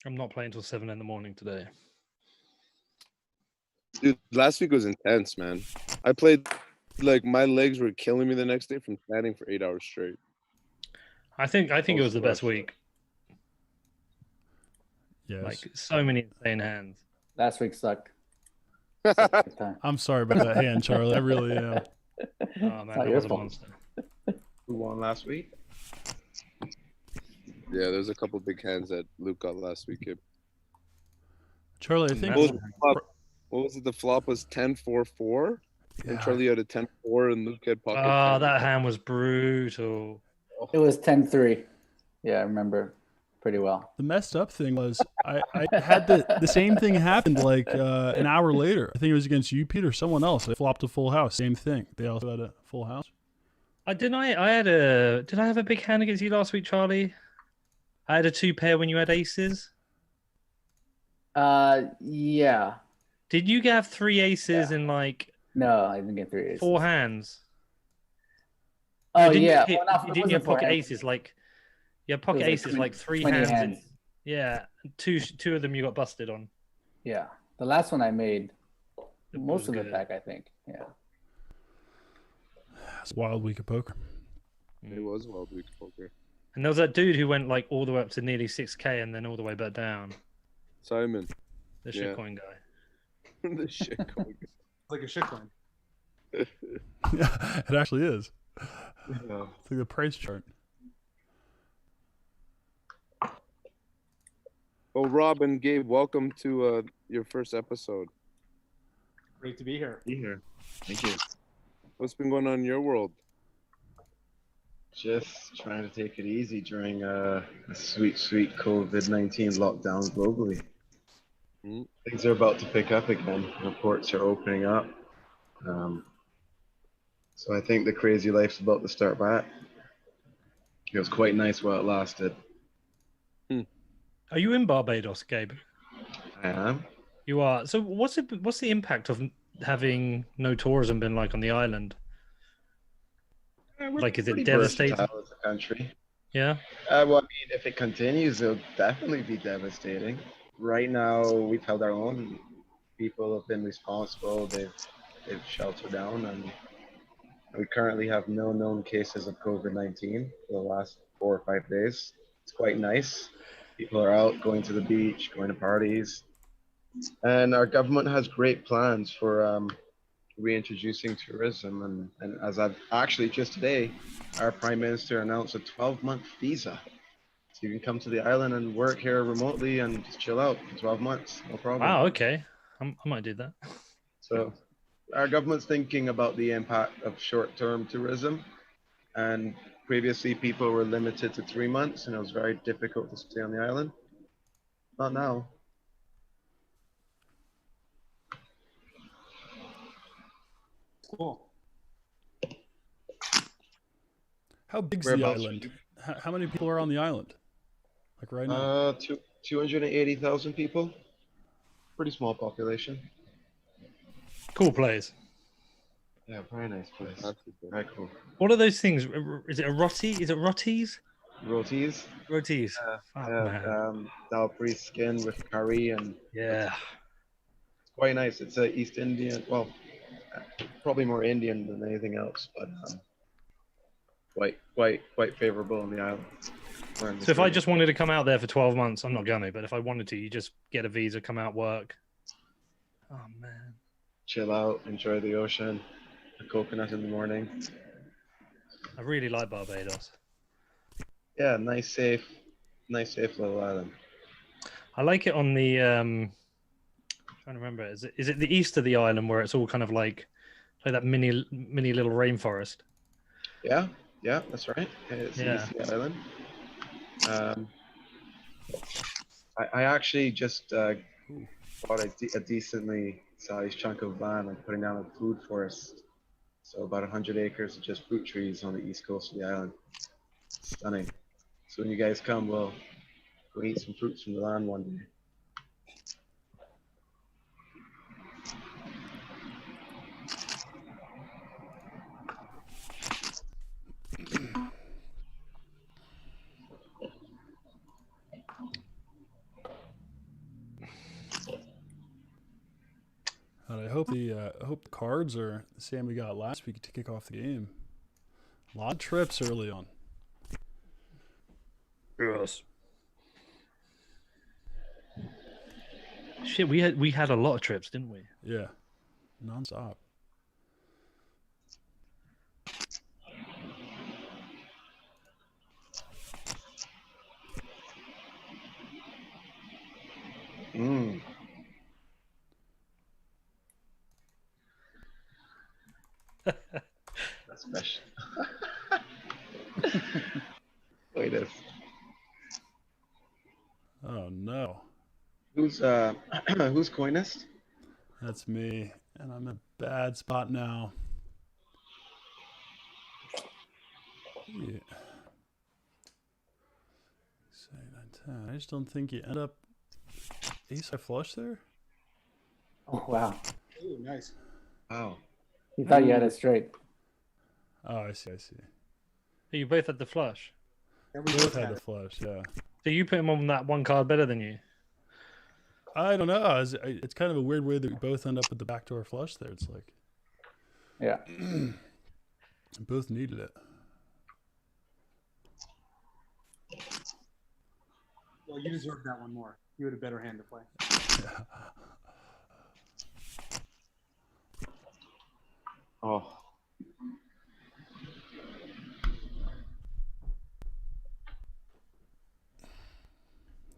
I'm not playing till 7 in the morning today. Dude, last week was intense, man. I played like my legs were killing me the next day from standing for 8 hours straight. I think it was the best week. Yes. Like so many insane hands. Last week sucked. I'm sorry about that hand, Charlie. I really am. Oh man, that was a monster. Who won last week? Yeah, there's a couple big hands that Luke got last week. Charlie, I think what was it? The flop was 10-4-4, and Charlie had a 10-4, and Luke had pocket. Oh, that hand was brutal. It was 10-3. Yeah, I remember pretty well. The messed up thing was I had the same thing happened like an hour later. I think it was against you, Pete, or someone else. They flopped a full house. Same thing. They also had a full house. Did I have a big hand against you last week, Charlie? I had a 2-pair when you had aces. Yeah. Did you have 3 aces in like? No, I didn't get 3 aces. 4 hands. Oh you yeah. Didn't you have pocket aces like? You had pocket aces like 3 hands. Yeah, two of them you got busted on. Yeah, the last one I made most of it back, I think. Yeah. It's a wild week of poker. It was a wild week of poker. And there was that dude who went like all the way up to nearly 6K and then all the way back down. Simon. The shitcoin guy. The shitcoin. Like a shitcoin. Yeah, it actually is. Yeah. It's like the price chart. Oh, Rob and Gabe, welcome to your first episode. Great to be here. Thank you. What's been going on in your world? Just trying to take it easy during a sweet COVID-19 lockdown globally. Things are about to pick up again. Reports are opening up. So I think the crazy life's about to start back. It was quite nice while it lasted. Are you in Barbados, Gabe? I am. You are. So what's the impact of having no tourism been like on the island? Like, is it devastating? As a country. Yeah. Well, I mean, if it continues, it'll definitely be devastating. Right now, we've held our own. People have been responsible. They've sheltered down, and we currently have no known cases of COVID-19 for the last 4 or 5 days. It's quite nice. People are out going to the beach, going to parties, and our government has great plans for reintroducing tourism. And as I've actually just today, our Prime Minister announced a 12-month visa. So you can come to the island and work here remotely and just chill out for 12 months, no problem. Wow, okay. I might do that. So our government's thinking about the impact of short-term tourism. And previously people were limited to 3 months and it was very difficult to stay on the island. Not now. Cool. How big's the island? How many people are on the island? Like right now? 280,000 people. Pretty small population. Cool place. Yeah, very nice place. Very cool. What are those things? Is it a roti? Is it rotis? Rotis. Rotis. Dalpuri skin with curry and yeah, it's quite nice. It's a East Indian, well, probably more Indian than anything else, but quite favorable on the island. So if I just wanted to come out there for 12 months, I'm not gonna, but if I wanted to, you just get a visa, come out, work. Oh man. Chill out, enjoy the ocean, a coconut in the morning. I really like Barbados. Yeah, nice safe little island. I like it on the trying to remember, is it the east of the island where it's all kind of like that mini little rainforest? Yeah, that's right. It's the east of the island. I actually just bought a decently sized chunk of land. I'm putting down a food forest, so about 100 acres of just fruit trees on the east coast of the island. Stunning. So when you guys come, we'll go eat some fruits from the land one day. And I hope the cards are the same we got last week to kick off the game. A lot of trips early on. Yes. Shit, we had a lot of trips, didn't we? Yeah, nonstop. Mm. That's special. Wait a. Oh no, Who's who's coinist? that's me, and I'm in a bad spot now. Yeah. 7, 9, 10. I just don't think you end up ace high flush there. Oh wow. Ooh, nice. Wow. You thought you had it straight. Oh, I see. You both had the flush. And we Both both had had the it. flush, yeah. So you put him on that one card better than you. I don't know. It's kind of a weird way that we both end up with the backdoor flush there. It's like Yeah. both needed it. Well, you deserve that one more. You had a better hand to play. Yeah. Oh,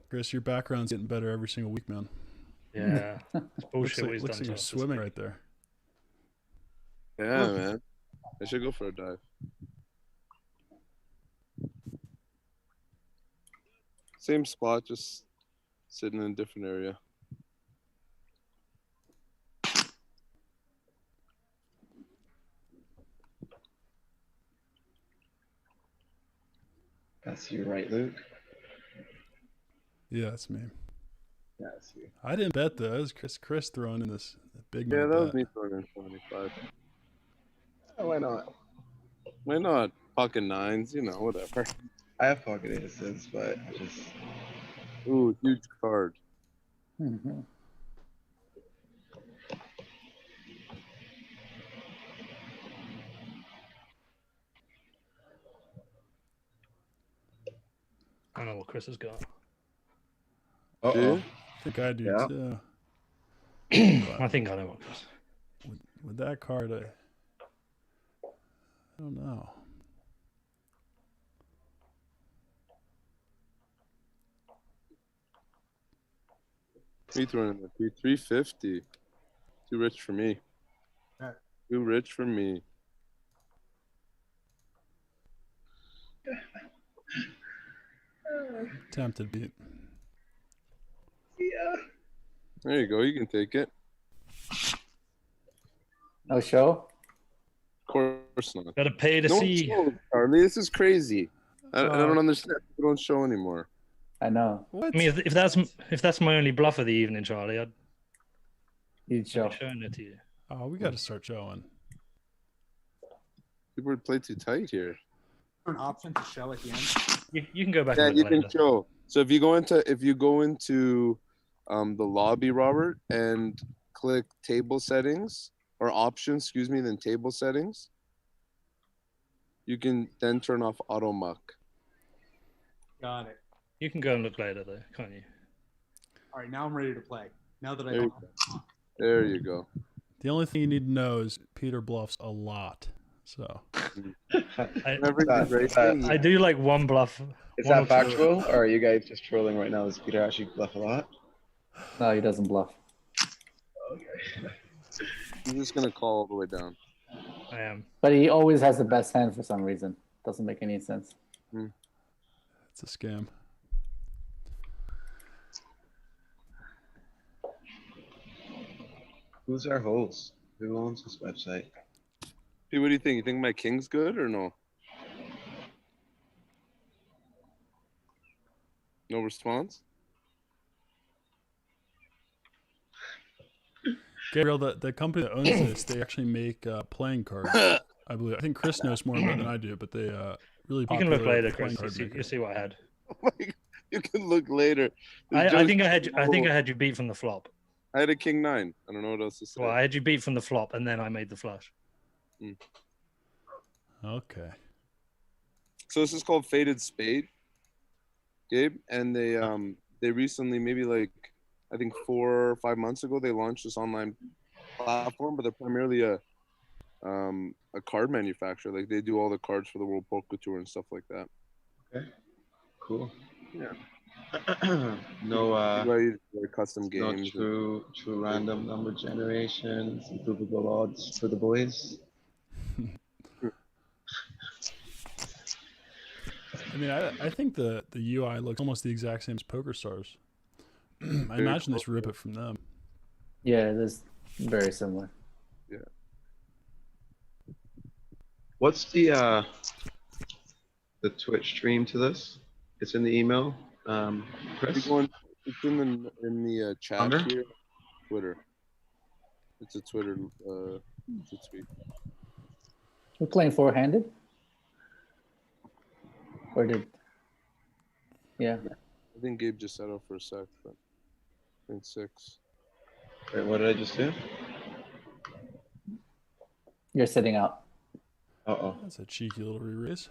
Chris, your background's getting better every single week, man. Yeah, it's bullshit. what he's Looks done like to you're us. swimming right there. yeah, man. I should go for a dive. Same spot, just sitting in a different area. That's you, right, Luke? Yeah, that's me. Yeah, that's you. I didn't bet though. That was Chris throwing in this big Yeah, money that was bet. me throwing in 75. Oh, why not? Why not? Pocket nines, you know, whatever. I have pocket aces, but I just Ooh, huge card. Mhm. I know what Chris has got. uh-oh. I think I do Yeah. too. I think I know what Chris. With that card, I don't know. Me throwing in the 350. Too rich for me. Yeah. Too rich for me. Tempted beat. Yeah. There you go. You can take it. No show. Of course not. Got to pay to Don't see. show, Charlie. This is crazy. I don't understand. People don't show anymore. I know. What? I mean, if that's my only bluff of the evening, Charlie, I'd You'd show. be showing it to you. Oh, we got to start showing. People would play too tight here. An option to shell at the end. You can go back Yeah, and you look can later. show. So if you go into the lobby, Robert, and click table settings or options, excuse me, then table settings, you can then turn off auto muck. Got it. You can go and look later, though, can't you? All right, now I'm ready to play. Now that I There you don't. There you go. The only thing you need to know is Peter bluffs a lot. So Whenever That- he's racing, that- I do like one bluff. Is one that or two. factual, or are you guys just trolling right now? Does Peter actually bluff a lot? No, he doesn't bluff. Okay. he's just gonna call all the way down. I am. But he always has the best hand for some reason. Doesn't make any sense. it's a scam. Who's our host? Who owns this website? Hey, what do you think? You think my king's good or no? No response? Gabriel, the company that owns this, they actually make playing cards. I believe. I think Chris knows more about it than I do, but they really You popular can look later, playing Chris. card You maker. see what I had. Oh my God. You can look later. I Joe's think I had. I think cool. I had you beat from the flop. I had a king nine. I don't know what else to say. Well, I had you beat from the flop, and then I made the flush. Okay. So this is called Faded Spade, Gabe, and they recently, maybe like I think 4 or 5 months ago, they launched this online platform, but they're primarily a card manufacturer. Like they do all the cards for the World Poker Tour and stuff like that. Okay. Cool. Yeah. No Custom no games. true random number generations, improvable odds for the boys. I mean, I think the UI looks almost the exact same as PokerStars. I imagine they should rip it from them. Yeah, it is very similar. Yeah. What's the Twitch stream to this? It's in the email, Chris. It's in the chat Under? here. Twitter. It's a Twitter it's a tweet. We're playing four-handed? Or did... Yeah. I think Gabe just set up for a sec, but I think 6. Wait, what did I just do? You're sitting out. Uh-oh. That's a cheeky little re-raise.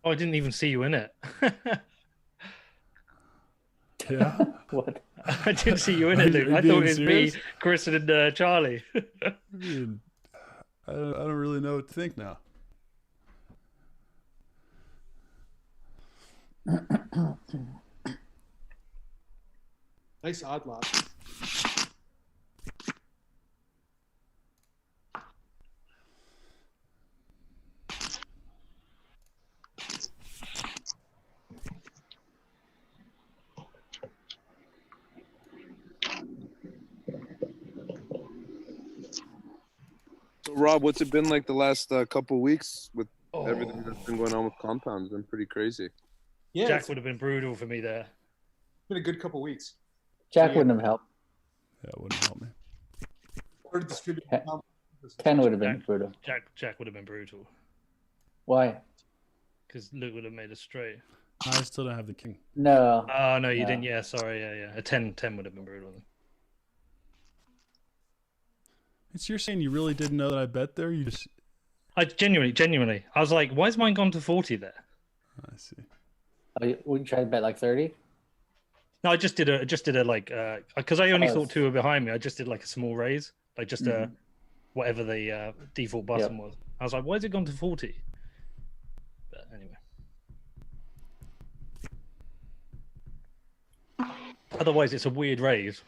Oh, I didn't even see you in it. Yeah. What? I didn't see you in it, dude. I thought it was me, Chris, and Charlie. I mean, I don't really know what to think now. Nice odd lot. So Rob, what's it been like the last couple weeks with everything that's been going on with compounds? It's been pretty crazy. Yeah, Jack it's would have been brutal for me there. been a good couple weeks. Jack wouldn't have helped. Yeah, it wouldn't help me. Or distribute. Ken would have been brutal. Jack would have been brutal Why? because Luke would have made a straight. I still don't have the king. No. Oh no, you No. didn't. Yeah, sorry. Yeah. A 10 would have been brutal. It's you're saying you really didn't know that I bet there? You just... I genuinely. I was like, why is mine gone to 40 there? I see. Oh, we tried to bet like 30? No, I just did a like because I only Oh, thought 2 were behind me. I just did like a small raise, like just a Mhm. whatever the default button was. I was like, why has it gone to 40? But anyway. Otherwise, it's a weird raise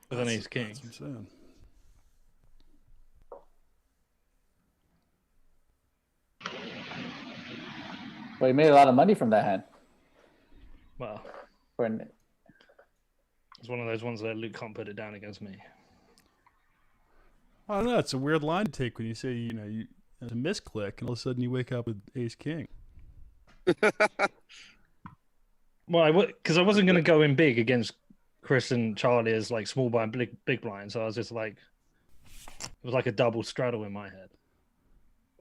with an ace king. That's what I'm saying. Well, you made a lot of money from that hand. Well, For an, it's one of those ones that Luke can't put it down against me. I don't know. It's a weird line to take when you say, you it's a misclick, and all of a sudden you wake up with ace king. Well, because I wasn't going to go in big against Chris and Charlie as like small blind, big blind. So I was just like, it was like a double straddle in my head.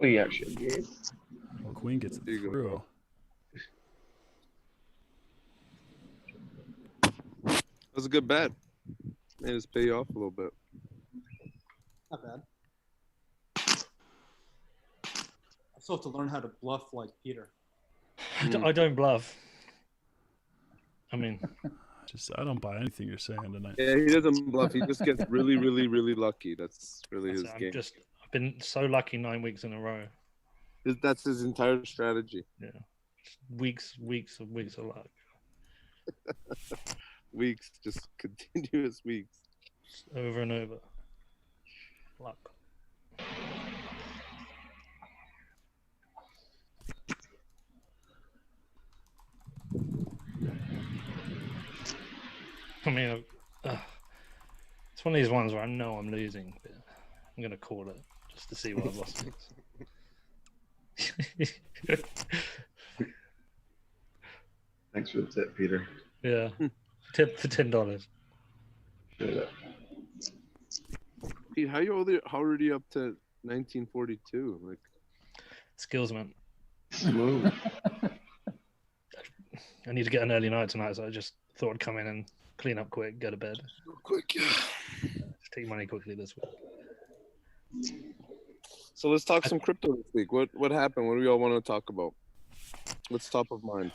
We actually did. Well, queen gets it There you go. through. That was a good bet. Made us pay off a little bit. Not bad. I still have to learn how to bluff like Peter. I don't bluff. I mean, I don't buy anything you're saying tonight. Yeah, he doesn't bluff. He just gets really, really, really lucky. That's really his game. I've been so lucky 9 weeks in a row. That's his entire strategy. Yeah, weeks of luck. Weeks, just continuous weeks. Over and over. Luck. I mean, it's one of these ones where I know I'm losing, but I'm going to call it just to see what I've lost. Thanks for the tip, Peter. Yeah. Tip for $10. Sure. Pete, how are you up to 1942? Like, Skills, man. Smooth. I need to get an early night tonight, so I just thought I'd come in and clean up quick, go to bed. Quick, yeah. Just take money quickly this week. So let's talk some crypto this week. What happened? What do we all want to talk about? What's top of mind?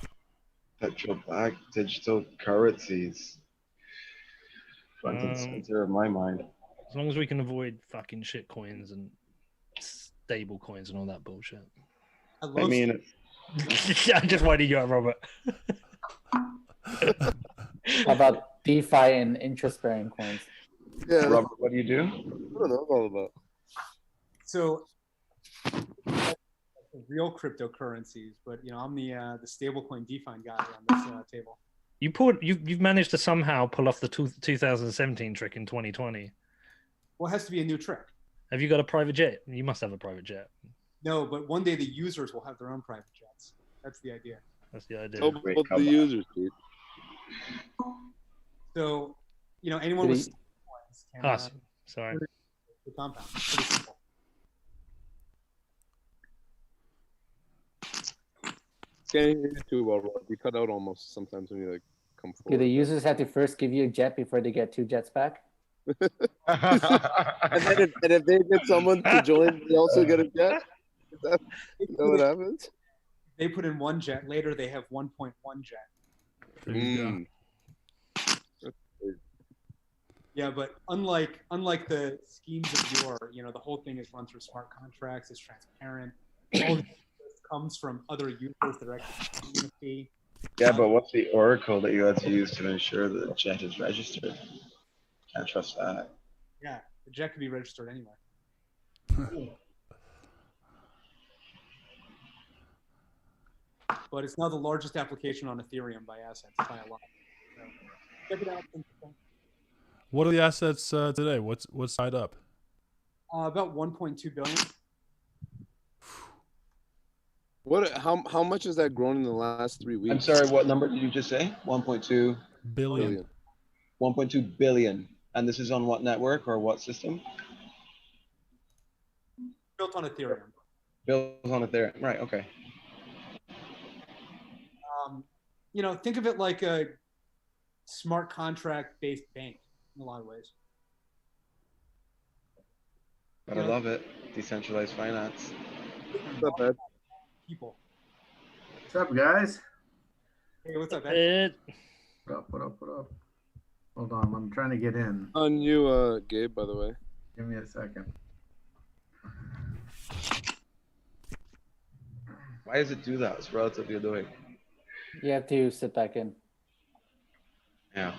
Petrol-backed digital currencies. Front and center of my mind. As long as we can avoid fucking shit coins and stable coins and all that bullshit. I mean, I'm just winding you up, Robert. How about DeFi and interest-bearing coins? Yeah, Robert, what do you do? I don't know what all about. So real cryptocurrencies, but I'm the stablecoin DeFi guy on this table. You've managed to somehow pull off the 2017 trick in 2020. Well, it has to be a new trick. Have you got a private jet? You must have a private jet. No, but one day the users will have their own private jets. That's the idea. That's the idea. Oh, Great the comeback. users, dude. So, anyone with coins can Sorry. the compound. Pretty simple. Can't hear you too well, Rob. You cut out almost sometimes when you come Do forward. the users have to first give you a jet before they get 2 jets back? And then if they get someone to join, they also get a jet. Is that what happens? They put in 1 jet. Later, they have 1.1 jet. There you go. Mm. Yeah, but unlike the schemes of yore, the whole thing is run through smart contracts. It's transparent. All this comes from other users that are actually paying a fee. Yeah, but what's the oracle that you had to use to ensure that the jet is registered? Can't trust that. Yeah, the jet can be registered anywhere. But it's now the largest application on Ethereum by assets by a lot. So check it out. What are the assets today? What's tied up? About 1.2 billion. How much has that grown in the last 3 weeks? I'm sorry, what number did you just say? 1.2 Billion. 1.2 billion. And this is on what network or what system? Built on Ethereum. Built on Ethereum. Right, okay. Think of it like a smart contract-based bank in a lot of ways. But I love it. Decentralized finance. Not bad. People. What's up, guys? Hey, what's up, Ed? What up? Hold on, I'm trying to get in. On you, Gabe, by the way. Give me a second. Why does it do that? It's relatively annoying. You have to sit back in. Yeah.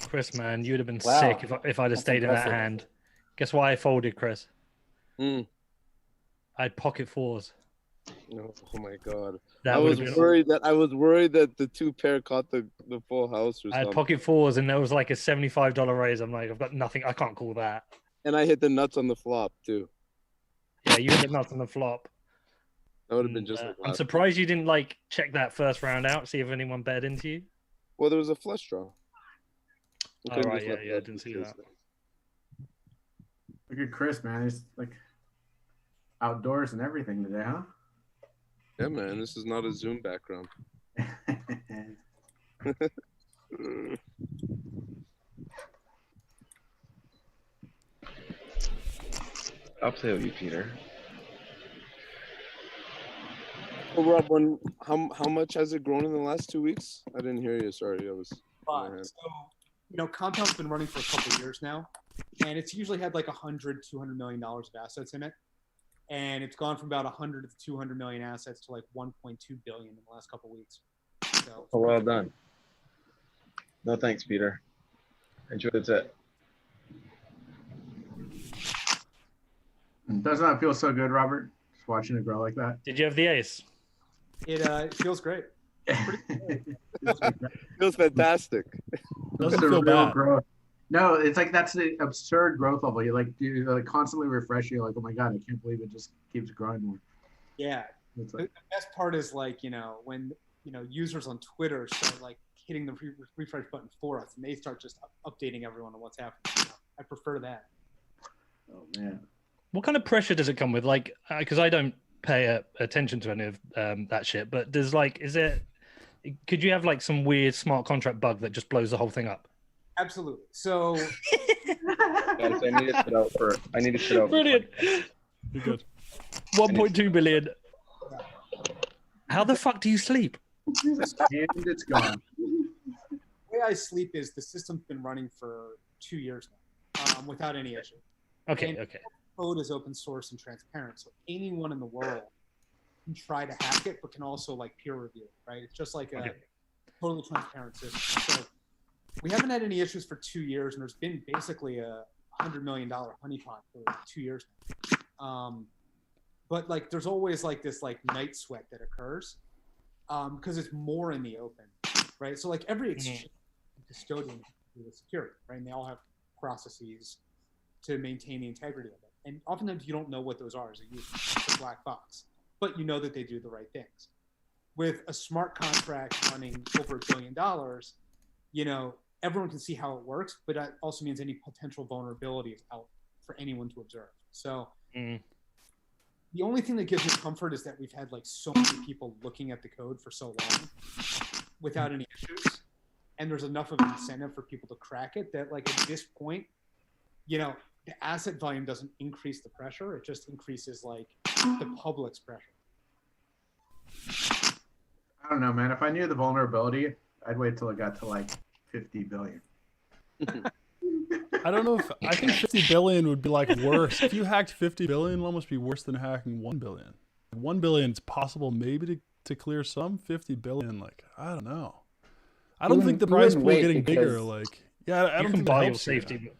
Chris, man, you'd have been Wow. sick if I'd have That's stayed in that impressive. hand. Guess why I folded, Chris? Mm. I had pocket fours. Oh my god. That I would was have been. worried that the 2 pair caught the full house or I had something. pocket fours, and there was like a $75 raise. I'm like, I've got nothing. I can't call that. And I hit the nuts on the flop too. Yeah, you hit the nuts on the flop. That would have been And, just like I'm last. surprised you didn't check that first round out, see if anyone bet into you. Well, there was a flush draw. We Oh, couldn't right, just yeah, let yeah, that didn't see be that. Look at Chris, man. He's outdoors and everything today, huh? Yeah, man, this is not a Zoom background. I'll play with you, Peter. Well, Rob, how much has it grown in the last 2 weeks? I didn't hear you. Sorry, I was. But, so, Compound's been running for a couple of years now, and it's usually had like $100-200 million of assets in it. And it's gone from about 100 to 200 million assets to like 1.2 billion in the last couple of weeks. So, Oh, well done. No thanks, Peter. Enjoy the tip. Does not feel so good, Robert, just watching it grow like that. Did you have the ace? it feels great. Feels fantastic. Doesn't It's a feel real bad. growth. No, it's like that's the absurd growth level. You constantly refresh. You're like, oh my god, I can't believe it just keeps growing more. Yeah, It's The like, best part is like, when, users on Twitter start like hitting the refresh button for us and they start just updating everyone on what's happening. I prefer that. oh man. What kind of pressure does it come with? Like, because I don't pay attention to any of that shit, but could you have like some weird smart contract bug that just blows the whole thing up? Absolutely. So Guys, I need to sit out for. Brilliant. You're good. 1.2 billion. How the fuck do you sleep? And it's gone. the way I sleep is the system's been running for 2 years now, without any issue. Okay, okay. Code is open source and transparent, so anyone in the world can try to hack it, but can also like peer review it, right? It's just like a totally transparent system. So we haven't had any issues for 2 years, and there's been basically a $100 million honeypot for 2 years now. But like, there's always like this like night sweat that occurs because it's more in the open, right? So like every exchange custodian with security, right? And they all have processes to maintain the integrity of it. And oftentimes you don't know what those are as a user. It's a black box, but you know that they do the right things. With a smart contract running over $1 billion, everyone can see how it works, but that also means any potential vulnerability is out for anyone to observe. So the only thing that gives me comfort is that we've had like so many people looking at the code for so long without any issues. And there's enough of an incentive for people to crack it that like at this point, the asset volume doesn't increase the pressure. It just increases like the public's pressure. I don't know, man. If I knew the vulnerability, I'd wait till it got to like 50 billion. I don't know if I think 50 billion would be like worse. If you hacked 50 billion, it would almost be worse than hacking 1 billion. 1 billion is possible maybe to clear some. 50 billion, like, I don't know. I don't think the prize pool getting bigger. Like, yeah, I don't think buy that your helps safety. you.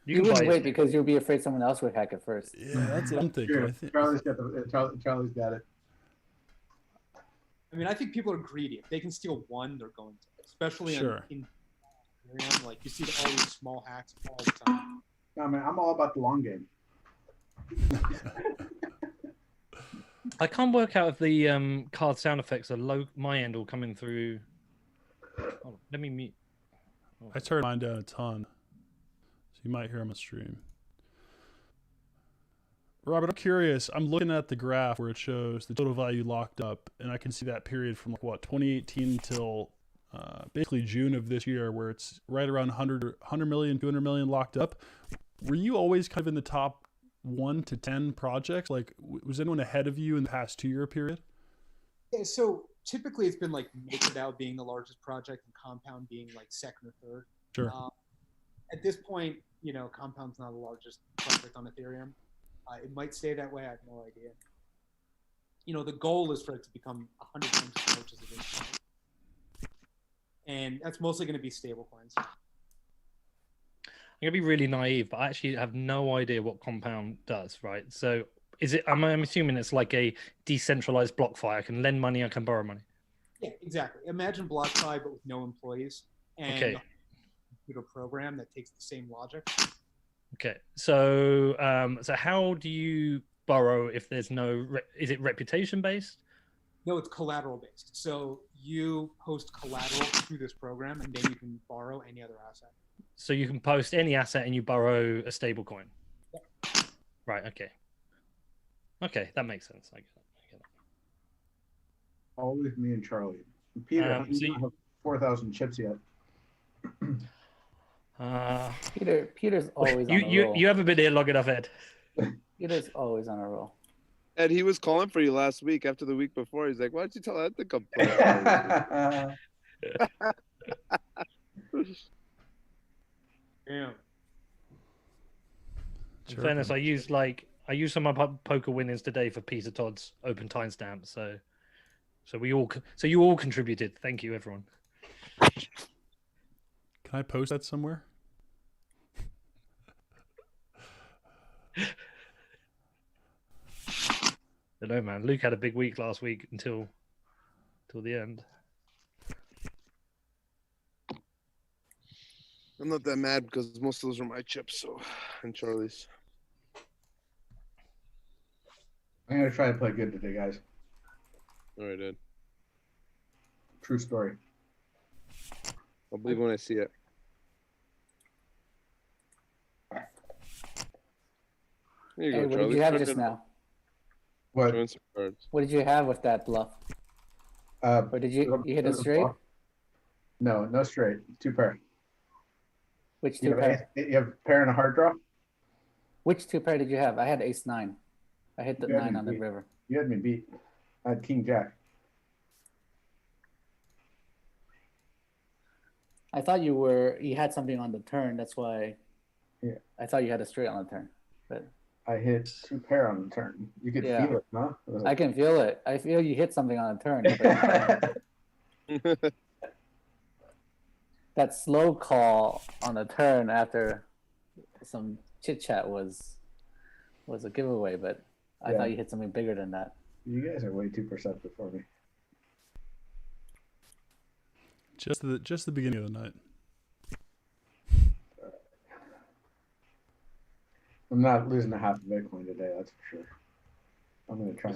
You wouldn't wait because you'll be afraid someone else would hack it first. Yeah, that's what I'm thinking. Sure. I think, Charlie's got it. I mean, I think people are greedy. If they can steal one, they're going to, especially Sure. in Ethereum. Like you see all these small hacks all the time. No, man, I'm all about the long game. I can't work out if the card sound effects are low my end or coming through. Oh, let me mute. I turned mine down a ton, so you might hear them on stream. Robert, I'm curious. I'm looking at the graph where it shows the total value locked up, and I can see that period from 2018 till basically June of this year, where it's right around 100 million, 200 million locked up. Were you always kind of in the top 1 to 10 projects? Like, was anyone ahead of you in the past 2-year period? Yeah, so typically it's been like MakerDAO being the largest project and Compound being like second or third. Sure. At this point, Compound's not the largest project on Ethereum. It might stay that way. I have no idea. The goal is for it to become 100 times as large as it is now. And that's mostly going to be stablecoins. I'm gonna be really naive, but I actually have no idea what Compound does. Right? So, is it? I'm assuming it's like a decentralized BlockFi. I can lend money, I can borrow money. Yeah, exactly. Imagine BlockFi but with no employees and a computer program that takes the same logic. Okay, so how do you borrow if there's no? Is it reputation based? No, it's collateral based. So you post collateral to this program, and then you can borrow any other asset. So you can post any asset and you borrow a stable coin. Yep. Right. Okay. Okay, that makes sense. I get it. Always me and Charlie. Peter, you don't have 4,000 chips yet. Peter's always on a roll. You haven't been here long enough, Ed. Peter's always on a roll. Ed, he was calling for you last week after the week before. He's like, why don't you tell Ed to come play? Damn. In fairness, I used some of my poker winnings today for Peter Todd's open timestamp. So you all contributed. Thank you, everyone. Can I post that somewhere? I don't know, man. Luke had a big week last week until the end. I'm not that mad because most of those are my chips, and Charlie's. I'm gonna try to play good today, guys. All right, Ed. True story. I'll believe when I see it. There you Hey, go, what Charlie. did you have Turn just it- now? What? Join some cards. What did you have with that bluff? Or did you hit a straight? No, no straight. Two pair. Which You two pair? have, you have pair and a hard draw. Which two pair did you have? I had ace nine. I hit the You had 9 me on the beat. river. You had me beat. I had king jack. I thought you had something on the turn. That's why. Yeah. I thought you had a straight on the turn, but I hit two pair on the turn. You could Yeah. feel it, huh? It was I like- can feel it. I feel you hit something on the turn. But that slow call on the turn after some chit chat was a giveaway. But I Yeah. thought you hit something bigger than that. You guys are way too perceptive for me. Just the beginning of the night. I'm not losing a half of Bitcoin today, that's for sure. I'm gonna try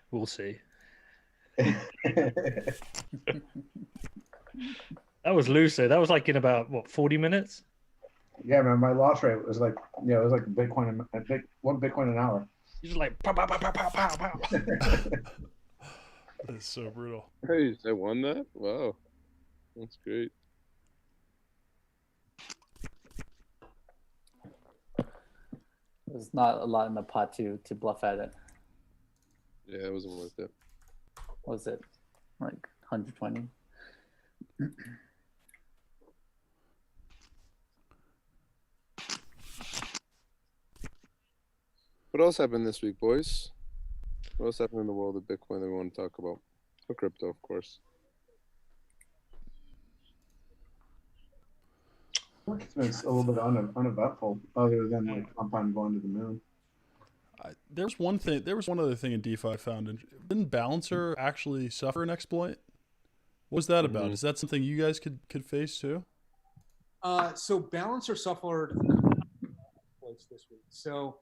We'll see. not. That was loose. That was like in about what 40 minutes. Yeah, man, my loss rate was like, it was like one Bitcoin an hour. You're just like pow pow pow pow pow pow pow. That's so brutal. Hey, I won that? Wow. That's great. There's not a lot in the pot to bluff at it. Yeah, it wasn't worth it. What was it like 120? What else happened this week, boys? What else happened in the world of Bitcoin that we want to talk about? Or crypto, of course. It's been a little bit uneventful, other than like compound going to the moon. There was one other thing in DeFi I found. Didn't Balancer actually suffer an exploit? What was that about? Mhm. Is that something you guys could face too? So Balancer suffered exploits this week. So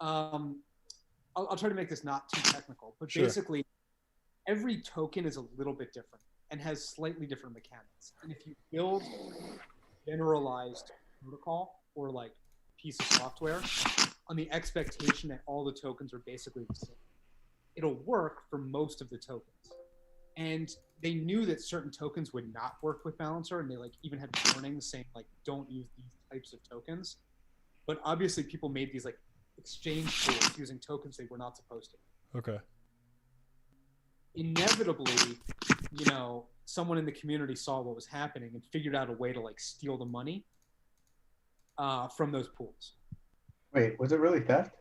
I'll try to make this not too technical, but Sure. basically every token is a little bit different and has slightly different mechanics. And if you build generalized protocol or like piece of software on the expectation that all the tokens are basically the same, it'll work for most of the tokens. And they knew that certain tokens would not work with Balancer, and they like even had warnings saying like don't use these types of tokens. But obviously people made these like exchange pools using tokens they were not supposed to. Okay. Inevitably, someone in the community saw what was happening and figured out a way to like steal the money from those pools. Wait, was it really theft?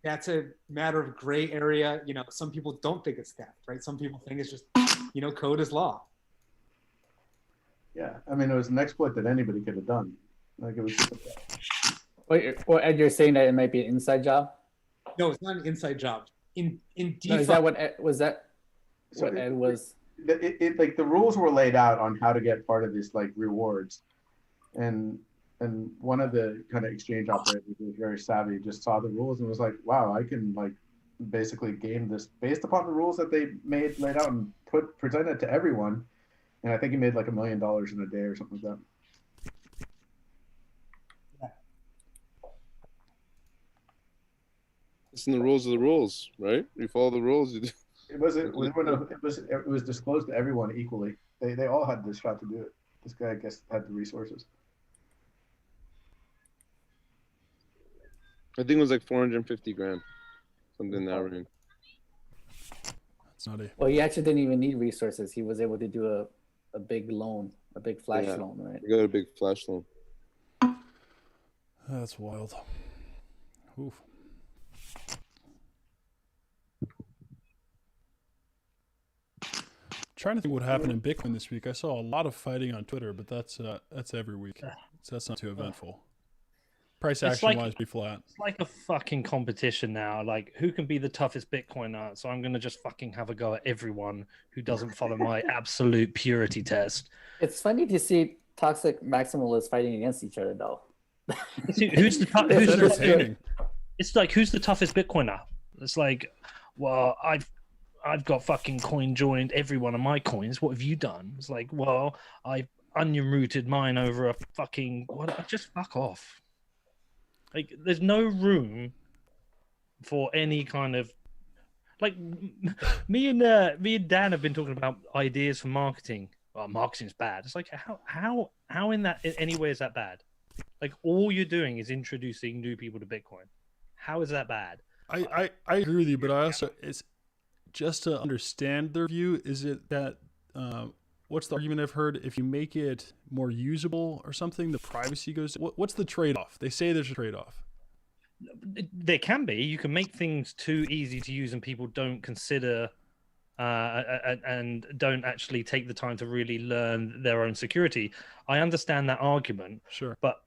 That's a matter of gray area. Some people don't think it's theft, right? Some people think it's just, code is law. Yeah, I mean, it was an exploit that anybody could have done. Like, it was just a theft. Wait, Ed, you're saying that it might be an inside job? No, it's not an inside job. In DeFi, No, is that what Ed, was that? So What Ed was? Like the rules were laid out on how to get part of this like rewards, and one of the kind of exchange operators who was very savvy just saw the rules and was like, wow, I can like basically game this based upon the rules that they laid out and present it to everyone. And I think he made like $1 million in a day or something like that. Listen, the rules are the rules, right? You follow the rules. It was disclosed to everyone equally. They all had this shot to do it. This guy, I guess, had the resources. I think it was like 450 grand, something in that range. That's nutty. Well, he actually didn't even need resources. He was able to do a big loan, a big flash Yeah. loan, right? I got a big flash loan. That's wild. Oof. Trying to think what happened in Bitcoin this week. I saw a lot of fighting on Twitter, but that's every week. So that's not too eventful. Price It's action like- wise, be flat. It's like a fucking competition now. Like, who can be the toughest Bitcoiner? So I'm gonna just fucking have a go at everyone who doesn't follow my absolute purity test. It's funny to see toxic maximalists fighting against each other, though. Who's the It's entertaining. It's like, who's the toughest Bitcoiner? It's like, well, I've got fucking coin joined every one of my coins. What have you done? It's like, well, I onion rooted mine over a fucking what? Just fuck off. Like, there's no room for any kind of like me and Dan have been talking about ideas for marketing. Well, marketing's bad. It's like how in any way is that bad? Like, all you're doing is introducing new people to Bitcoin. How is that bad? I agree with you, but I also, it's just to understand their view. Is it that what's the argument I've heard? If you make it more usable or something, the privacy goes. What's the trade-off? They say there's a trade-off. There can be. You can make things too easy to use, and people don't consider and don't actually take the time to really learn their own security. I understand that argument, Sure, but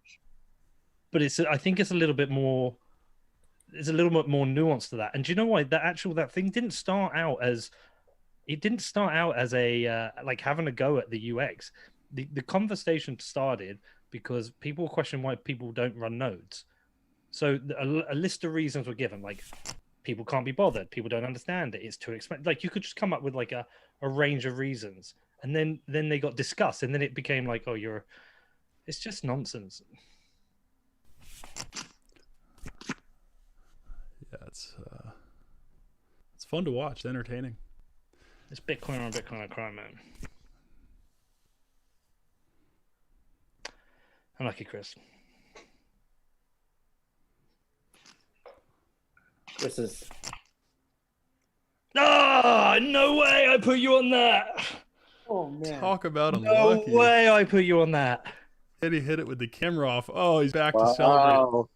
I think it's a little bit more. There's a little bit more nuance to that. And do you know why? That thing didn't start out as a like having a go at the UX. The conversation started because people question why people don't run nodes. So a list of reasons were given, like people can't be bothered, people don't understand it, it's too expensive. Like, you could just come up with like a range of reasons, and then they got discussed, and then it became like, oh, it's just nonsense. yeah, it's fun to watch. It's entertaining. It's Bitcoin on Bitcoin crime, man. Unlucky, Chris. This is No way I put you on that. Oh man. Talk about No unlucky. way I put you on that. And he hit it with the camera off. Oh, he's back to celebrate. Wow.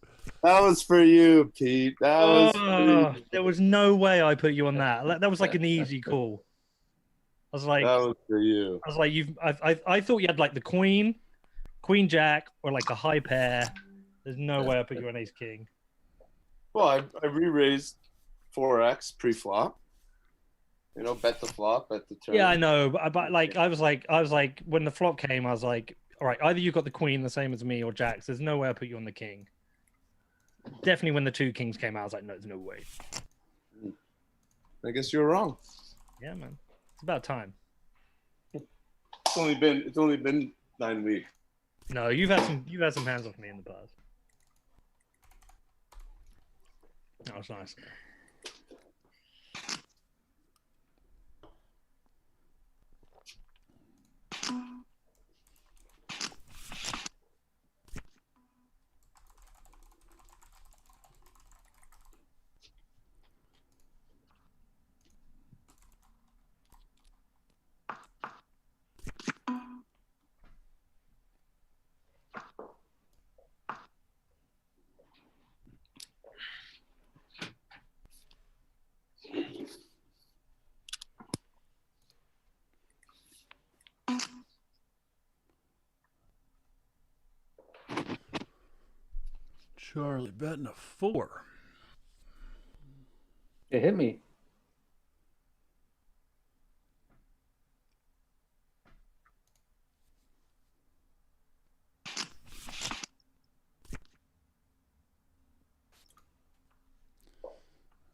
That was for you, Pete. That was for you. There was no way I put you on that. That was like an easy call. I was like, That was for you. I thought you had like the queen jack, or like a high pair. There's no way I put you on ace king. Well, I re-raised 4x pre-flop. You know, bet the flop, bet the turn. Yeah, I know, but like I was like when the flop came, I was like, all right, either you got the queen the same as me or jacks. There's no way I put you on the king. Definitely when the two kings came out, I was like, no, there's no way. I guess you're wrong. Yeah, man, it's about time. It's only been 9 weeks. No, you've had some hands off me in the past. That was nice. Charlie betting a 4. it hit me.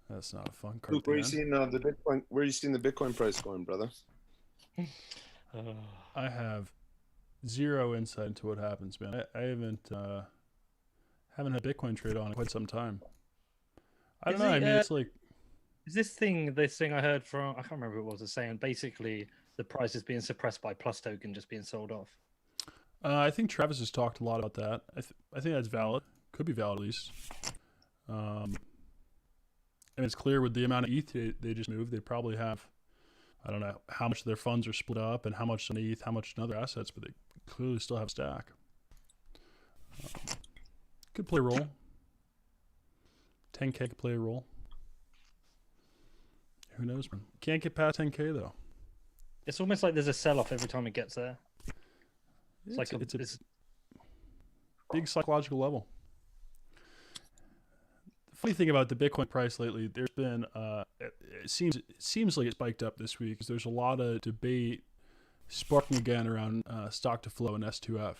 That's not a fun card. Luke, where you seeing the Bitcoin? Where you seeing the Bitcoin price going, brother? I have zero insight into what happens, man. I haven't had Bitcoin trade on in quite some time. I don't know. I mean, it's like, is this thing I heard from, I can't remember who it was, saying basically the price is being suppressed by Plus token just being sold off. I think Travis has talked a lot about that. I think that's valid. Could be valid at least. And it's clear with the amount of ETH they just moved, they probably have, I don't know how much of their funds are split up and how much on ETH, how much in other assets, but they clearly still have a stack. Could play a role. 10K could play a role. Who knows, man? Can't get past 10K though. It's almost like there's a sell-off every time it gets there. It's a big psychological level. The funny thing about the Bitcoin price lately, there's been it seems like it spiked up this week because there's a lot of debate sparking again around stock to flow and S2F,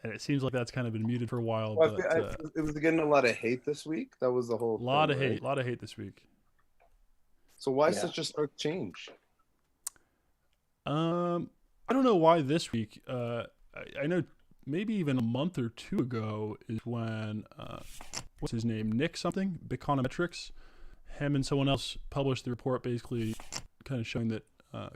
and it seems like that's kind of been muted for a while. Well, but it was getting a lot of hate this week. That was the whole lot thing, of hate this week. So why Yeah. such a stark change? I don't know why this week. I know maybe even a month or two ago is when what's his name, Nick something, Biconometrics, him and someone else published the report, basically kind of showing that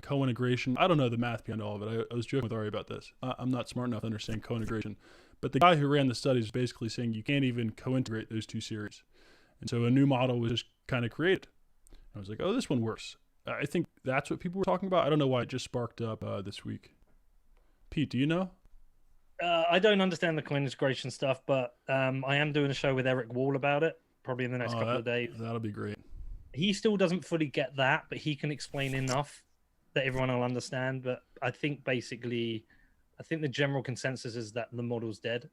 co-integration. I don't know the math behind all of it. I was joking with Ari about this. I'm not smart enough to understand co-integration, but the guy who ran the study is basically saying you can't even co-integrate those two series, and so a new model was just kind of created. I was like, oh, this one works. I think that's what people were talking about. I don't know why it just sparked up this week. Pete, do you know? I don't understand the coin integration stuff, but I am doing a show with Eric Wall about it, probably in the next couple of days. That'll be great. He still doesn't fully get that, but he can explain enough that everyone will understand. But I think basically, the general consensus is that the model's dead.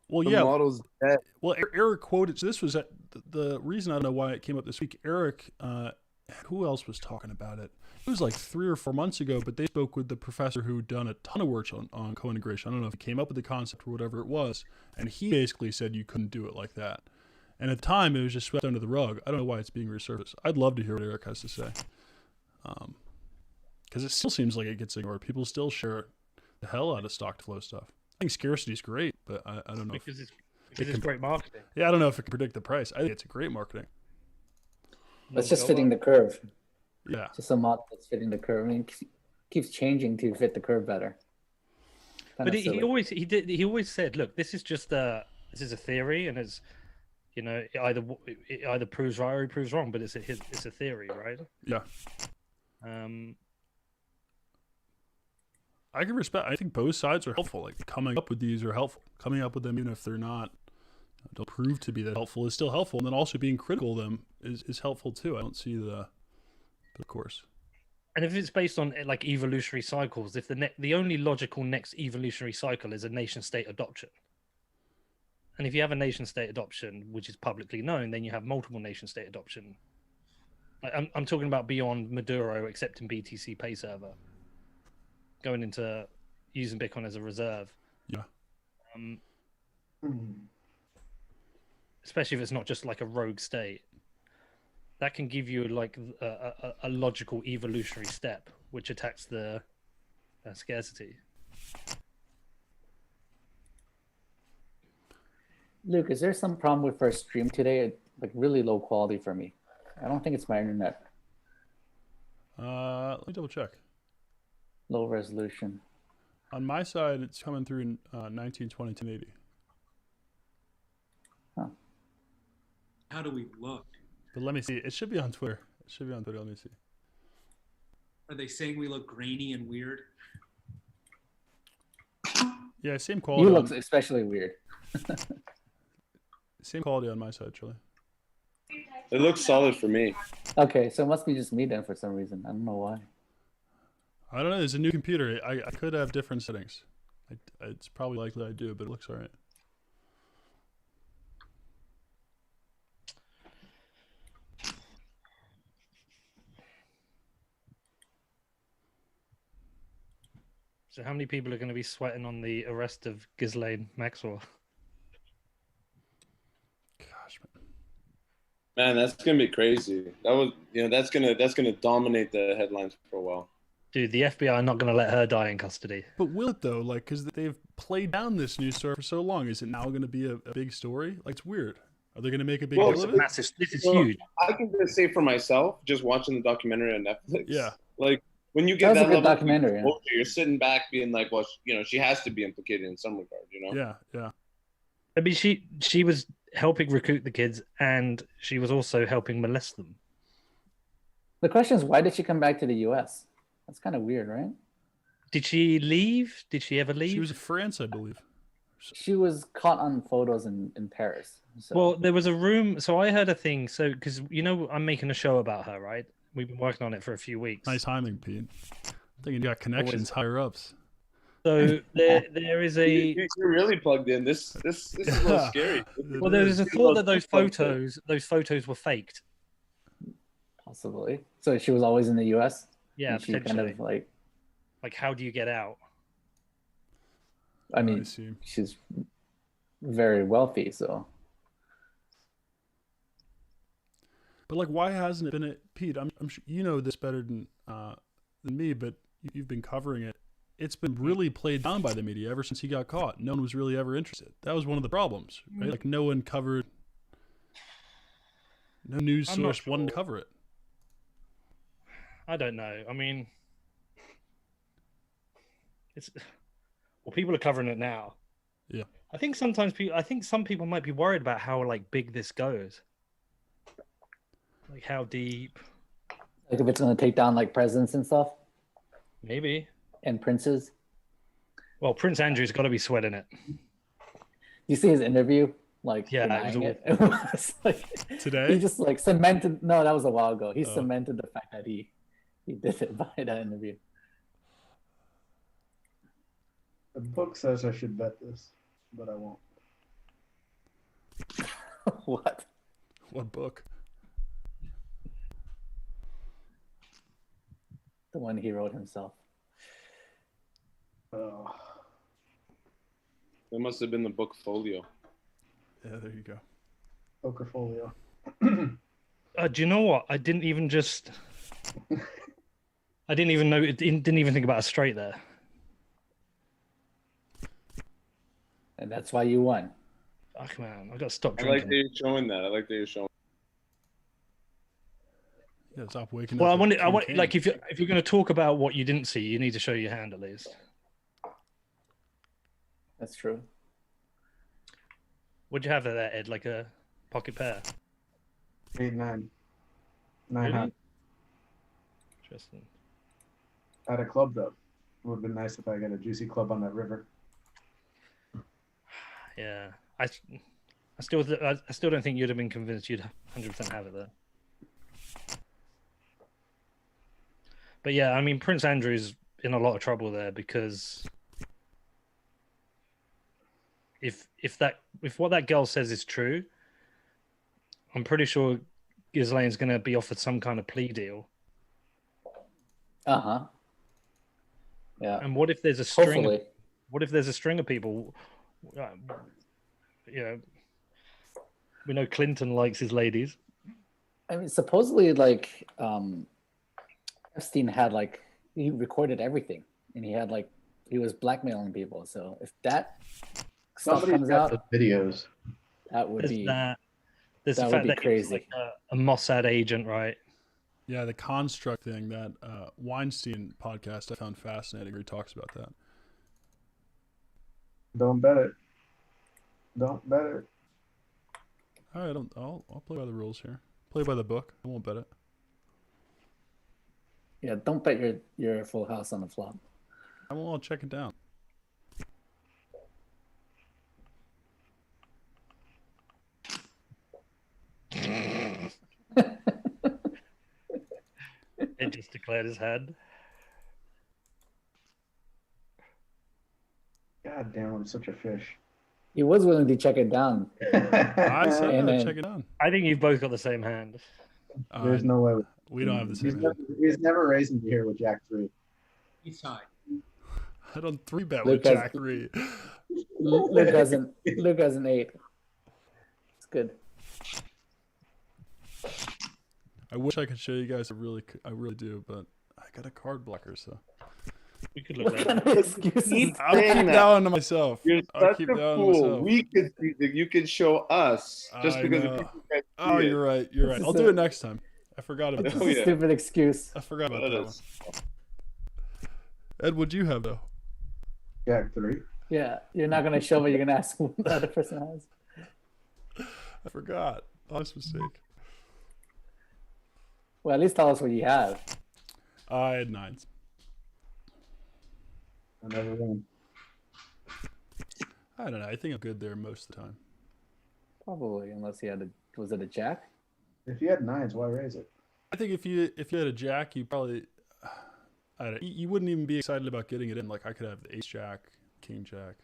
Well, The model's dead. Well, Eric quoted. So this was the reason. I don't know why it came up this week. Eric, who else was talking about it? It was like 3 or 4 months ago, but they spoke with the professor who'd done a ton of work on co-integration. I don't know if he came up with the concept or whatever it was, and he basically said you couldn't do it like that. And at the time, it was just swept under the rug. I don't know why it's being resurfaced. I'd love to hear what Eric has to say, because it still seems like it gets ignored. People still share the hell out of stock to flow stuff. I think scarcity is great, but I don't know because it's great marketing. Yeah, I don't know if it can predict the price. I think it's a great marketing. It's just fitting the curve. Yeah. Just a model that's fitting the curve. I mean, it keeps changing to fit the curve better. But he always said, look, this is just a theory, and it's, you know, it either proves right or it proves wrong, but it's a theory, right? Yeah. I can respect. I think both sides are helpful. Like coming up with these are helpful. Coming up with them, even if they're not, don't prove to be that helpful, is still helpful. And then also being critical of them is helpful too. I don't see but of course. And if it's based on like evolutionary cycles, if the only logical next evolutionary cycle is a nation state adoption, and if you have a nation state adoption which is publicly known, then you have multiple nation state adoption. I'm talking about beyond Maduro accepting BTC Pay server, going into using Bitcoin as a reserve. Yeah. Especially if it's not just like a rogue state. That can give you like a logical evolutionary step which attacks the scarcity. Luke, is there some problem with our stream today? Like really low quality for me. I don't think it's my internet. Let me double check. Low resolution. On my side, it's coming through in 1920 1080. Huh. How do we look? But let me see. It should be on Twitter. Let me see. Are they saying we look grainy and weird? Yeah, same quality. You look especially weird. Same quality on my side, Charlie. It looks solid for me. Okay, so it must be just me then for some reason. I don't know why. I don't know. There's a new computer. I could have different settings. It's probably likely I do, but it looks all right. So how many people are going to be sweating on the arrest of Ghislaine Maxwell? Gosh, Man, that's gonna be crazy. That's gonna dominate the headlines for a while. Dude, the FBI are not going to let her die in custody. But will it though? Like, because they've played down this news story for so long, is it now going to be a big story? Like, it's weird. Are they going to make a big deal of it? Massive. This is huge. I can just say for myself, just watching the documentary on Netflix. Yeah. Like when you get That was that a good level of documentary, yeah. exposure, you're sitting back being like, well, she has to be implicated in some regard, Yeah. I mean, she was helping recruit the kids, and she was also helping molest them. The question is, why did she come back to the U.S.? That's kind of weird, right? Did she leave? Did she ever leave? She was in France, I believe. She was caught on photos in Paris. So. Well, there was a room. So I heard a thing. So because I'm making a show about her, right? We've been working on it for a few weeks. Nice timing, Pete. I think you got connections higher ups. So there is a. You're really plugged in. This is a little scary. Well, there was a thought that those photos were faked. Possibly. So she was always in the U.S. Yeah, and she potentially. kind of like, how do you get out? I mean, she's very wealthy, so. But like, why hasn't it been Pete, I'm sure you know this better than me, but you've been covering it. It's been really played down by the media ever since he got caught. No one was really ever interested. That was one of the problems, right? Like no one covered. No news I'm not source wanted to cover it. I don't know. I mean, people are covering it now. Yeah. I think some people might be worried about how like big this goes. Like how deep. Like if it's going to take down like presidents and stuff Maybe. and princes. Well, Prince Andrew's got to be sweating it. You see his interview? Like, Yeah, denying it. It was like Today? he just like cemented. No, that was a while ago. He cemented the fact that he did it by that interview. The book says I should bet this, but I won't. What? What book? The one he wrote himself. Oh, It must have been the book Folio. Yeah, there you go. poker folio. Do you know what? I didn't even know. Didn't even think about it straight there. And that's why you won. Fuck man, I got to stop I like drinking. that you're showing that. I like that you're showing. Yeah, stop waking Well, up. I want, King like, King. if you're going to talk about what you didn't see, you need to show your hand at least. That's true. What'd you have there, Ed? Like a pocket pair? 8, 9. 9 Really? high. Interesting. At a club though. Would have been nice if I got a juicy club on that river. Yeah, I still don't think you'd have been convinced you'd 100% have it there. But yeah, I mean, Prince Andrew's in a lot of trouble there because if what that girl says is true, I'm pretty sure Ghislaine's going to be offered some kind of plea deal. Uh-huh. Yeah. And what if there's a string? Hopefully. What if there's a string of people? We know Clinton likes his ladies. I mean, supposedly, like, Epstein had, like, he recorded everything. And he was blackmailing people. So if that stuff Somebody comes got out, the videos. that would There's be... that. There's that the would fact be that he was crazy. like a Mossad agent, right? Yeah, the construct thing, that Weinstein podcast I found fascinating where he talks about that. Don't bet it. Don't bet it. All right, I'll play by the rules here. Play by the book. I won't bet it. Yeah, don't bet your full house on the flop. I won't. I'll check it down. It just declared his hand. God damn, I'm such a fish. He was willing to check it down. I said And I'd then- check it down. I think you've both got the same hand. There's no way. We don't have the same hand. He's never raising me here with Jack 3. He's tied. I don't 3-bet Luke with has- Jack 3. Luke has an 8. It's good. I wish I could show you guys. I really do, but I got a card blocker, so We could look What that kind up. of excuses? I'll keep that. that one to myself. You're I'll such keep a that one to fool. myself. We could see that you could show us just I because know. of people can't see Oh, it. you're right. You're right. This I'll is do a- it next time. I forgot about It's that. Oh, a yeah. stupid excuse. I forgot about That that one. is- Ed, what'd you have though? Jack 3. Yeah, you're not gonna show, but you're gonna ask what the other person has. I forgot. Honest mistake. Well, at least tell us what you have. I had 9s. I never win. I don't know. I think I'm good there most of the time. Probably, unless he had was it a jack? If you had 9s, why raise it? I think if you had a jack, you probably I don't know, you wouldn't even be excited about getting it in. Like I could have the ace jack, king jack.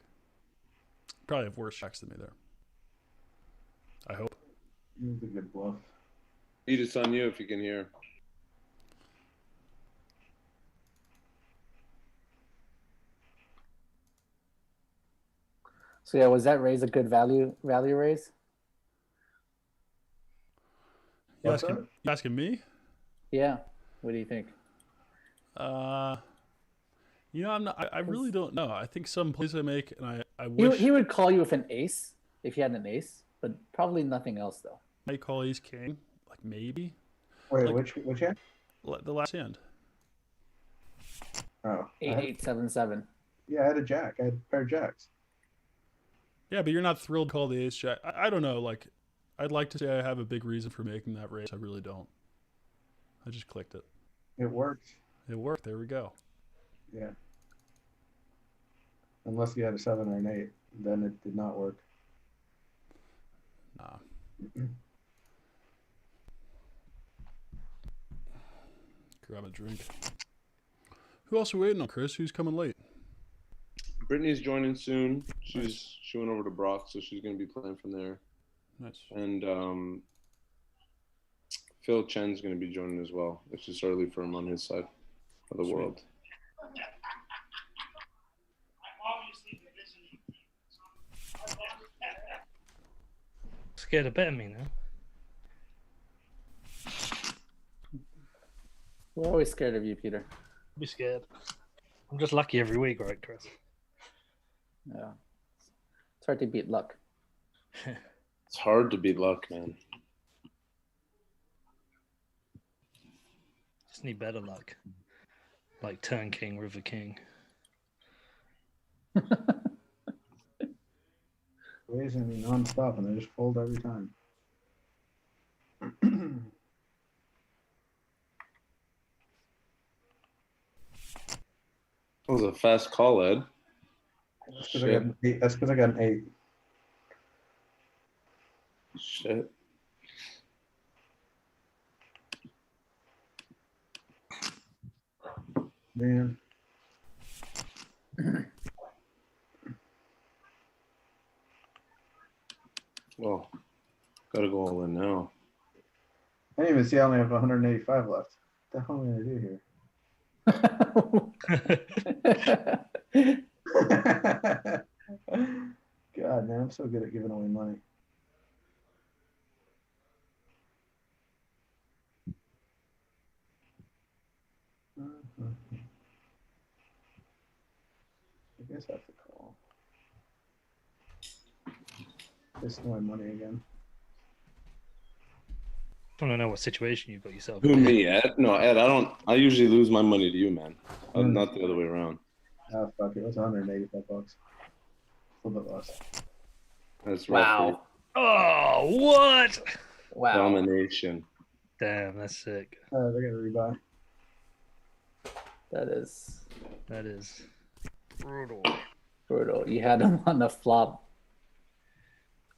Probably have worse jacks than me there. I hope. It's a good bluff. Pete, it's on you if you can hear. So yeah, was that raise a good value raise? You What's asking me? Yeah. What do you think? You know, I'm not. I really don't know. I think some plays I make, and I He, wish he would call you with an ace if he had an ace, but probably nothing else though. I call ace king, like maybe Wait, Like- which hand? the last hand. Oh, I 8877. yeah, I had a jack. I had a pair of jacks. Yeah, but you're not thrilled to call the ace jack. I don't know. Like, I'd like to say I have a big reason for making that raise. I really don't. I just clicked it. It worked. It worked. There we go. Yeah. Unless you had a 7 or an 8, then it did not work. Nah. Grab a drink. Who else are we waiting on, Chris? Who's coming late? Brittany's joining soon. She went over to Brock, so she's going to be playing from there. Nice. And Phil Chen's going to be joining as well. It's just early for him on his side of the Sweet. world. Scared of betting me now. We're always scared of you, Peter. Be scared. I'm just lucky every week, right, Chris? Yeah. It's hard to beat luck. It's hard to beat luck, man. Just need better luck. Like Turn King, River King. Raising me non-stop, and I just fold every time. That was a fast call, Ed. That's because I got an 8. That's because I got an 8. Shit. Man. Well, gotta go all in now. I didn't even see I only have 185 left. What the hell am I gonna do here? God, man, I'm so good at giving away money. I guess I have to call. This is my money again. I don't know what situation you've got yourself Who, in. me, Ed? No, Ed, I usually lose my money to you, man. Not the other way around. Ah, fuck it. It was 185 bucks. A little bit less. That's rough. Wow. Oh, what? Wow. Domination. Damn, that's sick. All right, I gotta rebuy. That is That is brutal. brutal. You had him on the flop.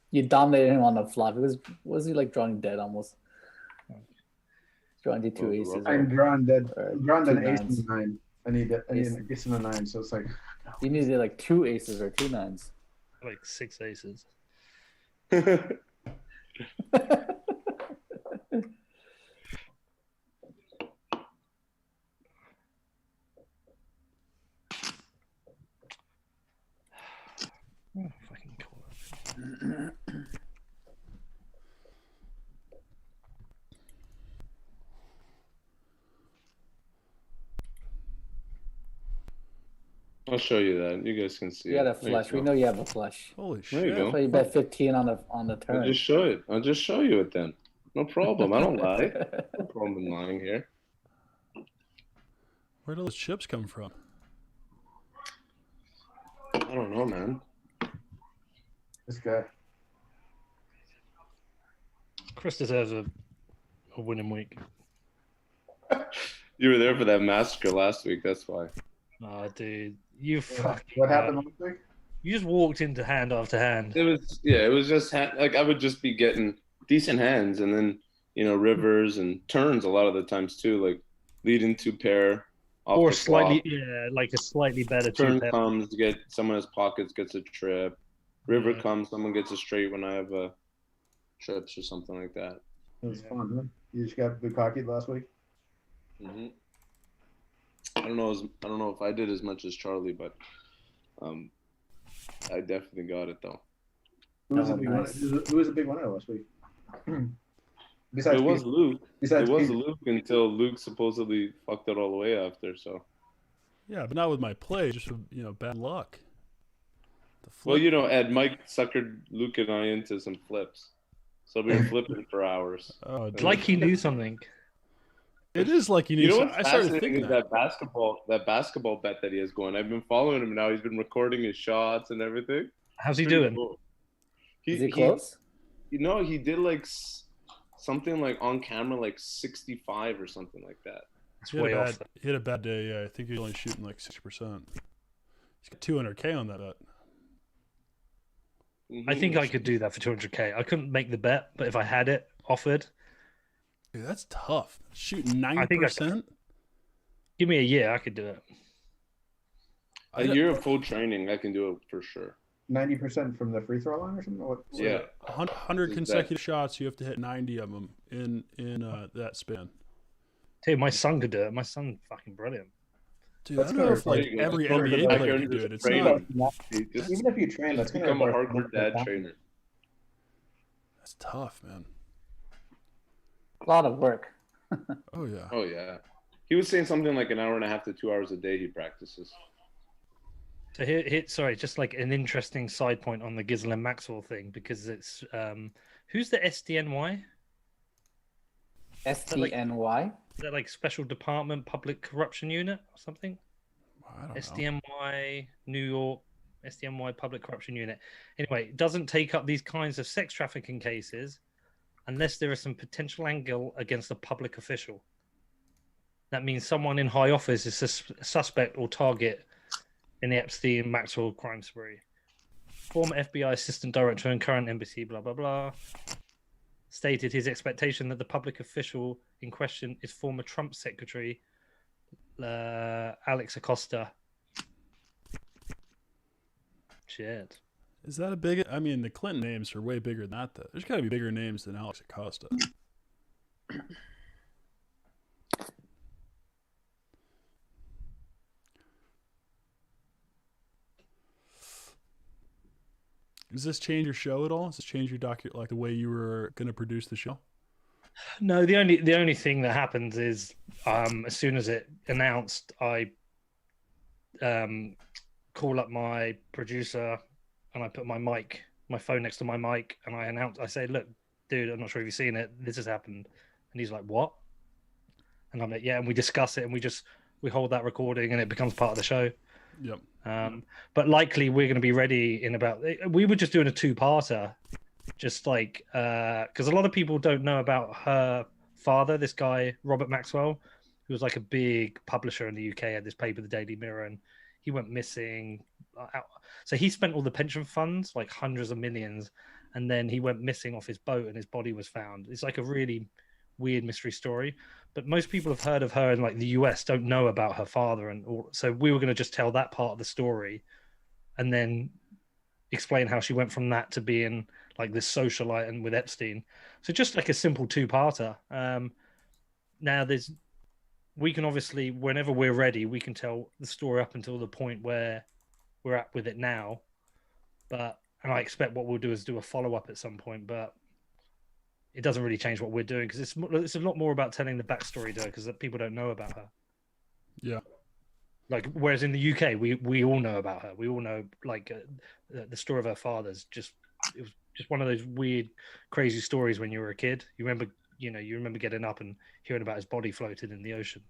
You dominated him on the flop. Was he like drawing dead almost? Drawing the two aces. I'm drawing dead. or I'm drawing two an ace nines. and a 9. I need an Ace. ace and a 9, so it's like You needed like two aces or two nines. Like 6 aces. Oh, fucking cool. I'll show you that. You guys can see You got a it. There flush. We go. know you have a flush. Holy There you shit. go. So you bet 15 on the I'll turn. just show it. I'll just show you it then. No problem. I don't lie. No problem in lying here. Where do those chips come from? I don't know, man. this guy. Chris deserves a winning week. You were there for that massacre last week. That's why. Oh, dude. You fucking. What happened last week? You just walked into hand after hand. It was just like I would just be getting decent hands, and then rivers and turns a lot of the times too, like lead into pair. Off Or the slightly, flop. yeah, like a slightly better Turn two-pair. comes, someone has pockets gets a trip. River Yeah. comes, someone gets a straight when I have trips or something like that. It was fun, huh? You just got bukkake last week? Hmm. I don't know if I did as much as Charlie, but I definitely got it though. Who was, Oh, the big nice. winner? Who was the big winner last week? Besides, It was Luke. besides It was Peter. Luke until Luke supposedly fucked it all the way after. So, Yeah, but not with my play. Just with, bad luck. The well, flip. Ed, Mike suckered Luke and I into some flips, so we were flipping for hours. Oh, It's like he knew something. it is like you knew. You know So what's I started fascinating thinking is that basketball bet that he has going. I've been following him now. He's been recording his shots and everything. How's he Pretty doing? cool. Is he close? He did like something like on camera, like 65 or something like that. It's He had, way a off. bad, he had a bad day. Yeah, I think he's only shooting like 60%. He's got 200K on that bet. I think I could do that for 200K. I couldn't make the bet, but if I had it offered, Dude, that's tough. Shooting I think I 90%. give me a year, I could do it. A year of full training, I can do it for sure. 90% from the free throw line or something. What? Yeah. 100 Is consecutive shots. You have to hit 90 of them in that span. Dude, my son could do it. My son's fucking brilliant. Dude, That's I don't know if gonna like require- every Go to the NBA player backyard can and do just it. It's train not. him. Just Even if you train, that's gonna become a require hardcore dad trainer. That's tough, man. A lot of work. Oh yeah. Oh yeah. He was saying something like an hour and a half to 2 hours a day he practices. So here, sorry, just like an interesting side point on the Ghislaine Maxwell thing, because it's who's the SDNY? STNY. Is that like Special Department Public Corruption Unit or something? I don't know. SDNY New York, SDNY Public Corruption Unit. Anyway, it doesn't take up these kinds of sex trafficking cases unless there is some potential angle against a public official. That means someone in high office is a suspect or target in the Epstein Maxwell crime spree. Former FBI Assistant Director and current embassy, blah, blah, blah, stated his expectation that the public official in question is former Trump Secretary Alex Acosta. Shit. Is that a big? I mean, the Clinton names are way bigger than that. Though. There's got to be bigger names than Alex Acosta. Does this change your show at all? Does this change your like the way you were going to produce the show? No, the only thing that happens is as soon as it announced, I call up my producer and I put my phone next to my mic, and I say, look, dude, I'm not sure if you've seen it. This has happened. And he's like, what? And I'm like, yeah. And we discuss it, and we hold that recording, and it becomes part of the show. Yep. But likely we're going to be ready in about. We were just doing a two-parter, just like because a lot of people don't know about her father, this guy Robert Maxwell, who was like a big publisher in the UK, had this paper, the Daily Mirror, and he went missing. So he spent all the pension funds, like hundreds of millions, and then he went missing off his boat, and his body was found. It's like a really weird mystery story, but most people have heard of her in like the US, don't know about her father, and so we were going to just tell that part of the story, and then explain how she went from that to being like this socialite and with Epstein. So just like a simple two-parter. Now we can obviously, whenever we're ready, we can tell the story up until the point where we're at with it now. And I expect what we'll do is do a follow-up at some point, but it doesn't really change what we're doing because it's a lot more about telling the backstory to her because people don't know about her. Yeah. Like, whereas in the UK, we all know about her. We all know like the story of her father's it was just one of those weird, crazy stories when you were a kid. You remember getting up and hearing about his body floated in the ocean.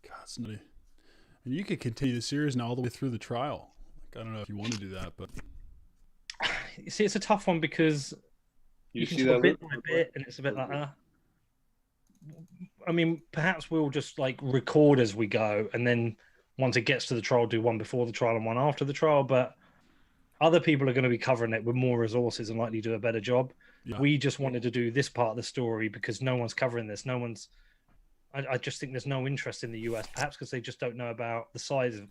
God, it's nutty. And you could continue the series now all the way through the trial. Like, I don't know if you want to do that, but You see, it's a tough one because you can see tell that bit Luke? by bit, and it's a bit like, I mean, perhaps we'll just like record as we go, and then once it gets to the trial, do one before the trial and one after the trial. But other people are going to be covering it with more resources and likely do a better job. yeah. We just wanted to do this part of the story because no one's covering this. I just think there's no interest in the US, perhaps because they just don't know about the size of,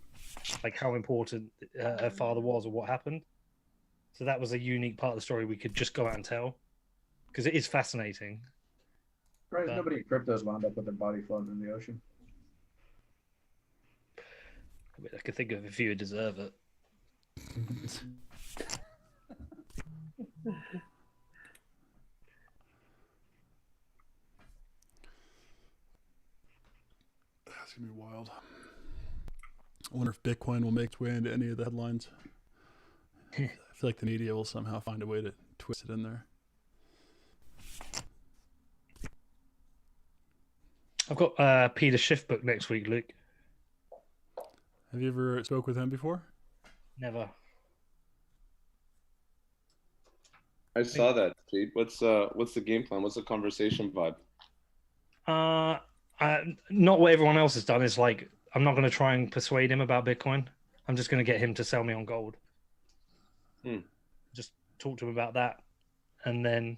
like, how important her father was or what happened. So that was a unique part of the story we could just go out and tell because it is fascinating. Right, But- nobody in crypto's wound up with their body floating in the ocean. I could think of a few who deserve it. It's gonna be wild. I wonder if Bitcoin will make its way into any of the headlines. I feel like the media will somehow find a way to twist it in there. I've got Peter Schiff book next week, Luke. Have you ever spoke with him before? Never. I saw that, Pete. What's the game plan? What's the conversation vibe? Not what everyone else has done. It's like I'm not going to try and persuade him about Bitcoin. I'm just going to get him to sell me on gold. Just talk to him about that, and then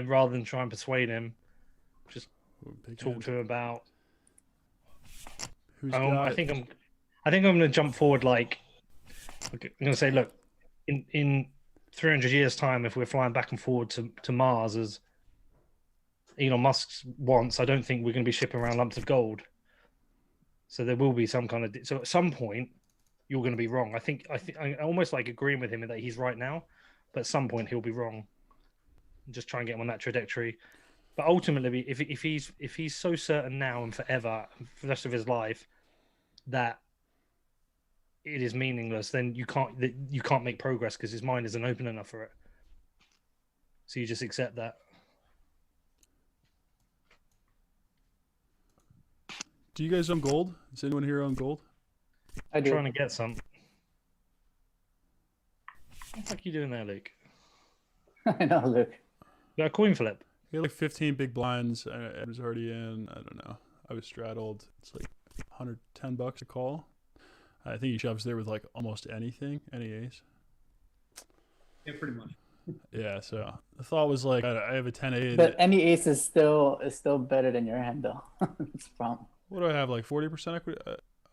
rather than try and persuade him, just talk to him about. I think I'm going to jump forward. Like, I'm going to say, look, in 300 years' time, if we're flying back and forward to Mars as Elon Musk wants, I don't think we're going to be shipping around lumps of gold. So there will be some kind of. So at some point, you're going to be wrong. I almost like agreeing with him that he's right now, but at some point he'll be wrong. Just try and get him on that trajectory. But ultimately, if he's so certain now and forever, for the rest of his life, that it is meaningless, then you can't make progress because his mind isn't open enough for it. So you just accept that. Do you guys own gold? Does anyone here own gold? I do. Trying to get some. What the fuck are you doing there, Luke? I know, Luke. You got a coin flip? You had like 15 big blinds. I was already in. I don't know. I was straddled. It's like $110 a call. I think he shoves there with like almost anything, any ace. Yeah, pretty much. Yeah, so the thought was like, I have a 10-8. But any ace is still better than your hand, though. That's the problem. What do I have, like 40% equity?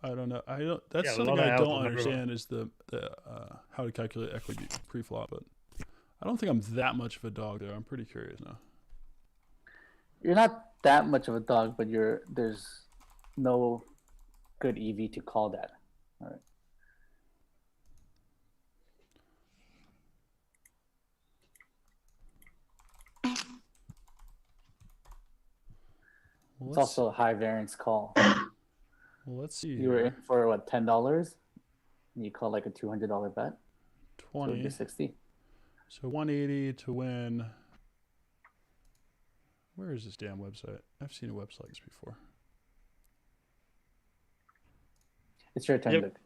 I don't know. That's Yeah, a something lot of I alpha don't on everyone. understand is the how to calculate equity pre-flop. But I don't think I'm that much of a dog there. I'm pretty curious now. You're not that much of a dog, but there's no good EV to call that. All right. Well, It's also a high variance call. well, let's see. You were in for what, $10? And you call like a $200 bet. So 20. it'd be 60. So 180 to win. Where is this damn website? I've seen a website like this before. It's your turn, Yep. Luke.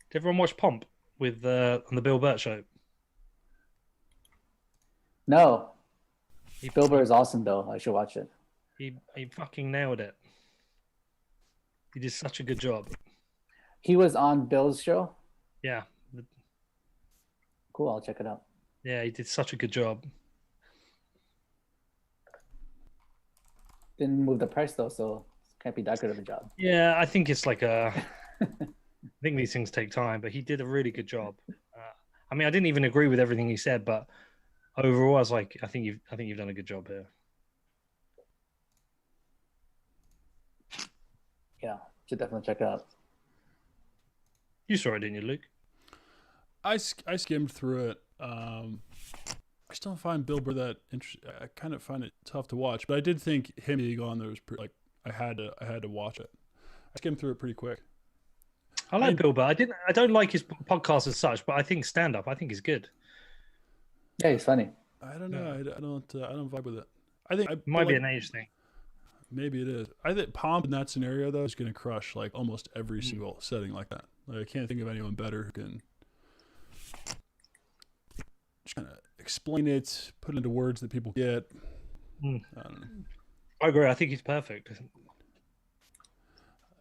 Did everyone watch Pomp with on the Bill Burt show? No. He, Bill Burr is awesome, though. I should watch it. he fucking nailed it. He did such a good job. He was on Bill's show. Yeah, Cool. I'll check it out. yeah, he did such a good job. Didn't move the price, though, so can't be that good of a job. Yeah, I think it's like I think these things take time, but he did a really good job. I mean, I didn't even agree with everything he said, but overall, I was like, I think you've done a good job here. Yeah, should definitely check it out. You saw it, didn't you, Luke? I skimmed through it. I still don't find Bill Burr that interesting. I kind of find it tough to watch, but I did think him being on there was like I had to watch it. I skimmed through it pretty quick. I like Bill Burr. I don't like his podcast as such, but I think stand up. I think he's good. Yeah, he's funny. I don't know. I don't vibe with it. I think it Might be an age thing. Maybe it is. I think Pomp in that scenario though is going to crush like almost every single setting like that. Like I can't think of anyone better who can just kind of explain it, put it into words that people get. I don't know. I agree. I think he's perfect. I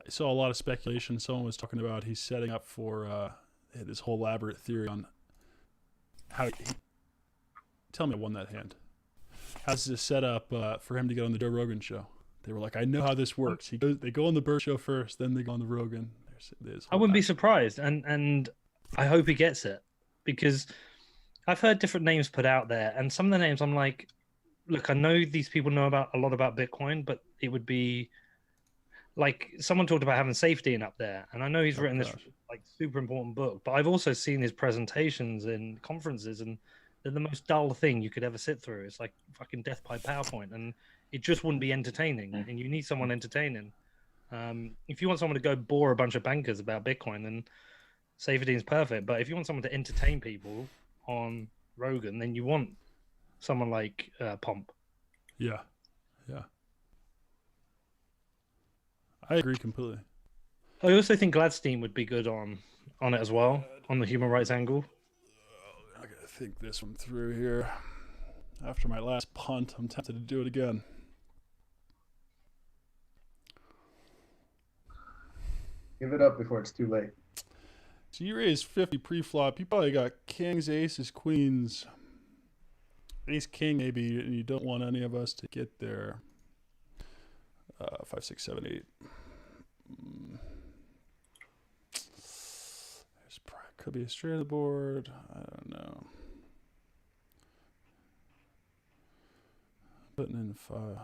saw a lot of speculation. Someone was talking about he's setting up for this whole elaborate theory on how. Tell me, I won that hand. How's this set up for him to get on the Joe Rogan show? They were like, I know how this works. They go on the Burr show first, then they go on the Rogan. I wouldn't be surprised, and I hope he gets it because I've heard different names put out there, and some of the names I'm like, look, I know these people know about a lot about Bitcoin, but it would be like someone talked about having safety in up there, and I know he's written this like super important book, but I've also seen his presentations in conferences, and they're the most dull thing you could ever sit through. It's like fucking death by PowerPoint, and it just wouldn't be entertaining, and you need someone entertaining. If you want someone to go bore a bunch of bankers about Bitcoin, then Saifedean's perfect. But if you want someone to entertain people on Rogan, then you want someone like Pomp. Yeah. I agree completely. I also think Gladstein would be good on it as well, on the human rights angle. I gotta think this one through here. After my last punt, I'm tempted to do it again. Give it up before it's too late. So you raised 50 pre-flop. You probably got kings, aces, queens, ace, king maybe, and you don't want any of us to get there. 5, 6, 7, 8. Could be a straight of the board. I don't know. Putting in 500.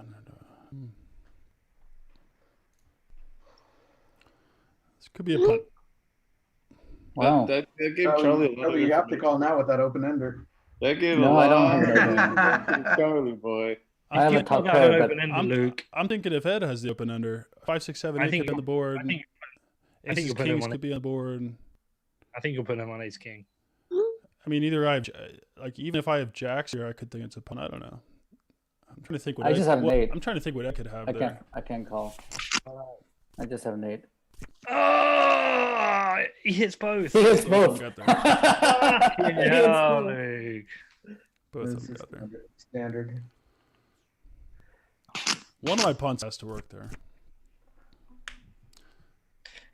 This could be a punt. Wow. That gave Charlie a lot of Charlie, you have to information. call now with that open ender. That gave No, a I don't lot have of it open. information to Charlie, boy. I have You a top got an pair, but open-ended, Luke. I'm thinking if Ed has the open under, 5, 6, 7, I 8 think could be on the board. I think Aces, you'll put him kings on could it. be on the board. I think you'll put him on ace king. I mean, either I have, like, even if I have jacks here, I could think it's a punt. I don't know. I'm trying to think what I just have an eight. I'm trying to think what I could have I there. can't call. I just have an 8. Oh, he hits both. He hits both. Got there. Yeah, Luke. Both of This them is got there. standard. One of my punts has to work there.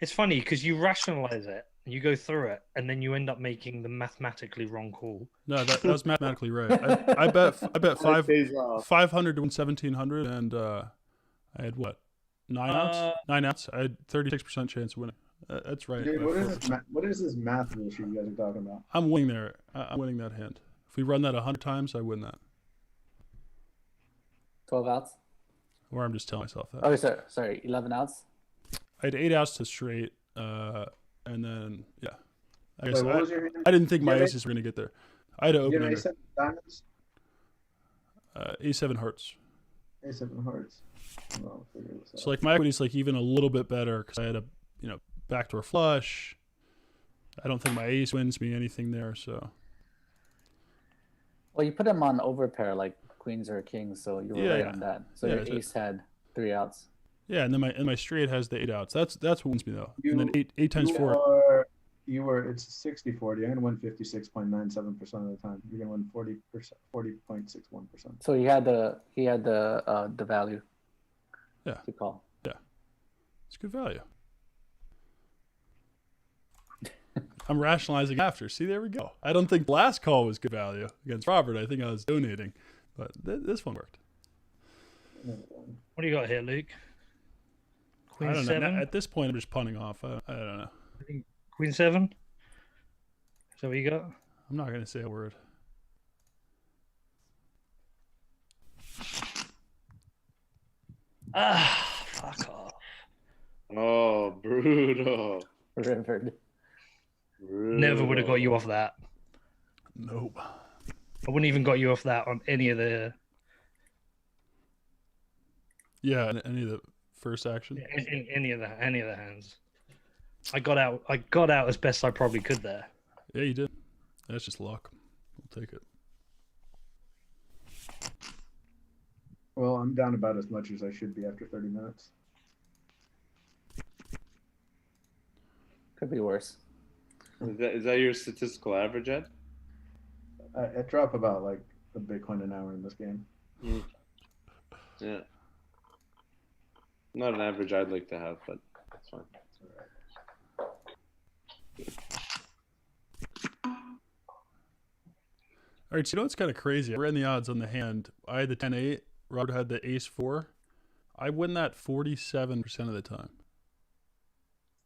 It's funny because you rationalize it, you go through it, and then you end up making the mathematically wrong call. No, that was mathematically right. I bet That pays off. 500 to win 1700, and I had what, 9 outs? 9 outs. I had 36% chance of winning. That's right. Dude, what is this math bullshit you guys are talking about? I'm winning there. I'm winning that hand. If we run that 100 times, I win that. 12 outs. Or I'm just telling myself that. Oh, sorry. 11 outs. I had 8 outs to straight, and then yeah. I guess Wait, what was your hand? I didn't think my Yeah, aces were gonna get there. I had to You open know, under. A7 diamonds, A7 hearts. A7 hearts. Well, I'll figure this out. So like my equity's like even a little bit better because I had a backdoor flush. I don't think my ace wins me anything there. So Well, you put him on overpair like queens or kings, so you were Yeah, right yeah. on that. So Yeah, your so- ace had 3 outs. yeah, and then my straight has the 8 outs. That's what wins me though. And then eight times 4. It's 60-40. I'm gonna win 56.97% of the time. You're gonna win 40.61%. So he had the value. Yeah. To call. It's good value. I'm rationalizing after. See, there we go. I don't think the last call was good value against Robert. I think I was donating, but this one worked. What do you got here, Luke? Queen I don't know. 7? At this point, I'm just punting off. I don't know. Queen 7? Is that what you got? I'm not going to say a word. Ah, fuck off. Oh, brutal. Rivered. Never would have got you off that. Nope. I wouldn't even got you off that on any of the Yeah, any of the first action. any of the hands. I got out as best I probably could there. Yeah, you did. That's just luck. We'll take it. Well, I'm down about as much as I should be after 30 minutes. Could be worse. Is that your statistical average, Ed? I drop about like a Bitcoin an hour in this game. Yeah. Not an average I'd like to have, but that's fine. All right, so you know what's kind of crazy? I ran the odds on the hand. I had the 10-8. Robert had the ace-4. I win that 47% of the time.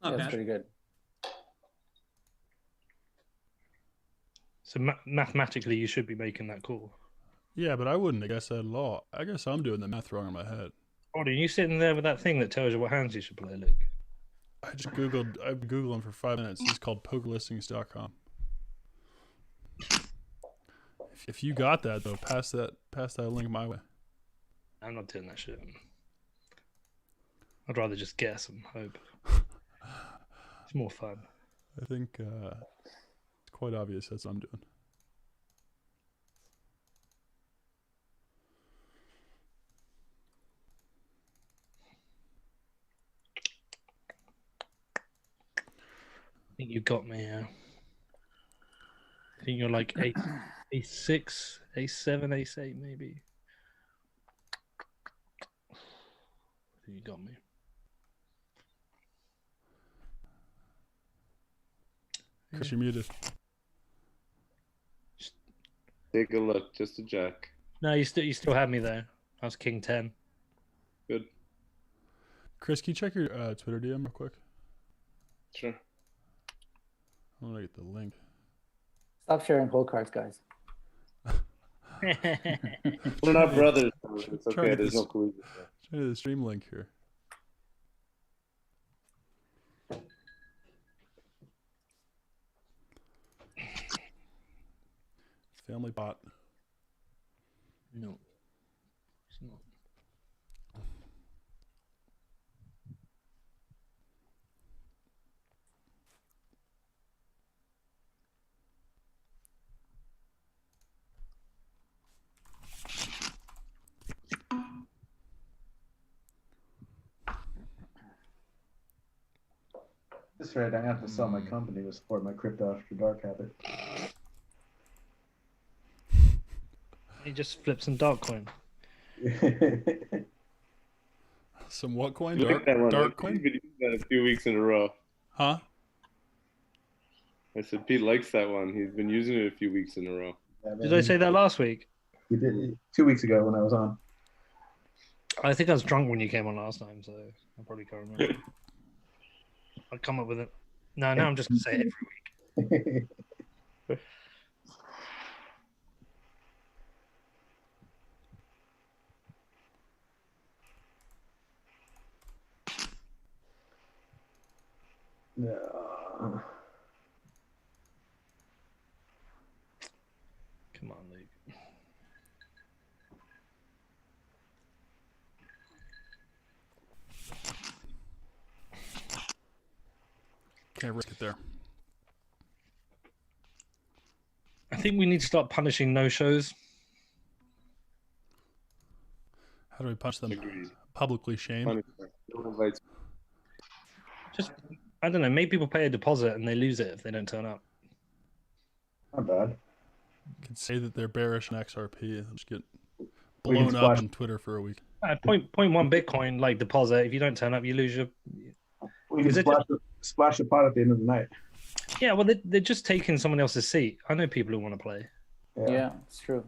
Not That's bad. pretty good. So mathematically, you should be making that call. Yeah, but I wouldn't have guessed that at all. I guess I'm doing the math wrong in my head. Hold on, you sitting there with that thing that tells you what hands you should play, Luke? I've been Googling for 5 minutes. It's called pokerlistings.com. If you got that though, pass that link my way. I'm not doing that shit. I'd rather just guess and hope. It's more fun. I think it's quite obvious that's what I'm doing. I think you got me. I think you're like A6, A7, A8, maybe. I think you got me. Chris, you're muted. Take a look, just a jack. No, you still have me though. I was King 10. Good. Chris, can you check your Twitter DM real quick? Sure. I want to get the link. Stop sharing whole cards, guys. We're not brothers. So it's Trying to okay. There's get no collusion. Try the stream link here. Family bot. No, it's not. This right, I have to sell my company to support my crypto after dark habit. He just flipped some dark coin. Some what coin? You like that one? Dark I've coin? been using that a few weeks in a row. Huh? I said Pete likes that one. He's been using it a few weeks in a row. Did I say that last week? You did 2 weeks ago when I was on. I think I was drunk when you came on last time, so I probably can't remember. I'll come up with it. No, I'm just gonna say it every week. No. Come on, Luke. Can't risk it there. I think we need to start punishing no-shows. How do we punch them? Agreed. Publicly shame. Punishment. No one invites. Just, I don't know, make people pay a deposit and they lose it if they don't turn up. Not bad. You can say that they're bearish on XRP and just get We can blown up splash- on Twitter for a week. Point one Bitcoin, like deposit. If you don't turn up, you lose your. We can Is it splash the pot at the end of the night. Yeah, well, they're just taking someone else's seat. I know people who want to play. Yeah, it's true.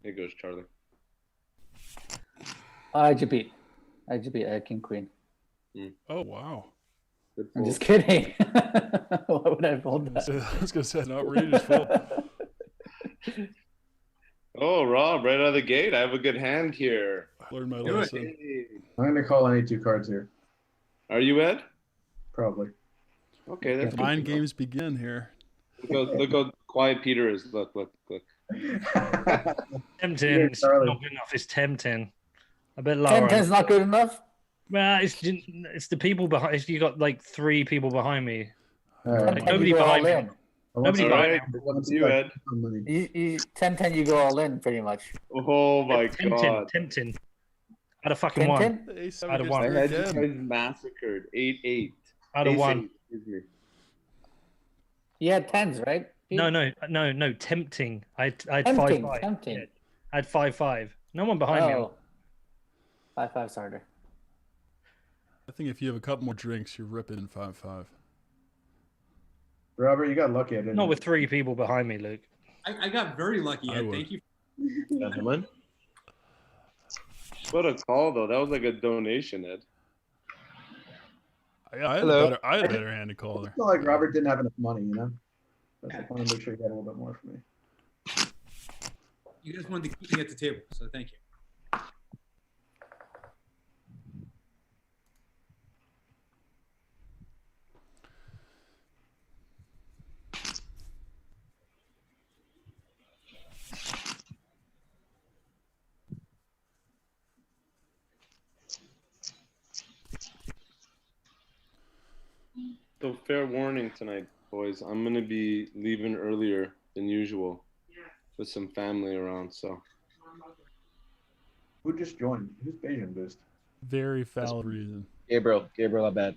Here goes Charlie. IGP, King Queen. Oh, wow. Good I'm fold. just kidding. Why would I fold that? I was going to say an outrageous fold. Oh, Rob, right out of the gate. I have a good hand here. Learned my Do it. lesson. Hey. I'm going to call any 2 cards here. Are you Ed? Probably. Okay, that's good. Mind games begin here. Look how quiet Peter is. Look. Tempting. Yeah, It's Charlie. not good enough. It's tempting. A bit lower. 10-10's not good enough. Well, it's the people behind. You got like 3 people behind me. Alright. Like, nobody you go all behind me. in. Nobody All behind right, me. what's you, Ed? You 10-10, you go all in pretty much. Oh my God. Tempting. Out of fucking one. 10-10? Ace Out of gets one. I there had you again. guys massacred. 8-8. Out of Ace one. eight, excuse me. You had 10s, right? No. Tempting. I had Tempting, 5-5. tempting. Yeah, I had 5-5. No one behind me. Oh. 5-5's harder. I think if you have a couple more drinks, you're ripping in 5-5. Robert, you got lucky. I didn't. Not with 3 people behind me, Luke. I got very lucky, I Ed. would. Thank you. Gentlemen. What a call, though. That was like a donation, Ed. I Hello. had a better hand to call I there. feel like Robert didn't have enough money, you know? I want to make sure you got a little bit more for me. You guys wanted to keep me at the table, so thank you. So fair warning tonight, boys. I'm gonna be leaving earlier than usual with some family around. So Who just joined? Who's Beijing Boost? Very valid reason. Gabriel Abed.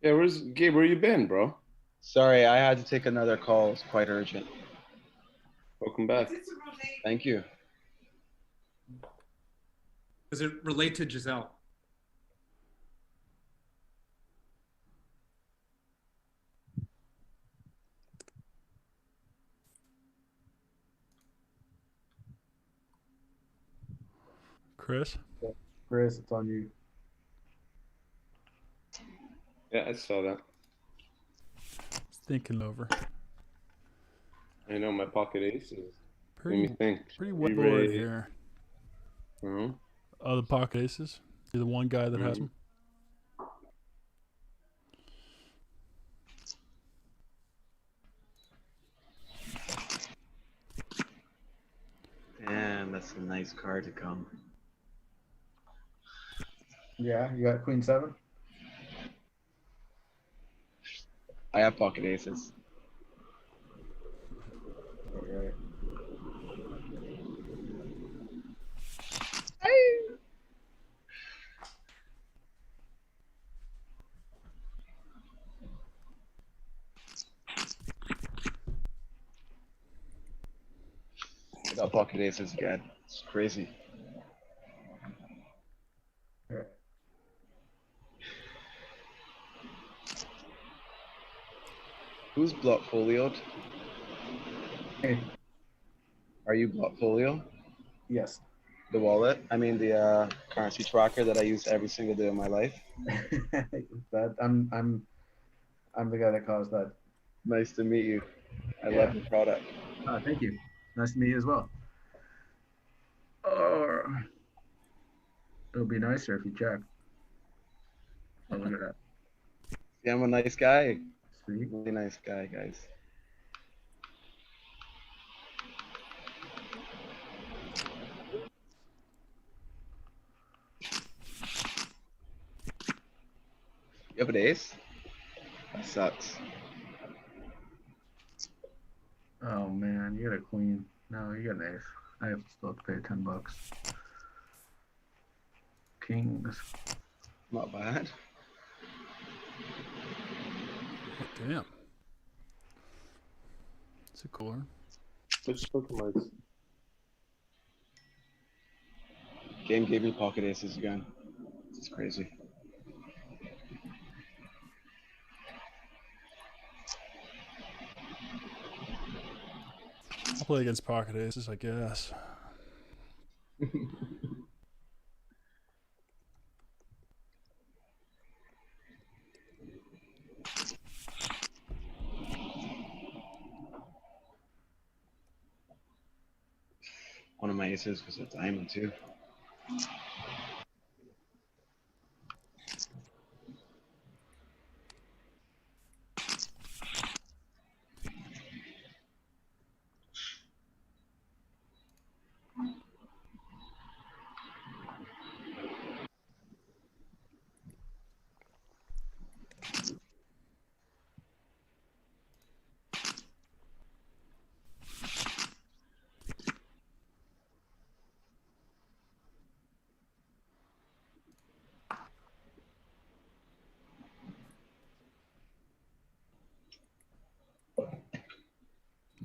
yeah, where's Gabe? Where you been, bro? Sorry, I had to take another call. It's quite urgent. Welcome back. Thank you. Does it relate to Giselle? Chris? Chris, it's on you. Yeah, I saw that. Thinking over. I know my pocket aces. Made Pretty, me think. pretty well Ray. bored here. Uh-huh. Oh, the pocket aces? You're the one guy that has Mhm. them? Damn, that's a nice card to come. Yeah, you got Queen 7? I have pocket aces. Okay. I got pocket aces again. It's crazy. Alright. Who's blockfolioed? Hey, Are you blockfolio? yes. The wallet? I mean the currency tracker that I use every single day of my life. that I'm the guy that caused that. Nice to meet you. I Yeah. love the product. Thank you. Nice to meet you as well. It'll be nicer if you check. Oh, look at that. Yeah, I'm a nice guy. See? Really nice guy, guys. You have an ace? That sucks. Oh man, you got a queen. No, you got an ace. I have to still have to pay $10. Kings. Not bad. Oh, damn. It's a cooler. Which Pokemon? Game gave me pocket aces again. It's crazy. I'll play against pocket aces, I guess. One of my aces was a diamond too.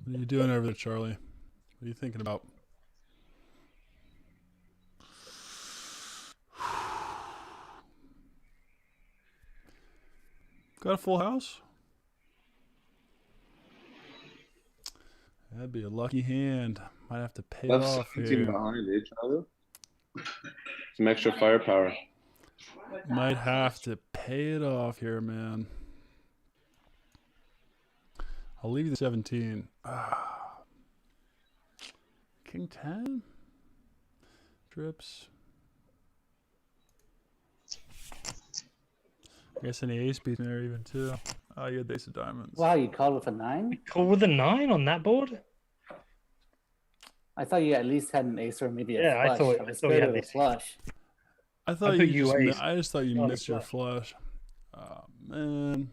What are you doing over there, Charlie? What are you thinking about? Got a full house? That'd be a lucky hand. Might have to pay it Left off 17 here. behind, eh, Charlie? Some extra firepower. Might have to pay it off here, man. I'll leave you the 17. King 10? Trips. I guess any ace beats in there even too. Oh, you had the ace of diamonds. Wow, you called with a 9? Call with a 9 on that board? I thought you at least had an ace or maybe a Yeah, I flush. thought- I I was thought you scared had of a this. flush. I thought I put you you just ace. I just thought you Not a missed your flush. flush. Man,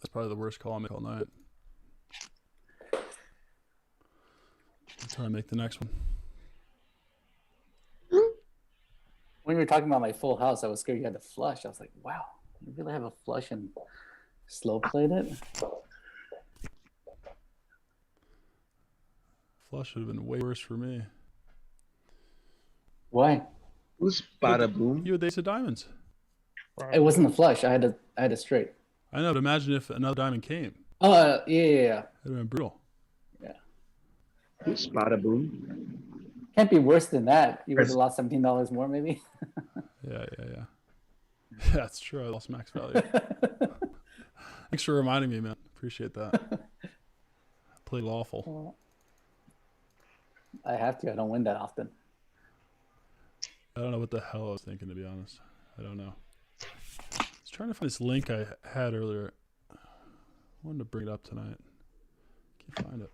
that's probably the worst call I make all night. I'm trying to make the next one. When you were talking about my full house, I was scared you had to flush. I was like, wow, you really have a flush and slow played it? Flush would have been way worse for me. Why? Who's bada boom? You had the ace of diamonds. It wasn't a flush. I had a straight. I know, but imagine if another diamond came. Yeah. It'd have been brutal. Who's bada boom? Can't be worse than that. You would have lost $17 more, maybe. Yeah. That's true. I lost max value. Thanks for reminding me, man. Appreciate that. Played lawful. I have to. I don't win that often. I don't know what the hell I was thinking, to be honest. I don't know. I was trying to find this link I had earlier. I wanted to bring it up tonight. Can't find it.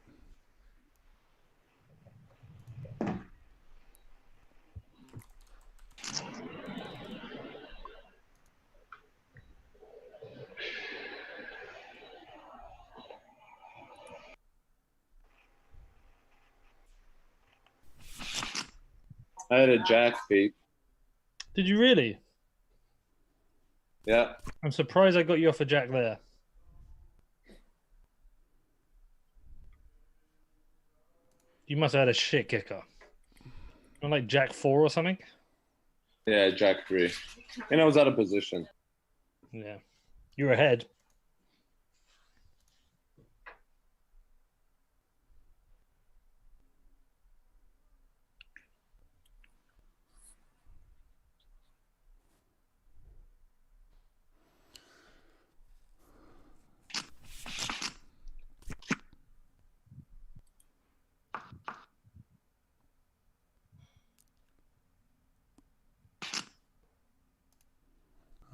I had a jack fate. Did you really? Yeah. I'm surprised I got you off a jack there. You must have had a shit kicker. Not like jack 4 or something? Yeah, jack 3. And I was out of position. Yeah. You're ahead.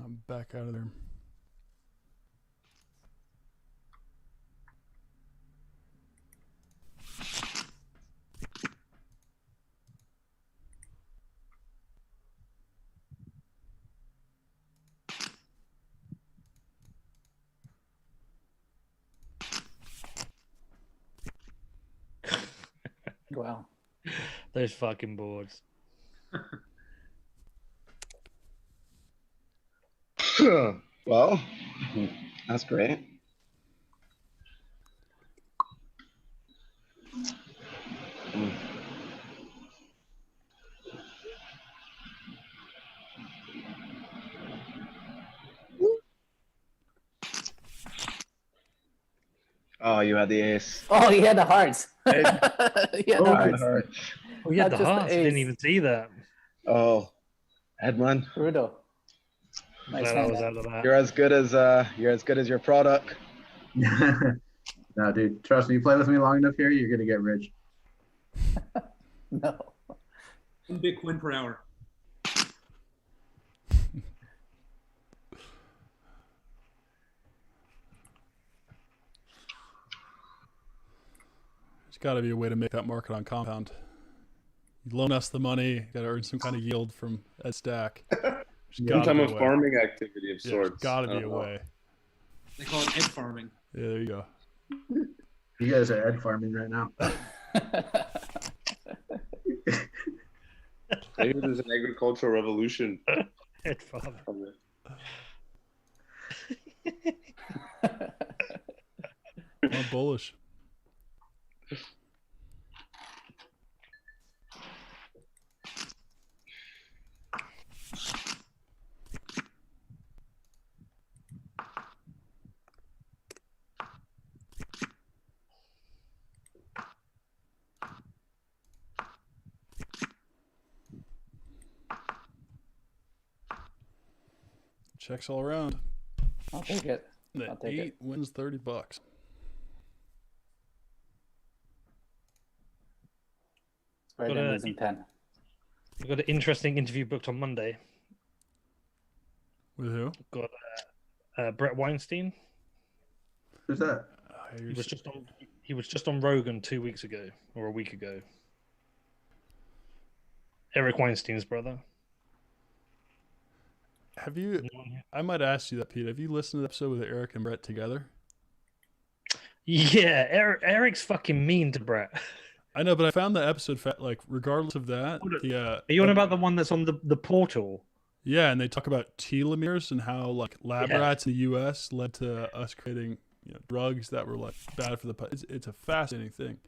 I'm back out of there. Wow. Those fucking boards. Well, that's great. Oh, you had the ace. Oh, he had the hearts. he had the Oh, hearts. Oh, you had Not the just the hearts. I didn't ace. even see that. Oh, Edmund, Brutal. Nice Glad I hand, was man. out of that. you're as good as your product. No, dude, trust me. You play with me long enough here, you're gonna get rich. No. 1 Bitcoin per hour. There's got to be a way to make that market on compound. You loan us the money, got to earn some kind of yield from Ed Stack. Some type of farming activity of sorts. Got to I be a don't know. way. They call it ed farming. Yeah, there you go. You guys are ed farming right now. I hear there's an agricultural revolution. Head father. I'm bullish. Checks all around. I'll take it. The I'll take 8 it. wins $30. Right Got in a- losing 10. We've got an interesting interview booked on Monday. With who? Got Brett Weinstein. Who's that? He was just on Rogan 2 weeks ago or a week ago. Eric Weinstein's brother. Have you? I might ask you that, Pete. Have you listened to the episode with Eric and Brett together? Yeah, Eric's fucking mean to Brett. I know, but I found the episode like regardless of that. Are you on about the one that's on the portal? Yeah, and they talk about telomeres and how like lab Yeah. rats in the U.S. led to us creating drugs that were like bad for the. It's a fascinating thing.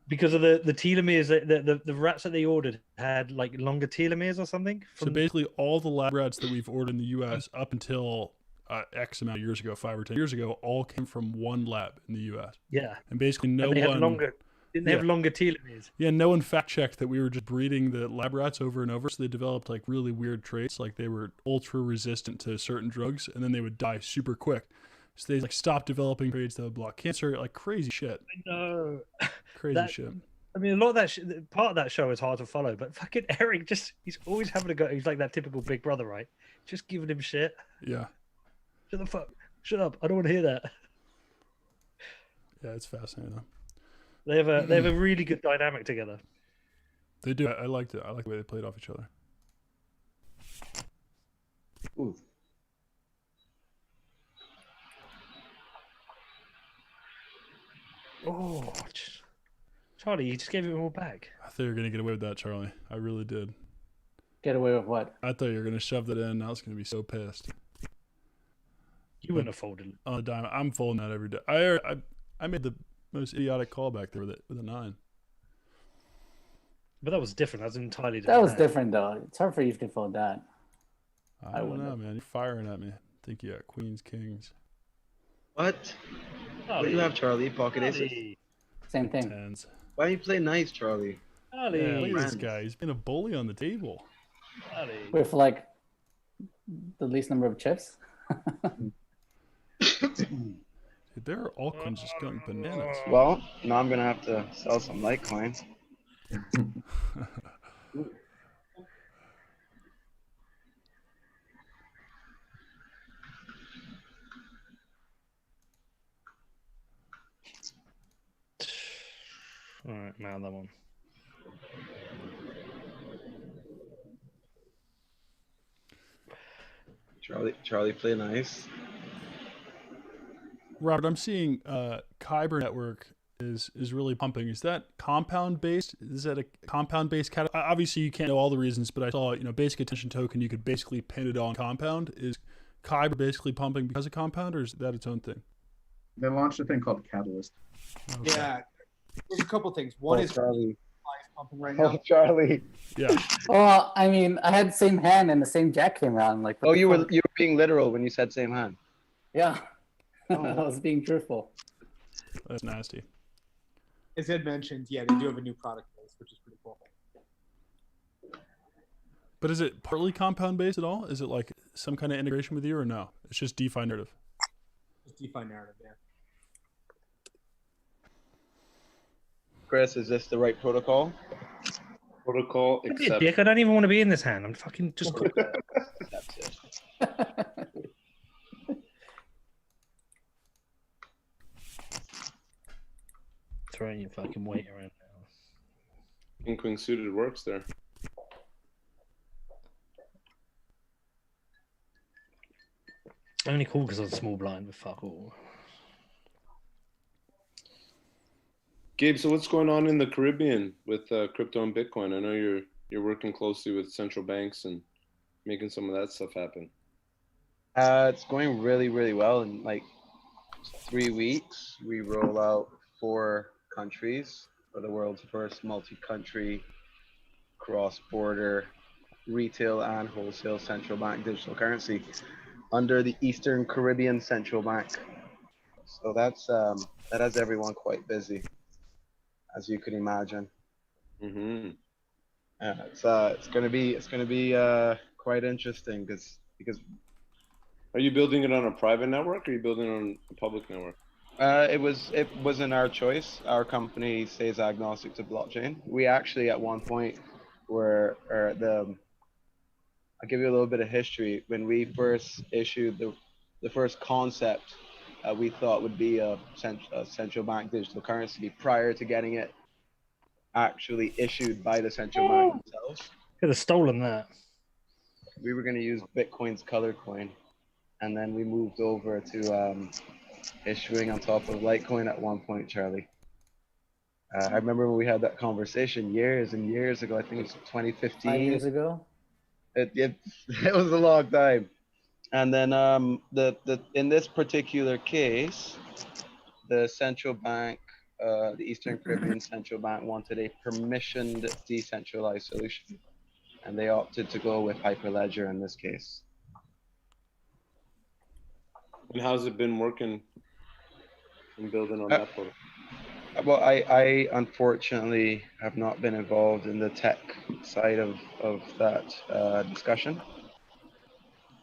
Because of the telomeres, the rats that they ordered had like longer telomeres or something. So basically, all the lab rats that we've ordered in the U.S. up until X amount of years ago, 5 or 10 years ago, all came from one lab in the U.S. Yeah, and basically no and they one. Didn't they have longer telomeres? Yeah, no one fact checked that we were just breeding the lab rats over and over. So they developed like really weird traits, like they were ultra resistant to certain drugs, and then they would die super quick. So they like stopped developing traits that would block cancer, like crazy shit. I know. Crazy shit. I mean, a lot of that part of that show is hard to follow, but fucking Eric he's always having a go. He's like that typical big brother, right? Just giving him shit. Yeah. Shut up. I don't want to hear that. Yeah, it's fascinating though. They have a really good dynamic together. They do. I liked it. I like the way they played off each other. Ooh. Oh, Charlie, you just gave it all back. I thought you were gonna get away with that, Charlie. I really did. Get away with what? I thought you were gonna shove that in. I was gonna be so pissed. You wouldn't have folded it. On a dime. I'm folding that every day. I made the most idiotic call back there with a 9. But that was different. That was entirely different. That was different, though. It's hard for you to fold that. I don't know, man. You're firing at me. I think you got queens, kings. What? What do you have, Charlie? Pocket aces? Same thing. Tens. Why don't you play nice, Charlie? Charlie. Yeah, look at this Friends. guy. He's been a bully on the table. Charlie. With like the least number of chips. Dude, there are altcoins just going bananas. Well, now I'm gonna have to sell some Litecoins. All right, now that one. Charlie, play nice. Robert, I'm seeing Kyber Network is really pumping. Is that compound based? Is that a compound based category? Obviously, you can't know all the reasons, but I saw basic attention token. You could basically pin it on compound. Is Kyber basically pumping because of compound, or is that its own thing? They launched a thing called Catalyst. Okay. Yeah, there's a couple things. One is Charlie. pumping right now. Oh, Charlie. Yeah. Well, I mean, I had the same hand and the same jack came around. Like, what Oh, the you were fuck? being literal when you said same hand. Yeah. Oh. I was being truthful. That's nasty. As Ed mentioned, yeah, they do have a new product base, which is pretty cool. But is it partly compound based at all? Is it like some kind of integration with you, or no? It's just DeFi narrative. Just DeFi narrative, yeah. Chris, is this the right protocol? Protocol Don't be a accept. dick. I don't even want to be in this hand. I'm fucking just. That's it. Throwing your fucking weight around now. Inkling suited works there. Only cool because I was small blind, but fuck all. Gabe, so what's going on in the Caribbean with crypto and Bitcoin? I know you're working closely with central banks and making some of that stuff happen. It's going really, really well. In like 3 weeks, we roll out 4 countries for the world's first multi-country, cross-border, retail and wholesale central bank digital currency under the Eastern Caribbean Central Bank. So that's that has everyone quite busy, as you can imagine. Mm-hmm. It's gonna be quite interesting because Are you building it on a private network or are you building it on a public network? it wasn't our choice. Our company stays agnostic to blockchain. We actually at one point were I'll give you a little bit of history. When we first issued the first concept, we thought would be a central bank digital currency prior to getting it actually issued by the central bank themselves. Could have stolen that. we were going to use Bitcoin's color coin, and then we moved over to issuing on top of Litecoin at one point, Charlie. I remember when we had that conversation years and years ago. I think it was 2015. 5 years ago. It it was a long time. And then in this particular case, the central bank, the Eastern Caribbean Central Bank, wanted a permissioned decentralized solution, and they opted to go with Hyperledger in this case. And how's it been working and building on that protocol? Well, I unfortunately have not been involved in the tech side of that discussion,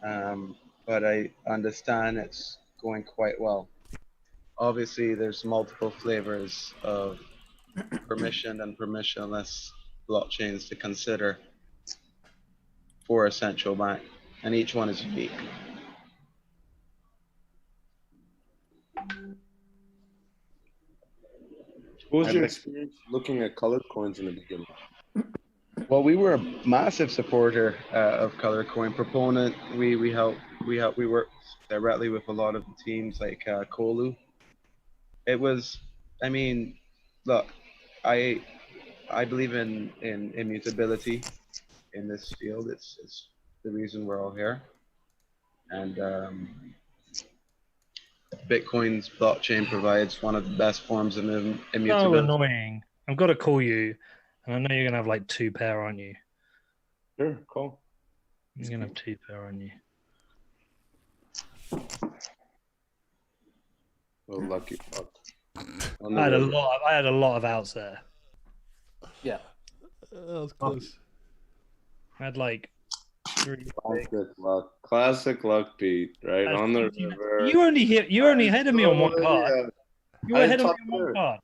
but I understand it's going quite well. Obviously, there's multiple flavors of permissioned and permissionless blockchains to consider for a central bank, and each one is unique. What was your experience looking at colored coins in the beginning? Well, we were a massive supporter of Color Coin, proponent. We worked directly with a lot of the teams like Kolu. It was, I mean, look, I believe in immutability in this field. It's the reason we're all here, and Bitcoin's blockchain provides one of the best forms of So immutability. annoying. I've got to call you, and I know you're gonna have like 2 pair, aren't you? Sure, cool. You're gonna have 2 pair, aren't you? Oh, lucky fuck. I had a lot of outs there. Yeah. That was close. I had like 3. Classic luck, Pete. Right on the river. You only ahead of me on one card. Yeah. You were I ahead of top me on one pair. card.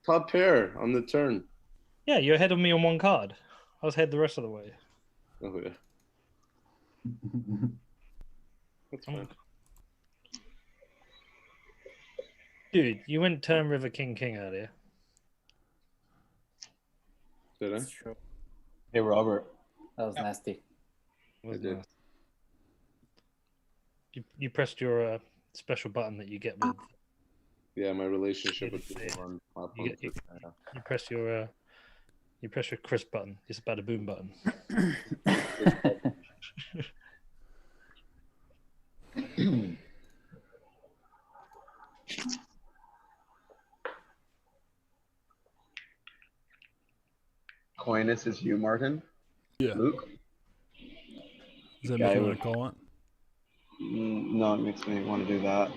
Top pair on the turn. Yeah, you're ahead of me on one card. I was ahead the rest of the way. Oh yeah, that's fine. Dude, you went turn river king earlier. Did I? That's true. Hey, Robert. That was nasty. Was I did. nice. You pressed your special button that you get with. Yeah, my relationship with Yeah. people on You, platforms. get, you press your Chris button. It's about a boom button. Coinus is you, Martin. Yeah. Luke. Does that Yeah, make you I want to call it? No, it makes me want to do that.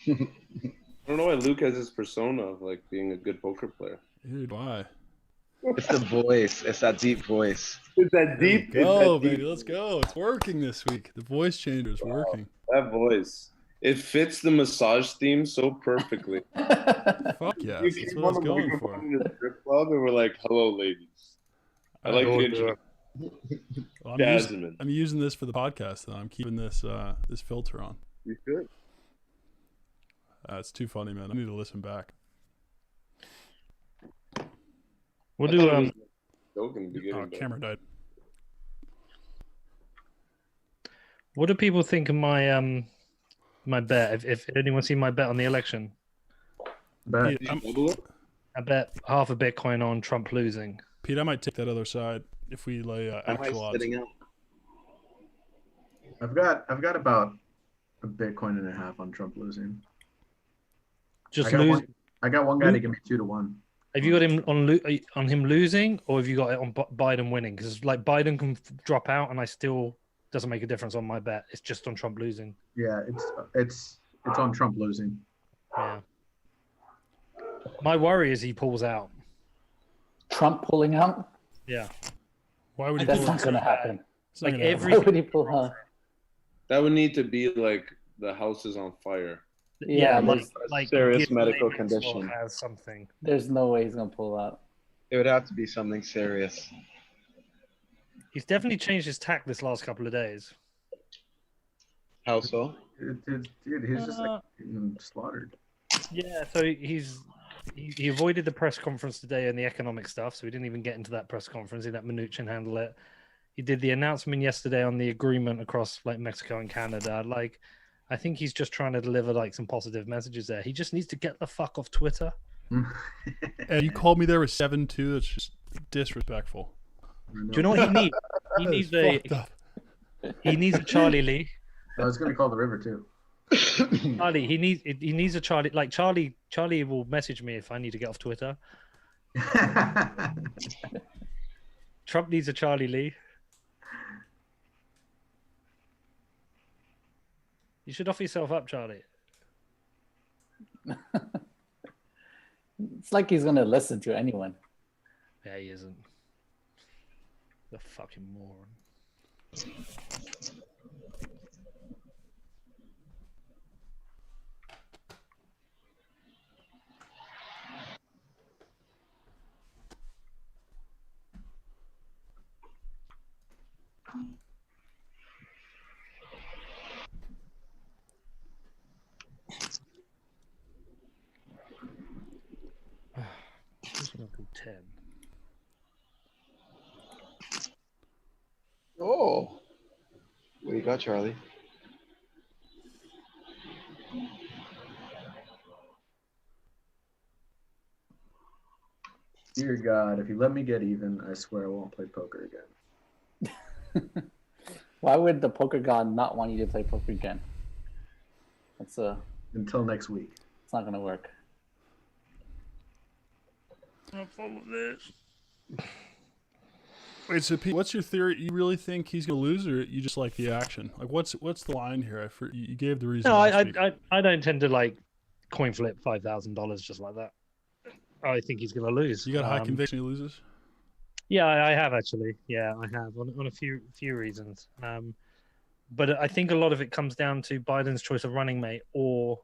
I don't know why Luke has this persona of like being a good poker player. Dude, why? It's the voice. It's that deep voice. It's that deep. Go, baby. Let's go. It's working this week. The voice changer is working. That voice. It fits the massage theme so perfectly. Fuck yes. You That's came what I was on the going microphone for. in the strip club and we're like, "Hello, ladies." I like the intro. Well, Jasmine. I'm using this for the podcast, though. I'm keeping this this filter on. You should. It's too funny, man. I need to listen back. We'll I thought it do was a joke in the beginning. Oh, but- camera died. What do people think of my my bet? If anyone seen my bet on the election, But Pete, Did you double it? I bet half a Bitcoin on Trump losing. Pete, I might take that other side if we lay Am I actual odds. sitting out? I've got about a Bitcoin and a half on Trump losing. Just I got lose. one. I got one guy to give me 2-1. Have you got him on him losing, or have you got it on Biden winning? Because like Biden can drop out, and I still doesn't make a difference on my bet. It's just on Trump losing. Yeah, it's on Trump losing. Yeah. My worry is he pulls out. Trump pulling out? Yeah. Why would he That's pull not going to happen. It's not Like gonna happen. Why would he pull out? That would need to be like the house is on fire. Yeah, there's, like serious Ghislaine medical Maxwell condition. has something. there's no way he's going to pull out. It would have to be something serious. He's definitely changed his tack this last couple of days. How so? Dude, he's just like getting slaughtered. Yeah, so he avoided the press conference today and the economic stuff, so he didn't even get into that press conference. He let Mnuchin handle it. He did the announcement yesterday on the agreement across like Mexico and Canada. Like, I think he's just trying to deliver like some positive messages there. He just needs to get the fuck off Twitter. And you called me there with 7-2. That's just disrespectful. Do you know what he needs? He needs he needs a Charlie Lee. I was going to call the river too. Charlie, he needs a Charlie. Like Charlie will message me if I need to get off Twitter. Trump needs a Charlie Lee. You should offer yourself up, Charlie. It's like he's gonna listen to anyone. Yeah, he isn't. The fucking moron. Who's gonna go 10? Oh, what do you got, Charlie? Dear God, if you let me get even, I swear I won't play poker again. Why would the poker god not want you to play poker again? It's Until next week. It's not gonna work. I'll follow this. Wait, so Pete, what's your theory? You really think he's gonna lose, or you just like the action? Like, what's the line here? You gave the reason. No, last week. I don't tend to like coin flip $5,000 just like that. I think he's gonna lose. You got high conviction he loses? Yeah, I have actually. Yeah, I have on a few reasons. But I think a lot of it comes down to Biden's choice of running mate or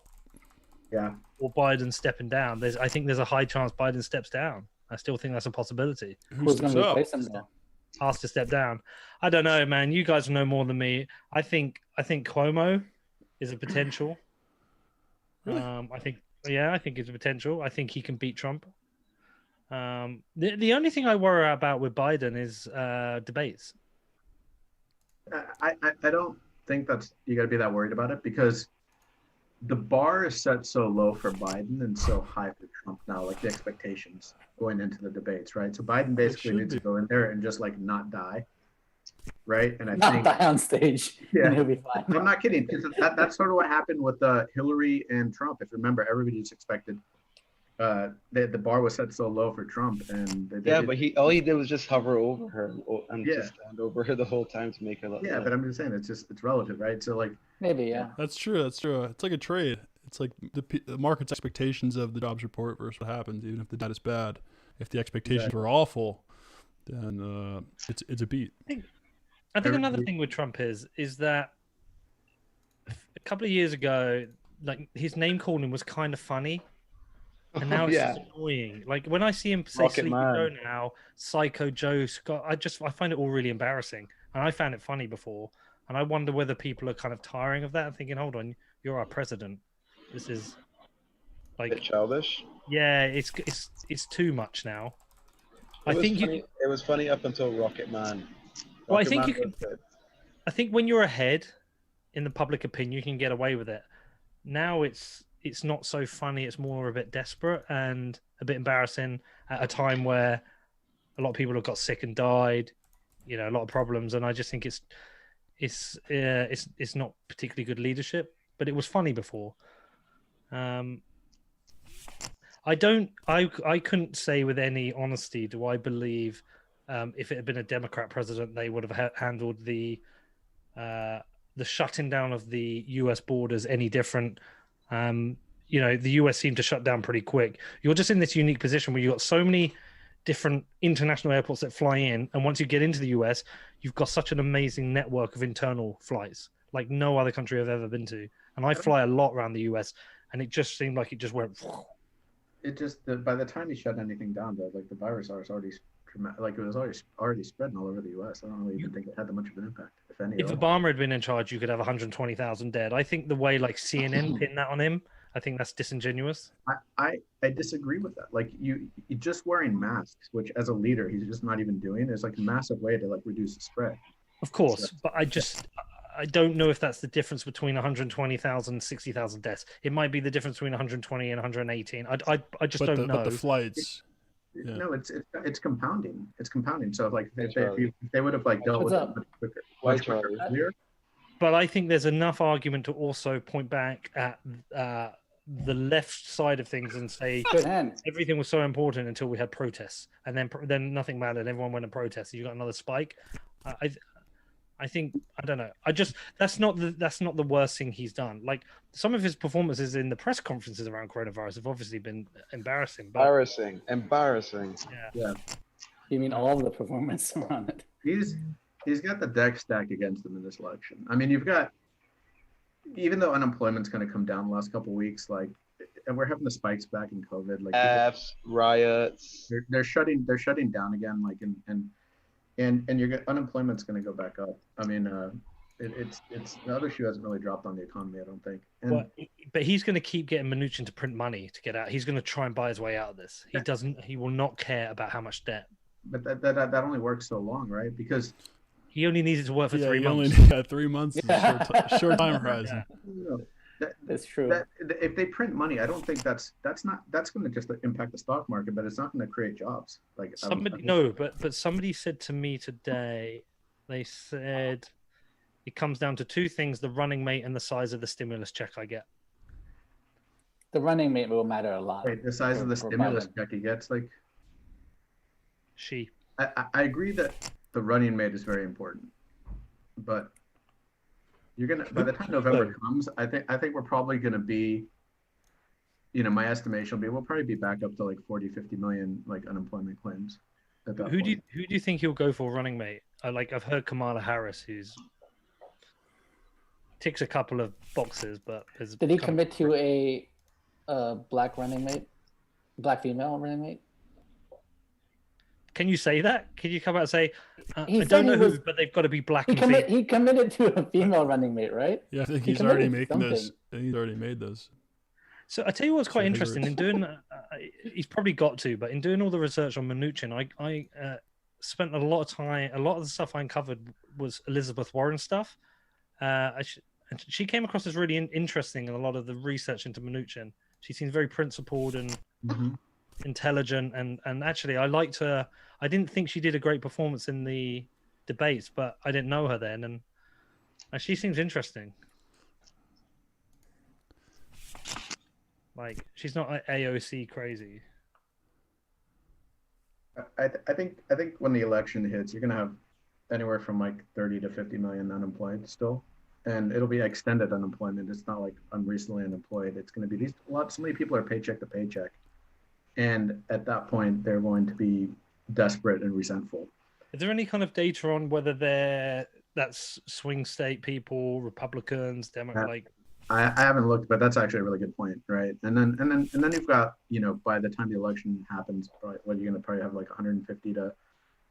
Biden stepping down. I think there's a high chance Biden steps down. I still think that's a possibility. Who's going to replace him now? Asked to step down. I don't know, man. You guys know more than me. I think Cuomo is a potential. Really? I think it's a potential. I think he can beat Trump. The only thing I worry about with Biden is debates. I don't think you got to be that worried about it, because the bar is set so low for Biden and so high for Trump now, like the expectations going into the debates, right? So Biden basically needs to go in there and just like not die, right? And I think die on stage. Yeah, and he'll be fine. I'm not kidding, because that's sort of what happened with Hillary and Trump. If you remember, everybody just expected the bar was set so low for Trump, and but all he did was just hover over her and just stand over her the whole time to make her look. Yeah, but I'm just saying it's relative, right? So like maybe that's true. It's like a trade. It's like the market's expectations of the jobs report versus what happens. Even if the data's bad, if the expectations were awful, then it's a beat. I think another thing with Trump is that a couple of years ago, like his name calling was kind of funny. And now it's just annoying. Like when I see him say Rocket Sleepy Man. Joe now, Psycho Joe Scott, I find it all really embarrassing. And I found it funny before. And I wonder whether people are kind of tiring of that and thinking, hold on, you're our president. This is like a bit childish. Yeah, it's too much now. It was funny up until Rocket Man. Well, I think I think when you're ahead in the public opinion, you can get away with it. Now it's not so funny. It's more a bit desperate and a bit embarrassing at a time where a lot of people have got sick and died. You know, a lot of problems, and I just think it's not particularly good leadership. But it was funny before. I couldn't say with any honesty, do I believe if it had been a Democrat president, they would have handled the shutting down of the U.S. borders any different. You know, the US seemed to shut down pretty quick. You're just in this unique position where you've got so many different international airports that fly in. And once you get into the US, you've got such an amazing network of internal flights, like no other country I've ever been to. And I fly a lot around the US, and it just seemed like it just went. It just, by the time you shut anything down, though, like the virus was already, like it was already spreading all over the US. I don't really even think it had that much of an impact, if any. If Obama had been in charge, you could have 120,000 dead. I think the way like CNN pinned that on him I think that's disingenuous. I disagree with that. Like you just wearing masks, which as a leader he's just not even doing, is like a massive way to like reduce the spread. Of course, So- but I don't know if that's the difference between 120,000 and 60,000 deaths. It might be the difference between 120 and 118. I just don't know. But the flights. Yeah. No, it's compounding. It's compounding. So like if Charlie. they would have like dealt with What's it up? much quicker, Why, much quicker Charlie? earlier. But I think there's enough argument to also point back at the left side of things and say Good hand. everything was so important until we had protests, and then nothing mattered. Everyone went to protest. You got another spike. I think I don't know. That's not the worst thing he's done. Like some of his performances in the press conferences around coronavirus have obviously been embarrassing. But Embarrassing. yeah, You mean all of the performance on it? He's got the deck stacked against him in this election. I mean, you've got, even though unemployment's going to come down the last couple of weeks, like, and we're having the spikes back in COVID, like Fs, riots. they're shutting down again, like and unemployment's going to go back up. I mean, it's the other shoe hasn't really dropped on the economy, I don't think. And but he's going to keep getting Mnuchin to print money to get out. He's going to try and buy his way out of this. He will not care about how much debt. but that only works so long, right? Because He only needed to work for 3 you months. only got 3 months. Is a short time horizon. you know, That's true. that if they print money, I don't think that's going to just impact the stock market, but it's not going to create jobs. Like But somebody said to me today, they said it comes down to two things: the running mate and the size of the stimulus check I get. The running mate will matter a lot. Wait, the size of the for stimulus Biden. check he gets, like She. I agree that the running mate is very important, but you're gonna by the time November comes, I think we're probably gonna be, my estimation will be we'll probably be back up to like 40-50 million like unemployment claims at that Who point. do you think he'll go for running mate? I've heard Kamala Harris, who's ticks a couple of boxes, but Did he commit to a black running mate, black female running mate? Can you say that? Can you come out and say He I said don't know he who, was- but they've got to be black He, and female. he committed to a female running mate, right? Yeah, I think He he's already committed making those. something. I think he's already made those. So I tell you what's quite So his interesting in doing. He's probably got to, but in doing all the research on Mnuchin, I spent a lot of time. A lot of the stuff I uncovered was Elizabeth Warren stuff. And she came across as really interesting in a lot of the research into Mnuchin. She seems very principled and intelligent, and actually, I liked her. I didn't think she did a great performance in the debates, but I didn't know her then, and she seems interesting. Like she's not like AOC crazy. I think when the election hits, you're gonna have anywhere from like 30 to 50 million unemployed still, and it'll be extended unemployment. It's not like I'm recently unemployed. It's gonna be so many people are paycheck to paycheck, and at that point they're going to be desperate and resentful. Is there any kind of data on whether that's swing state people, Republicans, Democrats? I haven't looked, but that's actually a really good point, right? And then you've got, by the time the election happens, you're going to probably have like 150 to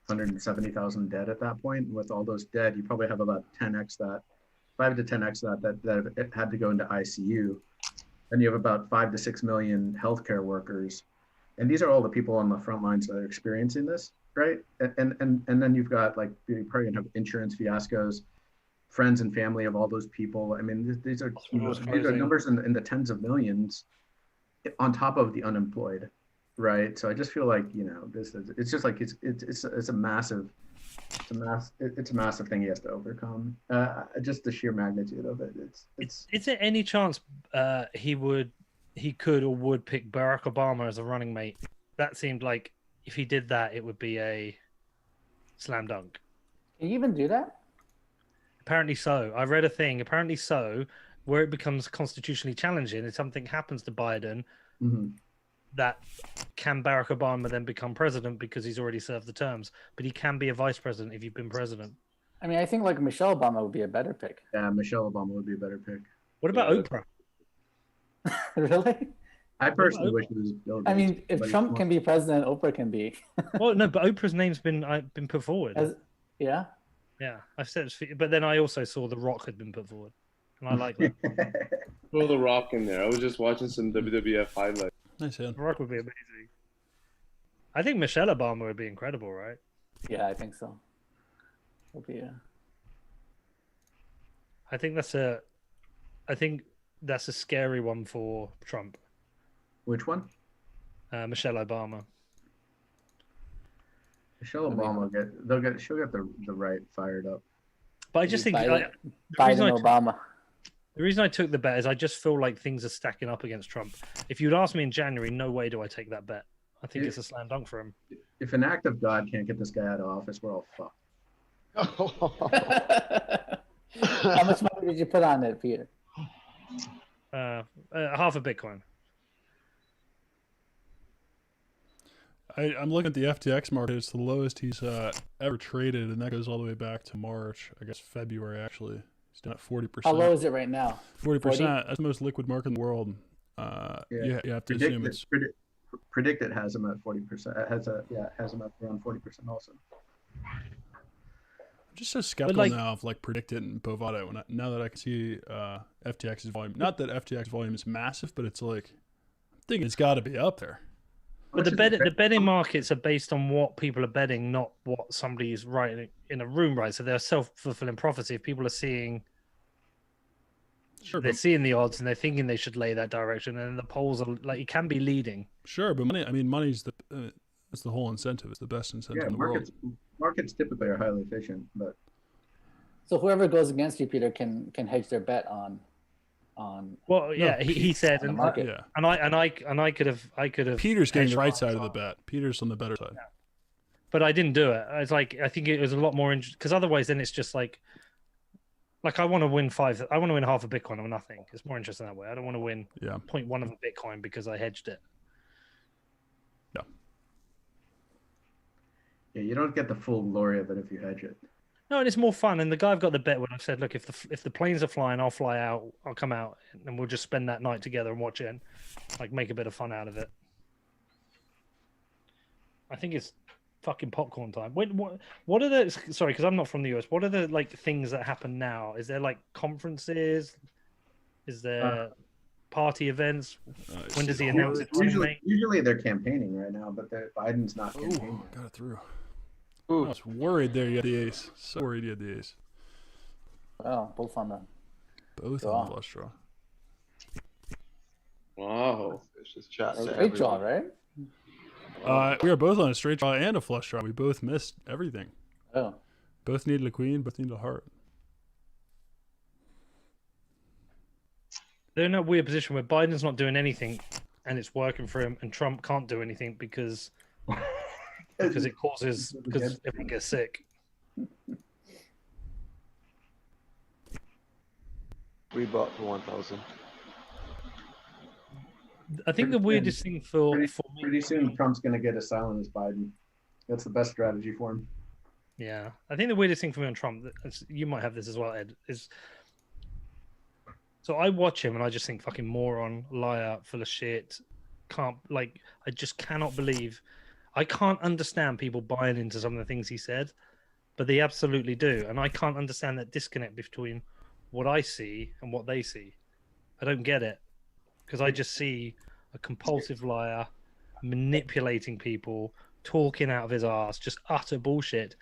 170,000 dead at that point. With all those dead, you probably have about 10x that, 5 to 10x that had to go into ICU. And you have about 5 to 6 million healthcare workers, and these are all the people on the front lines that are experiencing this, right? And then you've got like you're probably going to have insurance fiascos. Friends and family of all those people. I mean, these are numbers in the tens of millions on top of the unemployed, right? So I just feel like it's just like it's a massive thing he has to overcome. Just the sheer magnitude of it. Is there any chance he could or would pick Barack Obama as a running mate? That seemed like if he did that, it would be a slam dunk. Can you even do that? Apparently so. I read a thing. Apparently so, where it becomes constitutionally challenging, if something happens to Biden, that can Barack Obama then become president because he's already served the terms? But he can be a vice president if you've been president. I mean, I think like Michelle Obama would be a better pick. Yeah, Michelle Obama would be a better pick. What about Oprah? Really? I personally wish it was Bill Gates. I mean, if Trump can be president, Oprah can be. Well, no, but Oprah's name's been put forward. Yeah. Yeah, I've said, but then I also saw The Rock had been put forward, and I like that. Throw The Rock in there. I was just watching some WWF highlights. Nice hand. The Rock would be amazing. I think Michelle Obama would be incredible, right? Yeah, I think so. It'll be I think that's a scary one for Trump. Which one? Michelle Obama. Michelle Obama she'll get the right fired up. But I just think Biden, the Obama. the reason I took the bet is I just feel like things are stacking up against Trump. If you'd asked me in January, no way do I take that bet. I think it's a slam dunk for him. If an act of God can't get this guy out of office, we're all fucked. How much money did you put on it, Peter? Half a Bitcoin. I'm looking at the FTX market. It's the lowest he's ever traded, and that goes all the way back to March. I guess February actually. He's down at 40%. How low is it right now? 40%. That's the most liquid market in the world. You have to assume it's. Predict it has him at 40%. It has him at around 40% also. I'm just so skeptical now of like Predict It and Bovado. Now that I can see FTX's volume, not that FTX volume is massive, but it's like I think it's got to be up there. But the betting markets are based on what people are betting, not what somebody's writing in a room, right? So they're self-fulfilling prophecy. If people are seeing, they're seeing the odds and they're thinking they should lay that direction, and the polls are like it can be leading. Sure, but money's that's the whole incentive. It's the best incentive in the world. Markets typically are highly efficient, but so whoever goes against you, Peter, can hedge their bet on. Well, yeah, he said, and I could have. Peter's getting the right side of the bet. Peter's on the better side. Yeah. But I didn't do it. It's like I think it was a lot more interesting because otherwise, then it's just like I want to win half a Bitcoin or nothing. It's more interesting that way. I don't want to win 0.1 of a Bitcoin because I hedged it. Yeah, you don't get the full glory of it if you hedge it. No, and it's more fun. And the guy I've got the bet when I've said, look, if the planes are flying, I'll fly out. I'll come out, and we'll just spend that night together and watch it, and like make a bit of fun out of it. I think it's fucking popcorn time. Wait, what are the? Sorry, because I'm not from the US. What are the like things that happen now? Is there like conferences? Is there party events? When does he announce it? Usually they're campaigning right now, but Biden's not campaigning. Got it through. Ooh. I was worried there you had the ace. So worried you had the ace. Wow, both on the flush draw. Wow. It's just chat. Straight draw, right? We are both on a straight draw and a flush draw. We both missed everything. Oh. Both needed a queen, both needed a heart. They're in a weird position where Biden's not doing anything and it's working for him, and Trump can't do anything because it causes everyone gets sick. We bought for 1,000. I think the weirdest thing for me. Pretty soon, Trump's going to get as silent as Biden. That's the best strategy for him. Yeah, I think the weirdest thing for me on Trump, you might have this as well, Ed, is so I watch him and I just think fucking moron, liar, full of shit. I just cannot believe. I can't understand people buying into some of the things he said, but they absolutely do. And I can't understand that disconnect between what I see and what they see. I don't get it because I just see a compulsive liar manipulating people, talking out of his ass, just utter bullshit.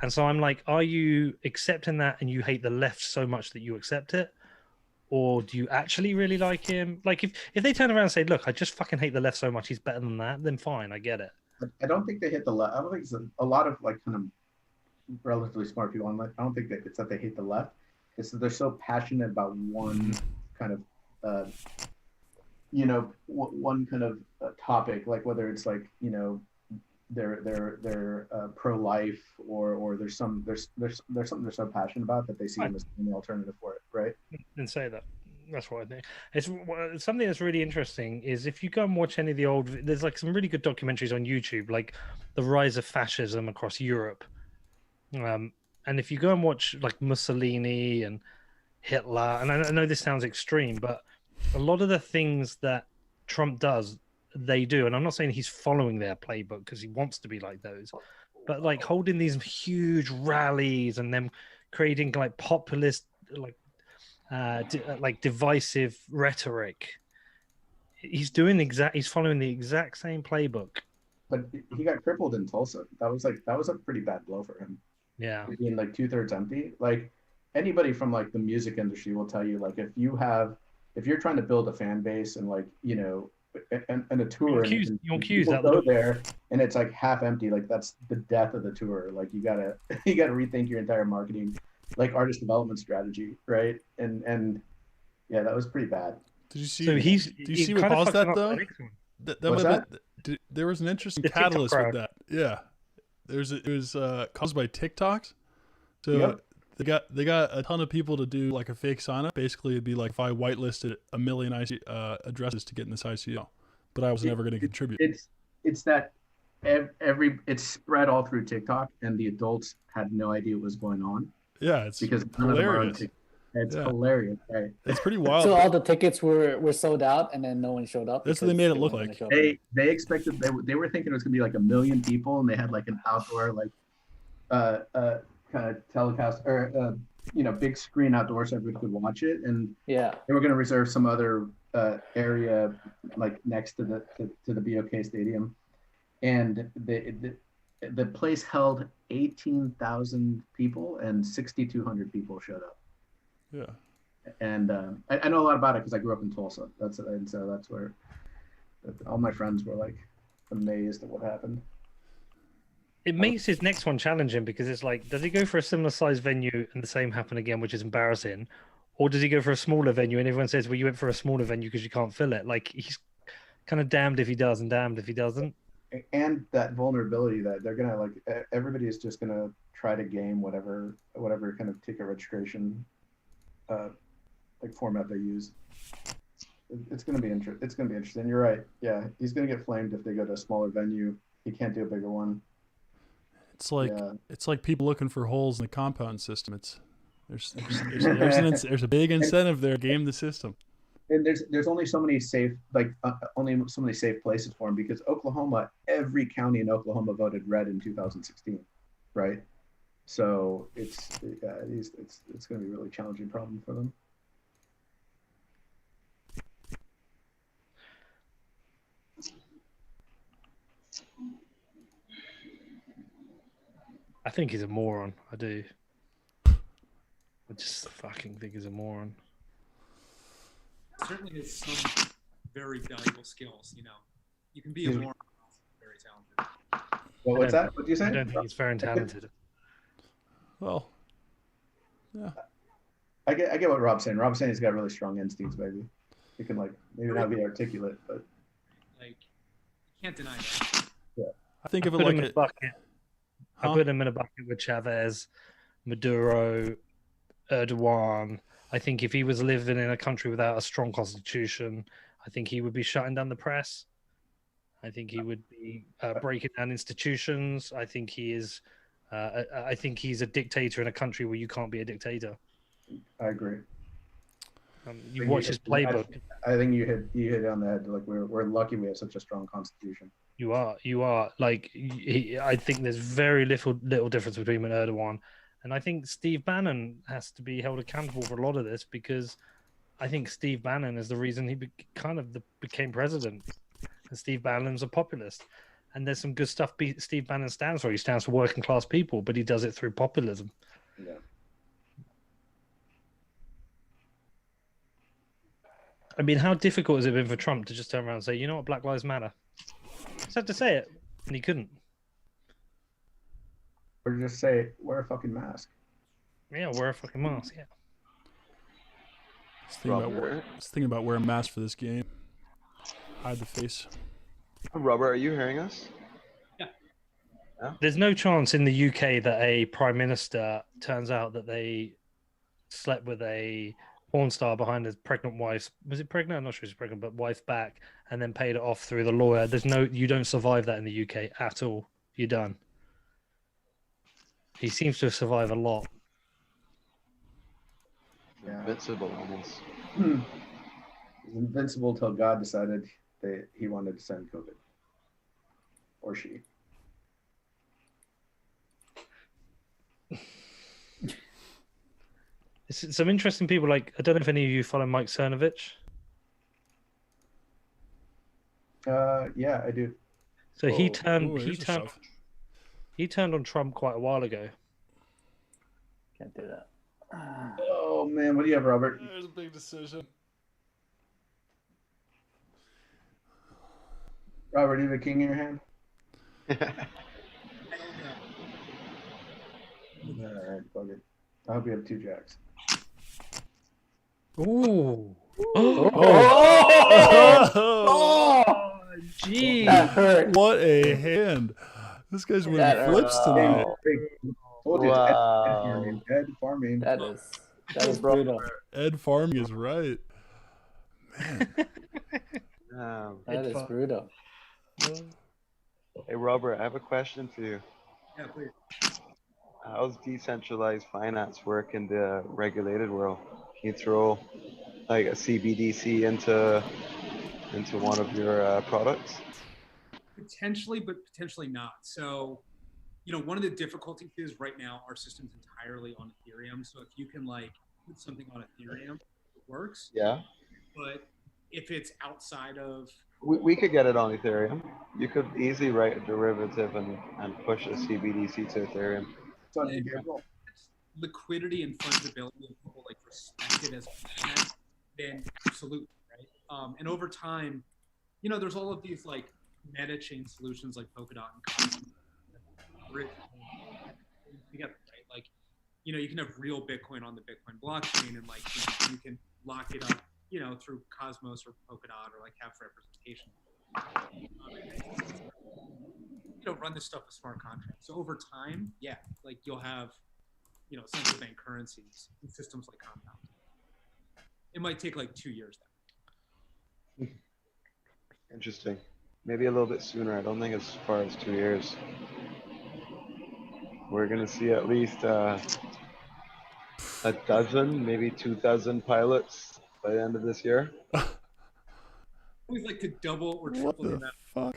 And so I'm like, are you accepting that and you hate the left so much that you accept it? Or do you actually really like him? Like if they turn around and say, look, I just fucking hate the left so much, he's better than that, then fine, I get it. I don't think they hit the left. I don't think it's a lot of like kind of relatively smart people. I don't think that it's that they hate the left. It's that they're so passionate about one kind of, one kind of topic, like whether it's like, they're pro-life or there's something they're so passionate about that they see them as the alternative for it, right? And say that. That's what I think. It's something that's really interesting is if you go and watch any of the there's like some really good documentaries on YouTube, like the rise of fascism across Europe. And if you go and watch like Mussolini and Hitler, and I know this sounds extreme, but a lot of the things that Trump does, they do. And I'm not saying he's following their playbook because he wants to be like those, but like holding these huge rallies and them creating like populist, like like divisive rhetoric. He's following the exact same playbook. But he got crippled in Tulsa. That was a pretty bad blow for him. Yeah. Being like 2/3 empty. Like anybody from like the music industry will tell you, like if you're trying to build a fan base and like, you know, and a tour and people go there and it's like half empty, like that's the death of the tour. Like you gotta rethink your entire marketing, like artist development strategy, right? And yeah, that was pretty bad. Did you see? So did you see what caused that though? What's that? There was an interesting The catalyst TikTok with that. Yeah, it was caused by TikToks. So Yep. they got a ton of people to do like a fake sign up. Basically, it'd be like if I whitelisted a million addresses to get in this ICO, but I was never going to contribute. It's that it's spread all through TikTok, and the adults had no idea what was going on. Yeah, it's because hilarious. It's hilarious, right? It's pretty wild. So all the tickets were sold out, and then no one showed up. That's what they made it look like. They expected they were thinking it was gonna be like 1 million people, and they had like an outdoor like kind of telecast or you know, big screen outdoors so everybody could watch it, and yeah, they were gonna reserve some other area like next to the BOK Stadium, and the place held 18,000 people, and 6,200 people showed up. Yeah. And I know a lot about it because I grew up in Tulsa. So that's where all my friends were like amazed at what happened. It makes his next one challenging because it's like, does he go for a similar size venue and the same happen again, which is embarrassing, or does he go for a smaller venue and everyone says, well, you went for a smaller venue because you can't fill it? Like he's kind of damned if he does and damned if he doesn't. And that vulnerability that they're gonna like, everybody is just gonna try to game whatever kind of ticket registration like format they use. It's gonna be interesting. You're right. Yeah, he's gonna get flamed if they go to a smaller venue. He can't do a bigger one. It's like people looking for holes in the compound system. There's a big incentive there. Game the system. And there's only so many safe places for him because Oklahoma, every county in Oklahoma voted red in 2016, right? So it's going to be a really challenging problem for them. I think he's a moron. I do. I just fucking think he's a moron. Certainly has some very valuable skills. You know, you can be a moron, very talented. Well, what's that? What do you say? I don't think he's very talented. Well, yeah. I get what Rob's saying. Rob's saying he's got really strong instincts, maybe. He can like maybe not be articulate, but like you can't deny that. Yeah. I think of it like a bucket. I put him in a bucket with Chavez, Maduro, Erdogan. I think if he was living in a country without a strong constitution, I think he would be shutting down the press. I think he would be breaking down institutions. I think he is. I think he's a dictator in a country where you can't be a dictator. I agree. You watch his playbook. I think you hit it on the head. Like we're lucky we have such a strong constitution. You are. Like I think there's very little difference between him and Erdogan, and I think Steve Bannon has to be held accountable for a lot of this because I think Steve Bannon is the reason he became president. And Steve Bannon's a populist, and there's some good stuff Steve Bannon stands for. He stands for working class people, but he does it through populism. Yeah. I mean, how difficult has it been for Trump to just turn around and say, you know what, Black Lives Matter? He just had to say it, and he couldn't. Or just say, wear a fucking mask. Yeah, wear a fucking mask, yeah. Just thinking about wearing a mask for this game. Hide the face. Robert, are you hearing us? Yeah. There's no chance in the UK that a prime minister turns out that they slept with a porn star behind his pregnant wife's, was it pregnant? I'm not sure she's pregnant, but wife back, and then paid it off through the lawyer. You don't survive that in the UK at all. You're done. He seems to survive a lot. Yeah. Invincible almost. He's invincible till God decided that he wanted to send COVID. Or she. It's some interesting people. Like, I don't know if any of you follow Mike Cernovich. Yeah, I do. So he Oh, turned Ooh, he here's a turned shove. he turned on Trump quite a while ago. Can't do that. Oh man, what do you have, Robert? There's a big decision. Robert, do you have a king in your hand? All right, fuck it. I hope you have 2 jacks. Ooh. Oh, Oh, Gee. that hurt. what a hand! This guy's winning That flips hurt. tonight. Told you, it's Ed Wow. farming. Ed farming. That is brutal. Ed farming is right. Man, That is brutal. Hey, Robert, I have a question for you. Yeah, please. How's decentralized finance work in the regulated world? Can you throw like a CBDC into one of your products? Potentially, but potentially not. So, one of the difficulties is right now our system's entirely on Ethereum. So if you can like put something on Ethereum, it works. Yeah, But if it's outside of we could get it on Ethereum. You could easily write a derivative and push a CBDC to Ethereum. It's on Gabriel. liquidity and fungibility and people like respect it as a business, then absolutely, right? And over time, there's all of these like meta chain solutions like Polkadot and Cosmos together, right? Like, you can have real Bitcoin on the Bitcoin blockchain and like you can lock it up, through Cosmos or Polkadot or like have representation. Run this stuff with smart contracts. So over time, yeah, like you'll have, central bank currencies and systems like Compound. It might take like 2 years though. Interesting. Maybe a little bit sooner. I don't think as far as 2 years. We're gonna see at least a dozen, maybe 2,000 pilots by the end of this year. I always like to double or what triple the the amount. fuck?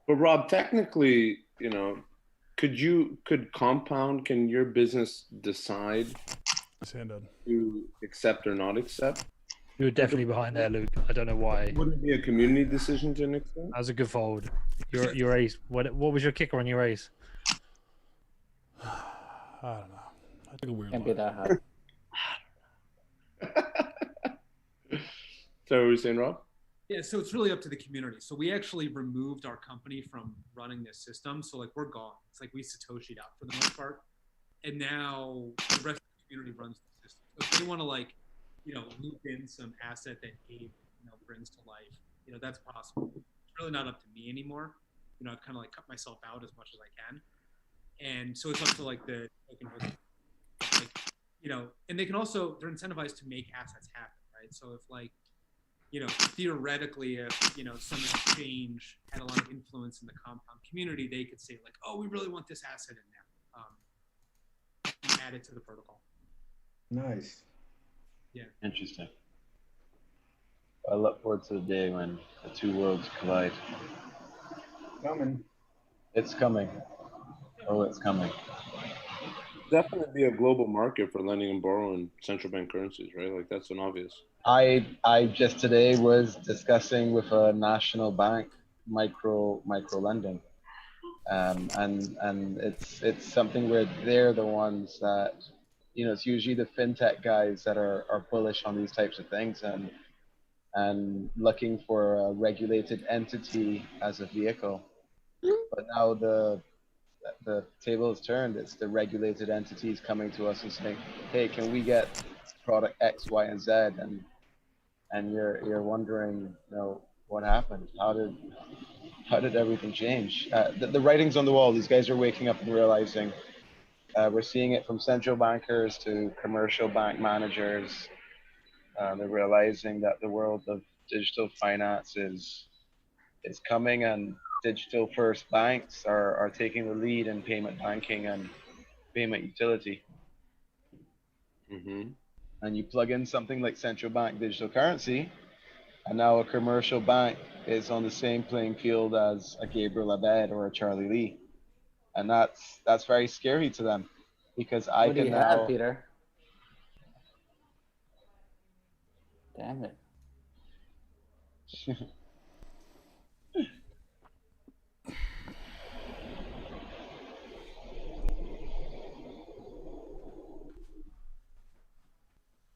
But Rob, technically, can your business decide His hand up. to accept or not accept? You were definitely behind there, Luke. I don't know why. Wouldn't it be a community decision to an extent? That was a good fold. Your ace. What was your kicker on your ace? I don't know. I took a weird Can't be one. that hard. So what were you saying, Rob? Yeah, so it's really up to the community. So we actually removed our company from running this system. So like we're gone. It's like we Satoshi'd out for the most part. And now the rest of the community runs the system. So if they want to like, loop in some asset that Gabe, brings to life, that's possible. It's really not up to me anymore. I've kind of like cut myself out as much as I can. And so it's up to like the token host, like, and they can also, they're incentivized to make assets happen, right? So if like, theoretically, if, some exchange had a lot of influence in the Compound community, they could say like, oh, we really want this asset in there. And add it to the protocol. Nice. Interesting. I look forward to the day when the two worlds collide. Coming. It's coming. Oh, it's coming. Definitely be a global market for lending and borrowing central bank currencies, right? Like that's an obvious. I just today was discussing with a national bank micro lending, and it's something where they're the ones that, it's usually the fintech guys that are bullish on these types of things and looking for a regulated entity as a vehicle. But now the table is turned. It's the regulated entities coming to us and saying, hey, can we get product X, Y, and Z? And you're wondering, what happened? How did everything change? The writing's on the wall. These guys are waking up and realizing, we're seeing it from central bankers to commercial bank managers. They're realizing that the world of digital finance is coming, and digital first banks are taking the lead in payment banking and payment utility. Mm-hmm. And you plug in something like central bank digital currency, and now a commercial bank is on the same playing field as a Gabriel Abed or a Charlie Lee. And that's very scary to them. because I What do can you have, now. Peter? Damn it.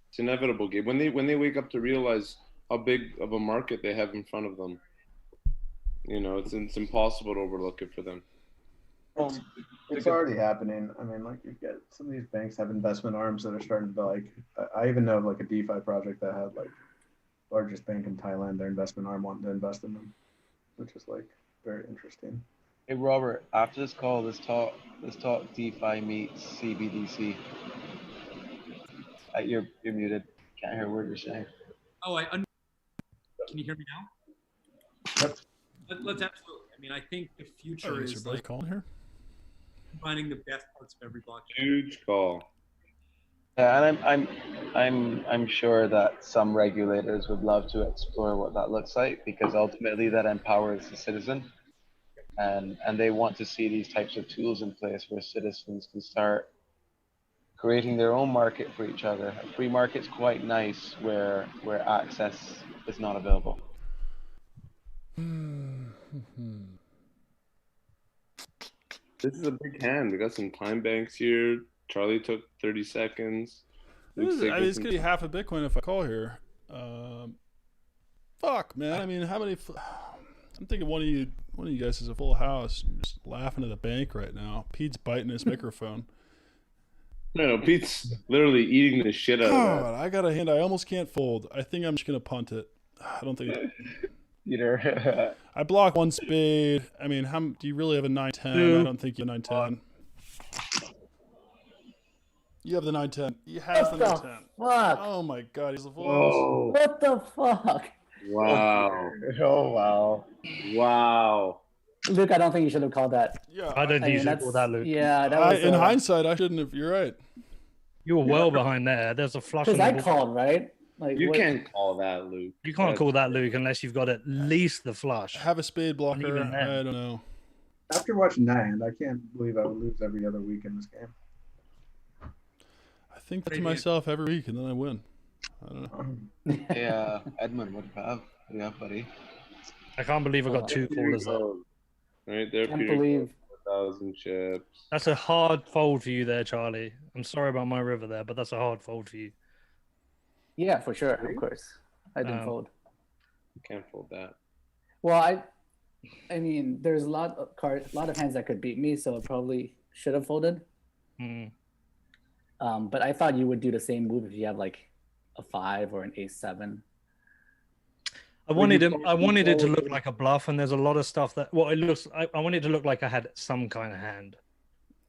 It's inevitable, Gabe. When they wake up to realize how big of a market they have in front of them, it's impossible to overlook it for them. It's already happening. I mean, like you get some of these banks have investment arms that are starting to like. I even know of like a DeFi project that had like largest bank in Thailand, their investment arm wanting to invest in them, which is like very interesting. Hey Robert, after this call, let's talk DeFi meets CBDC. You're muted. Can't hear a word you're saying. Oh, can you hear me now? Yep. Let's absolutely. I mean, I think the future Oh, is is like calling here? combining the best parts of every blockchain. Huge call. Yeah, and I'm sure that some regulators would love to explore what that looks like, because ultimately that empowers the citizen, and they want to see these types of tools in place where citizens can start creating their own market for each other. A free market's quite nice where access is not available. This is a big hand. We got some time banks here. Charlie took 30 seconds. It's gonna be half a Bitcoin if I call here. Fuck, man. I mean, how many? I'm thinking one of you guys is a full house. You're just laughing at the bank right now. Pete's biting his microphone. No, Pete's literally eating the shit out of that. God, I got a hand. I almost can't fold. I think I'm just gonna punt it. I don't think. Peter. I block one spade. I mean, do you really have a 9-10? I don't think you have 9-10. You have the 9-10. He has the 9-10. Fuck. Oh my god, he's a full Whoa. What the fuck? Wow. Oh wow. Wow. Luke, I don't think you should have called that. Yeah, I don't think you should that's- call that, Luke. Yeah, that was in hindsight, I shouldn't have. You're right. You were well behind there. There's a flush on because the I board. called, right? Like You what- can't call that, Luke. You can't call that, Luke, unless you've got at least the flush. Have a spade blocker. even then. I don't know. After watching that hand, I can't believe I would lose every other week in this game. I think that to myself every week, and then I win. I don't know. Hey, Edmund, what do you have? What do you have, buddy? I can't believe I got two callers there. Right there, Can't Peter. believe 1,000 chips. That's a hard fold for you there, Charlie. I'm sorry about my river there, but that's a hard fold for you. Yeah, for sure, of course. I didn't Um, fold. You can't fold that. Well, I mean, there's a lot of hands that could beat me, so I probably should have folded. Mm. But I thought you would do the same move if you have like a 5 or an ace-7. I wanted it to look like a bluff, and there's a lot of stuff that it looks. I wanted it to look like I had some kind of hand.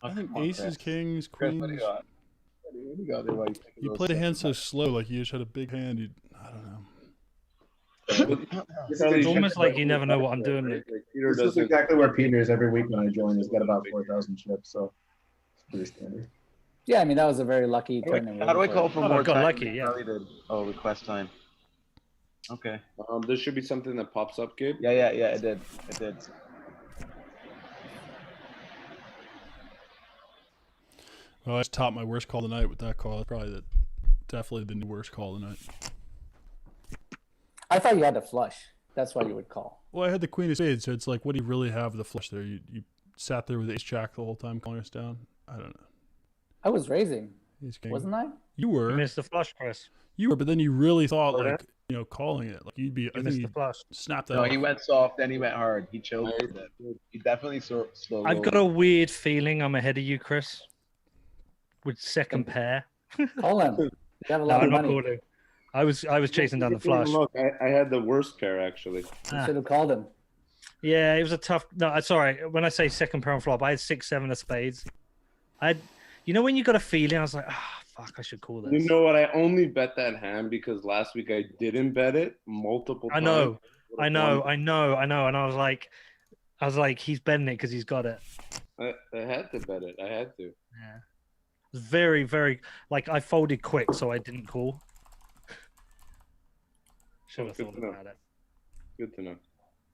I think Come on, aces, Chris. kings, Chris, queens. what do you got? What do you got there? Why you taking You those played a steps hand so back? slow, like you just had a big hand. I don't know. It's almost like you never know what I'm doing, Luke. Like Peter This is doesn't. exactly where Peter is every week when I join. He's got about 4,000 chips, so it's pretty standard. Yeah, I mean that was a very lucky turn. How do I call for Oh, I more got time? lucky, than yeah. Charlie did? Oh, request time. Okay. There should be something that pops up, Gabe. Yeah, it did. It did. Well, I just topped my worst call tonight with that call. That's probably definitely the worst call tonight. I thought you had the flush. That's why you would call. Well, I had the queen of spades, so it's like, what do you really have the flush there? You sat there with ace jack the whole time calling us down. I don't know. I was raising, Ace king. wasn't I? You You were, missed the flush, Chris. but then you really thought Oh, yeah? like calling it like you'd be. I You think missed you the flush. snapped that. No, off. he went soft, then he went hard. He chilled a bit. He definitely slow. I've got a weird feeling I'm ahead of you, Chris. With second pair. Call him. You have a No, lot I'm of not money. calling. I was chasing down the flush. Look, I had the worst pair actually. You should have called him. Yeah, it was a tough. No, sorry. When I say second pair on flop, I had 6-7 of spades. When you got a feeling, I was like, fuck, I should call this. You know what? I only bet that hand because last week I didn't bet it multiple I times. know, and I was like, he's betting it because he's got it. I had to bet it. I had to. Yeah, it was very, very like I folded quick, so I didn't call. Should have Good thought to know. about it. Good to know.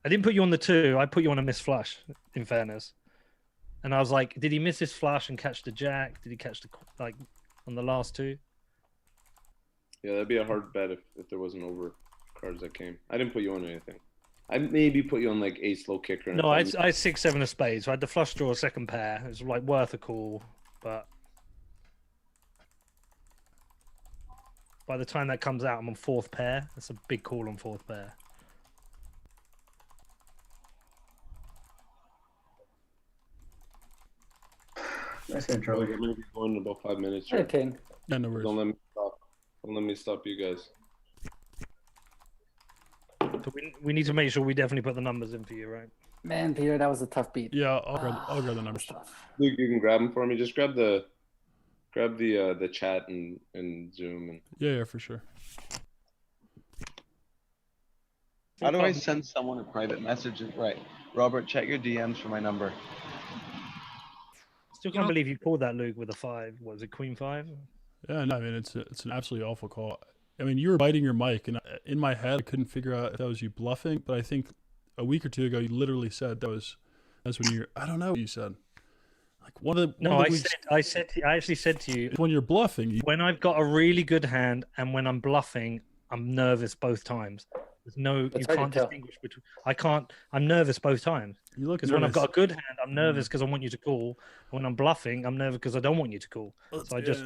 I didn't put you on the 2. I put you on a missed flush. In fairness, And I was like, did he miss his flush and catch the jack? Did he catch the like on the last two? Yeah, that'd be a hard bet if there wasn't over cards that came. I didn't put you on anything. I maybe put you on like ace low kicker. No, I had 6, 7 of spades. So I had the flush draw, second pair. It was like worth a call, but by the time that comes out, I'm on fourth pair. That's a big call on fourth pair. Nice intro. I'm gonna be going in about 5 minutes. Hey, Here. King. Yeah, no worries. Don't let me stop. Don't let me stop you guys. So we need to make sure we definitely put the numbers in for you, right? Man, Peter, that was a tough beat. Yeah, I'll grab the numbers. Tough. Luke, you can grab them for me. Just grab the chat and Zoom and. Yeah, for sure. How do I send someone a private message? Right, Robert, check your DMs for my number. Still can't believe you called that, Luke, with a 5. What was it, Queen 5? Yeah, no, I mean it's an absolutely awful call. I mean, you were biting your mic, and in my head, I couldn't figure out if that was you bluffing. But I think a week or two ago, you literally said that's when you're. I don't know what you said. Like one of the No, one of the I weeks, actually said to you, when you're bluffing. when I've got a really good hand and when I'm bluffing, I'm nervous both times. There's no, That's you hard to can't tell. distinguish between. I can't. I'm nervous both times You look because when I've nervous. got a good hand, I'm nervous because I want you to call. When I'm bluffing, I'm nervous because I don't want you to call. So I just,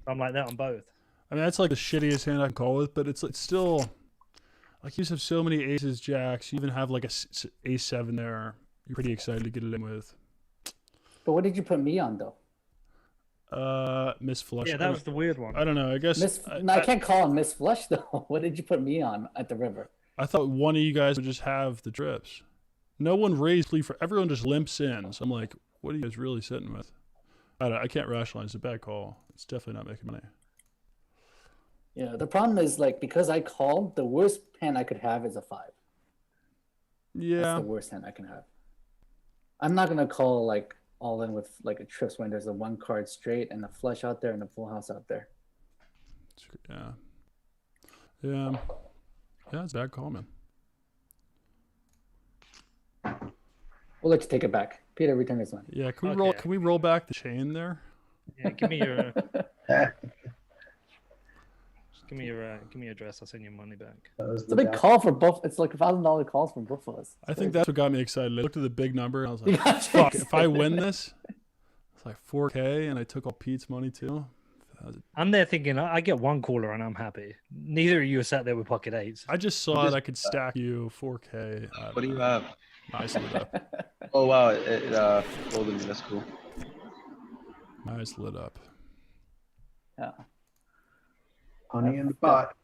I'm like that on both. I mean, that's like the shittiest hand I can call with, but it's still like you just have so many aces, jacks. You even have like ace 7 there. You're pretty excited to get it in with. But what did you put me on though? Miss Flush. Yeah, that was the weird one. I don't know. I guess I can't call him Miss Flush though. What did you put me on at the river? I thought one of you guys would just have the trips. No one raised plea for everyone just limps in. So I'm like, what are you guys really sitting with? I can't rationalize. It's a bad call. It's definitely not making money. Yeah, the problem is like because I called, the worst hand I could have is a 5. Yeah. That's the worst hand I can have. I'm not gonna call like all in with like a trips when there's a 1 card straight and a flush out there and a full house out there. Yeah. Yeah. Yeah, it's a bad call, man. We'll let you take it back. Peter, return this one. Yeah, can we Okay. roll? Can we roll back the chain there? Yeah, give me your, give me your address. I'll send you money back. It's a big call for both. It's like $1,000 calls for both of us. I think that's what got me excited. I looked at the big number and I was You like, got "Fuck! you If I win this, it's like 4K, and I took all Pete's money too." I'm there thinking I get 1 caller and I'm happy. Neither of you are sat there with pocket 8s. I just saw that I could stack you 4K. What do you have? Nice lit up. Oh wow, it folded me. That's cool. Nice lit up. Yeah. Honey in the pot.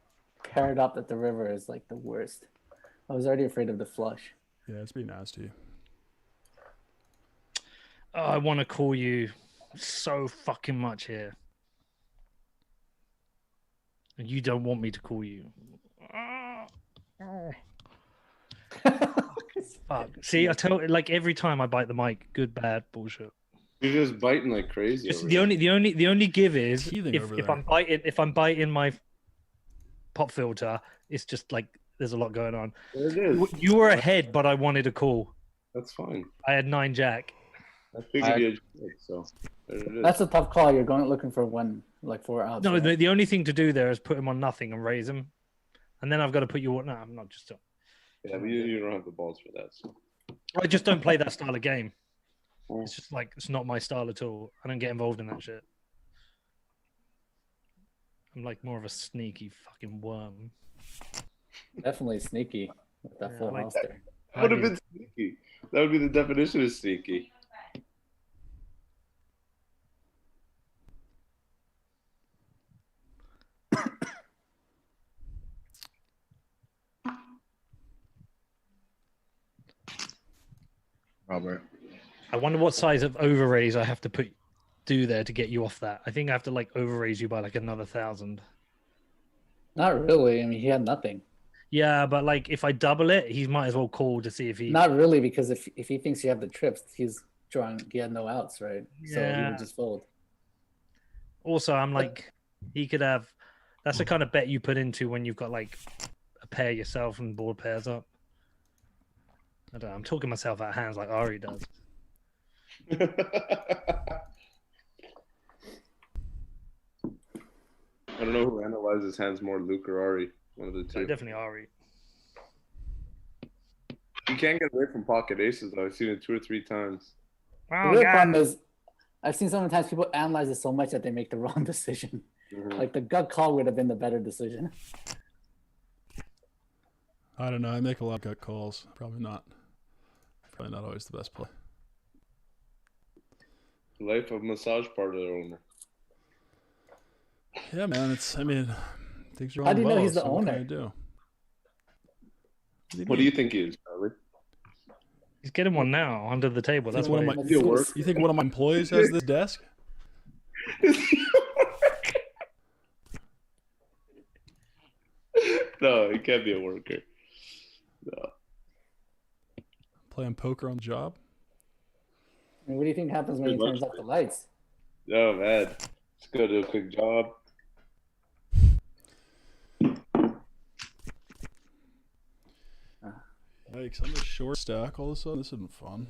Paired up at the river is like the worst. I was already afraid of the flush. Yeah, it's pretty nasty. Oh, I want to call you so fucking much here. And you don't want me to call you. Fuck. See, I tell like every time I bite the mic, good, bad, bullshit. You're just biting like crazy. Just over the only give is Teething over if there. if I'm biting my pop filter, it's just like there's a lot going on. there it is. You were ahead, but I wanted a call. That's fine. I had 9 jack. I figured you had so there it is. That's a tough call. You're going looking for 4 outs. No, right? the only thing to do there is put him on nothing and raise him, and then I've got to put you on. No, I'm not just. Yeah, but you don't have the balls for that. So. I just don't play that style of game. It's just like it's not my style at all. I don't get involved in that shit. I'm like more of a sneaky fucking worm. Definitely sneaky with that Yeah, full I like house that. there. That would have been sneaky. That would be the definition of sneaky. Robert. I wonder what size of overraise I have to do there to get you off that. I think I have to like overraise you by like another 1,000. Not really. I mean, he had nothing. Yeah, but like if I double it, he might as well call to see if he. Not really, because if he thinks you have the trips, he's drawing. He had no outs, right? So he Yeah. would just fold. Also, I'm like, he could have. That's the kind of bet you put into when you've got like a pair yourself and board pairs up. I don't know. I'm talking myself out of hands like Ari does. I don't know who analyzes hands more, Luke or Ari. One of the two. Definitely Ari. You can't get away from pocket aces, though. I've seen it 2 or 3 times. The Oh, real God. problem is, I've seen sometimes people analyze it so much that they make the wrong decision. Mhm. Like the gut call would have been the better decision. I don't know. I make a lot of gut calls. Probably not always the best play. Life of massage parlor owner. Yeah, man. Things are How going do you know well, he's the so what can owner? I do? What do you think he is, Charlie? He's getting one now under the table. That's one what of it my- is. You think one of my employees has this desk? No, he can't be a worker. No. Playing poker on the job? I mean, what do you think happens when he turns off the lights? Oh, man. Let's go do a quick job. Yikes, I'm a short stack all of a sudden. This isn't fun.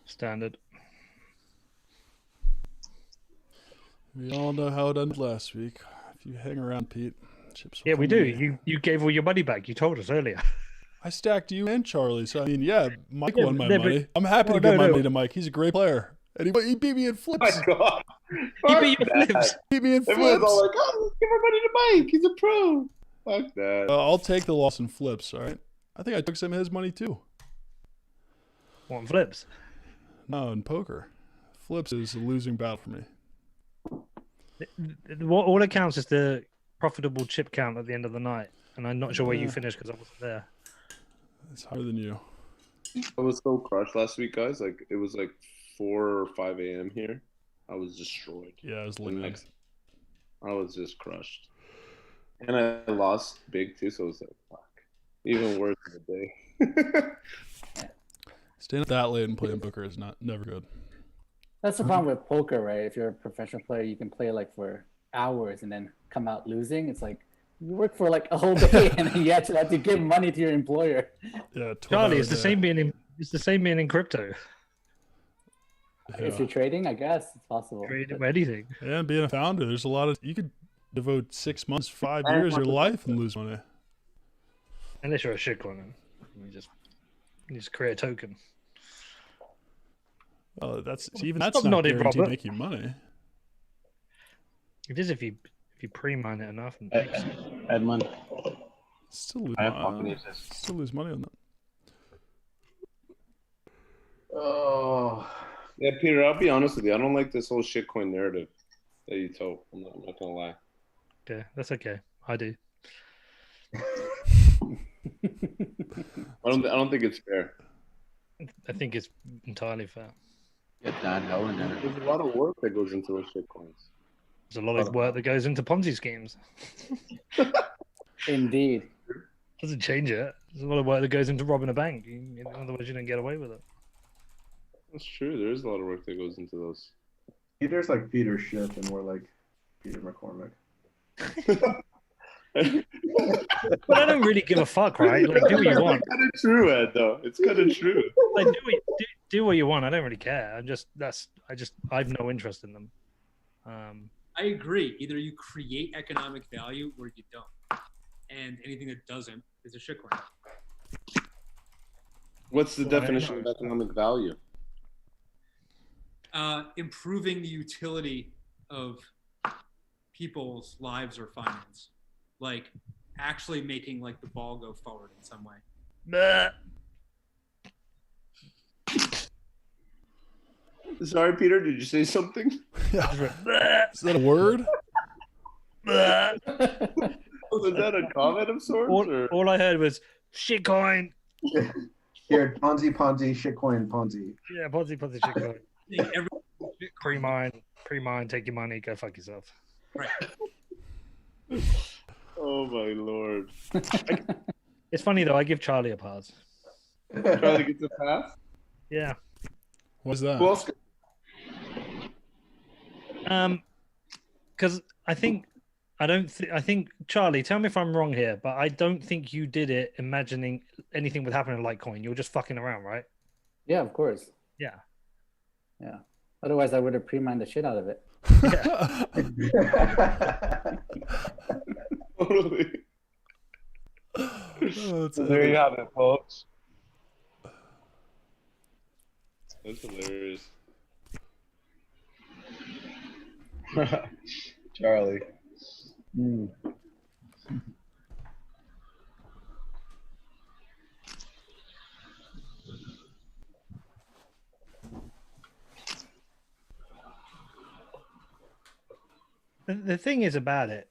Standard. We all know how it ended last week. If you hang around, Pete, chips will Yeah, we come do. to you. You gave all your money back. You told us earlier. I stacked you and Charlie, so I mean, yeah, Mike Yeah, won my yeah, but- money. I'm happy to Oh, give no, my no. money to Mike. He's a great player. And he beat me in Oh flips. my God. He Fuck beat you that. flips. Beat me in Everyone's flips. all like, oh, let's give our money to Mike. He's a pro. Fuck that. I'll take the loss in flips, all right? I think I took some of his money too. One flips. No, in poker. Flips is a losing battle for me. What all it counts is the profitable chip count at the end of the night, and I'm not sure where you Yeah. finished because I wasn't there. It's higher than you. I was so crushed last week, guys. Like, it was like 4 or 5 a.m. here. I was destroyed. Yeah, I was The looking next- I was just crushed. And I lost big too, so it was like, fuck. Even worse of the day. Staying up that late and playing poker is never good. That's the problem with poker, right? If you're a professional player, you can play like for hours and then come out losing. It's like you work for like a whole day and then you actually have to give money to your employer. Yeah, 12 Charlie, hour it's the day. same being in crypto. Yeah. If you're trading, I guess it's possible. Trade But anything. Yeah, and being a founder, there's a lot of you could devote 6 months, 5 years of your life and lose money. Unless you're a shitcoin, you just create a token. Well, that's not Stop nodding, guaranteed Robert. make you money. It is if you pre-mine it enough. And Edmund, Still lose, I have pocket aces. still lose money on that. Oh, Yeah, Peter, I'll be honest with you. I don't like this whole shitcoin narrative that you told. I'm not gonna lie. yeah, that's okay. I do. I don't think it's fair. I think it's entirely fair. Get that hell in there. There's a lot of work that goes into those shitcoins. There's a lot of work that goes into Ponzi schemes. indeed. Doesn't change it. There's a lot of work that goes into robbing a bank. Otherwise, you don't get away with it. That's true. There is a lot of work that goes into those. Peter's like Peter Schiff, and we're like Peter McCormick. But I don't really give a fuck, right? Like, do what you want. It's kind of true, Ed. Though it's kind of true. Like, do what you want. I don't really care. I've no interest in them. I agree. Either you create economic value or you don't. And anything that doesn't is a shitcoin. What's the Well, I definition of know. economic value? Improving the utility of people's lives or finance. Like actually making like the ball go forward in some way. Bleh. Sorry, Peter. Did you say something? Bleh. Is that a word? Bleh. Was that a comment of sorts? Or? All I heard was shitcoin. Here, Ponzi, shitcoin, Ponzi. Yeah, Ponzi, shitcoin. I think every Pre-mine, take your money, go fuck yourself. right. Oh my lord! It's funny though. I give Charlie a pass. Trying to get the pass. Yeah. What's that? Who else? Because I think Charlie. Tell me if I'm wrong here, but I don't think you did it imagining anything would happen in Litecoin. You were just fucking around, right? Yeah, of course. Yeah. Yeah. Otherwise, I would have pre-mined the shit out of it. Totally. Oh, it's So there you have it, folks. That's hilarious. Charlie. The thing is about it,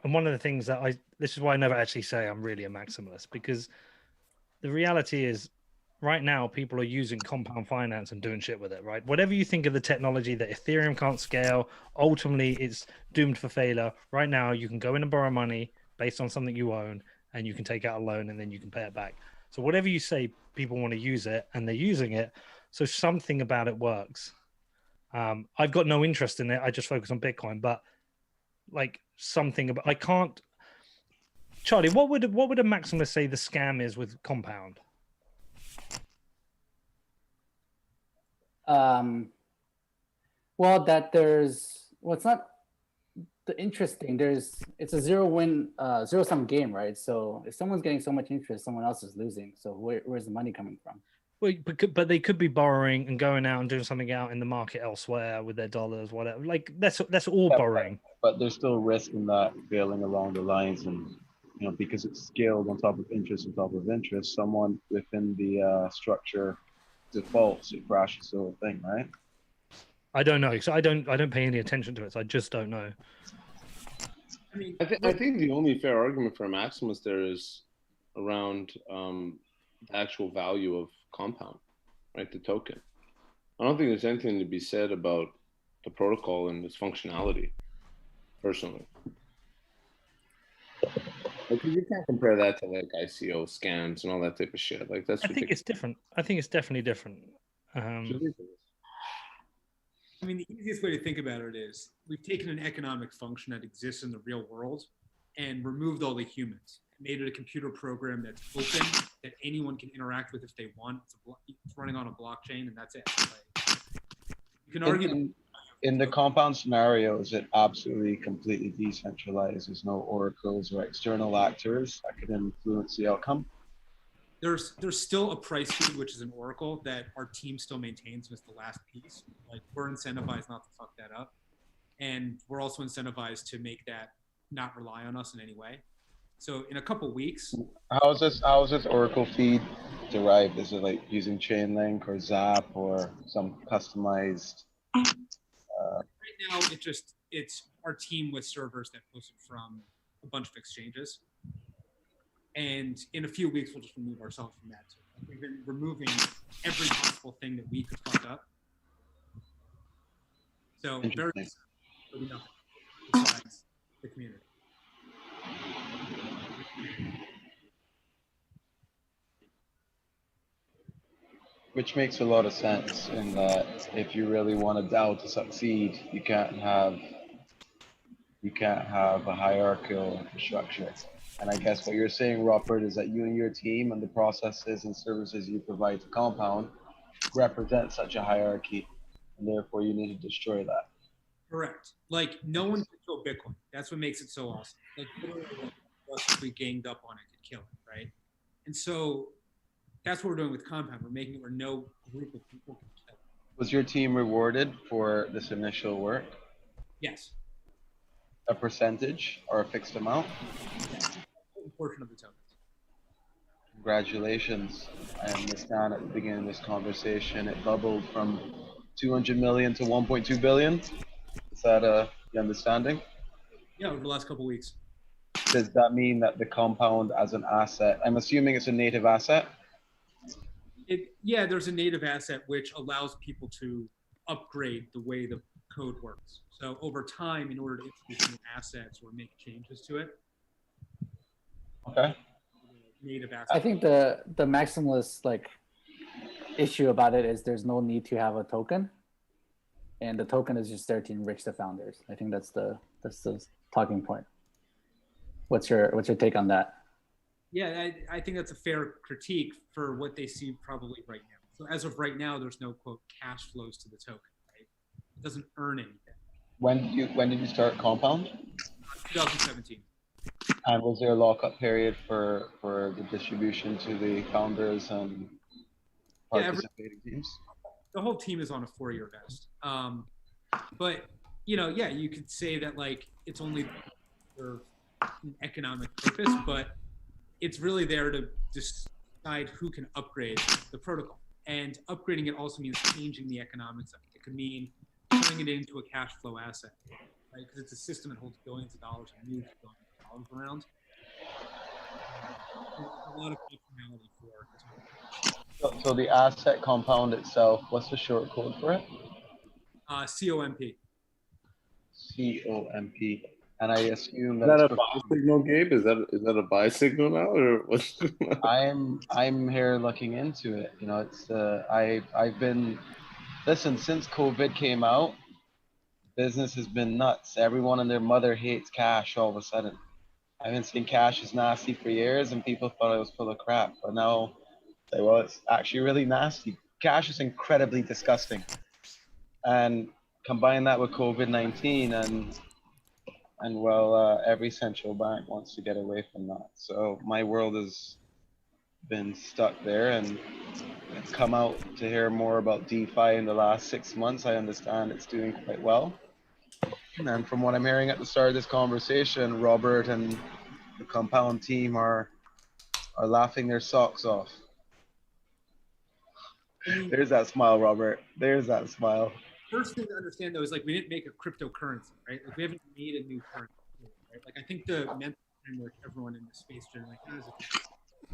and one of the things that this is why I never actually say I'm really a maximalist, because the reality is right now people are using compound finance and doing shit with it, right? Whatever you think of the technology that Ethereum can't scale, ultimately it's doomed for failure. Right now you can go in and borrow money based on something you own, and you can take out a loan and then you can pay it back. So whatever you say, people want to use it and they're using it. So something about it works. I've got no interest in it. I just focus on Bitcoin, but like something about, I can't. Charlie, what would a maximalist say the scam is with compound? Well, it's not the interesting. It's a zero sum game, right? So if someone's getting so much interest, someone else is losing. So where's the money coming from? Well, but they could be borrowing and going out and doing something out in the market elsewhere with their dollars, whatever. Like that's all borrowing. But there's still risk in that failing along the lines, and because it's scaled on top of interest on top of interest, someone within the structure defaults, it crashes the whole thing, right? I don't know. So I don't pay any attention to it. So I just don't know. I mean, I think the only fair argument for a maximalist there is around the actual value of compound, right? The token. I don't think there's anything to be said about the protocol and its functionality, personally. Like, you can't compare that to like ICO scams and all that type of shit. Like that's. I think it's different. I think it's definitely different. I mean, the easiest way to think about it is we've taken an economic function that exists in the real world and removed all the humans, made it a computer program that's open, that anyone can interact with if they want. It's running on a blockchain, and that's it. Like, you can argue. In the compound scenario, is it absolutely completely decentralized? There's no oracles or external actors that can influence the outcome? There's still a price feed, which is an oracle that our team still maintains as the last piece. Like, we're incentivized not to fuck that up, and we're also incentivized to make that not rely on us in any way. So in a couple weeks, how is this oracle feed derived? Is it like using Chainlink or Zap or some customized? Right now, it's our team with servers that post it from a bunch of exchanges. And in a few weeks, we'll just remove ourselves from that. So we've been removing every possible thing that we could fuck up. So very nothing besides the community. Which makes a lot of sense in that if you really want a DAO to succeed, you can't have a hierarchical infrastructure. And I guess what you're saying, Robert, is that you and your team and the processes and services you provide to Compound represent such a hierarchy, and therefore you need to destroy that. Correct. Like, no one can kill Bitcoin. That's what makes it so awesome. Like, literally, if we ganged up on it, could kill it, right? And so that's what we're doing with Compound. We're making it where no group of people can kill it. Was your team rewarded for this initial work? Yes. A percentage or a fixed amount? Yes. A portion of the tokens. Congratulations. I understand at the beginning of this conversation, it doubled from 200 million to 1.2 billion. Is that the understanding? Yeah, over the last couple of weeks. Does that mean that the Compound as an asset, I'm assuming it's a native asset? Yeah, there's a native asset which allows people to upgrade the way the code works. So over time, in order to introduce new assets or make changes to it. Okay. Native asset. I think the maximalist issue about it is there's no need to have a token, and the token is just there to enrich the founders. I think that's the talking point. What's your take on that? Yeah, I think that's a fair critique for what they see probably right now. So as of right now, there's no quote cash flows to the token, right? It doesn't earn anything. When did you start Compound? 2017. And was there a lockup period for the distribution to the founders and Yeah, participating teams? the whole team is on a 4-year vest. But yeah, you could say that like it's only for an economic purpose, but it's really there to decide who can upgrade the protocol. And upgrading it also means changing the economics of it. It could mean turning it into a cash flow asset, right? Because it's a system that holds billions of dollars and moves billions of dollars around. There's a lot of functionality for it. So the asset Compound itself, what's the short code for it? COMP. COMP. And I assume Is that a that's buy signal, Gabe? Is that a buy signal now, or what's? I'm here looking into it. It's I've been since COVID came out, business has been nuts. Everyone and their mother hates cash all of a sudden. I've been saying cash is nasty for years, and people thought I was full of crap. But now, well, it's actually really nasty. Cash is incredibly disgusting, and combine that with COVID-19 and every central bank wants to get away from that. So my world has been stuck there, and it's come out to hear more about DeFi in the last 6 months. I understand it's doing quite well. And from what I'm hearing at the start of this conversation, Robert and the Compound team are laughing their socks off. There's that smile, Robert. There's that smile. First thing to understand though is like we didn't make a cryptocurrency, right? Like we haven't made a new currency, right? Like I think the mental framework everyone in the space generally has is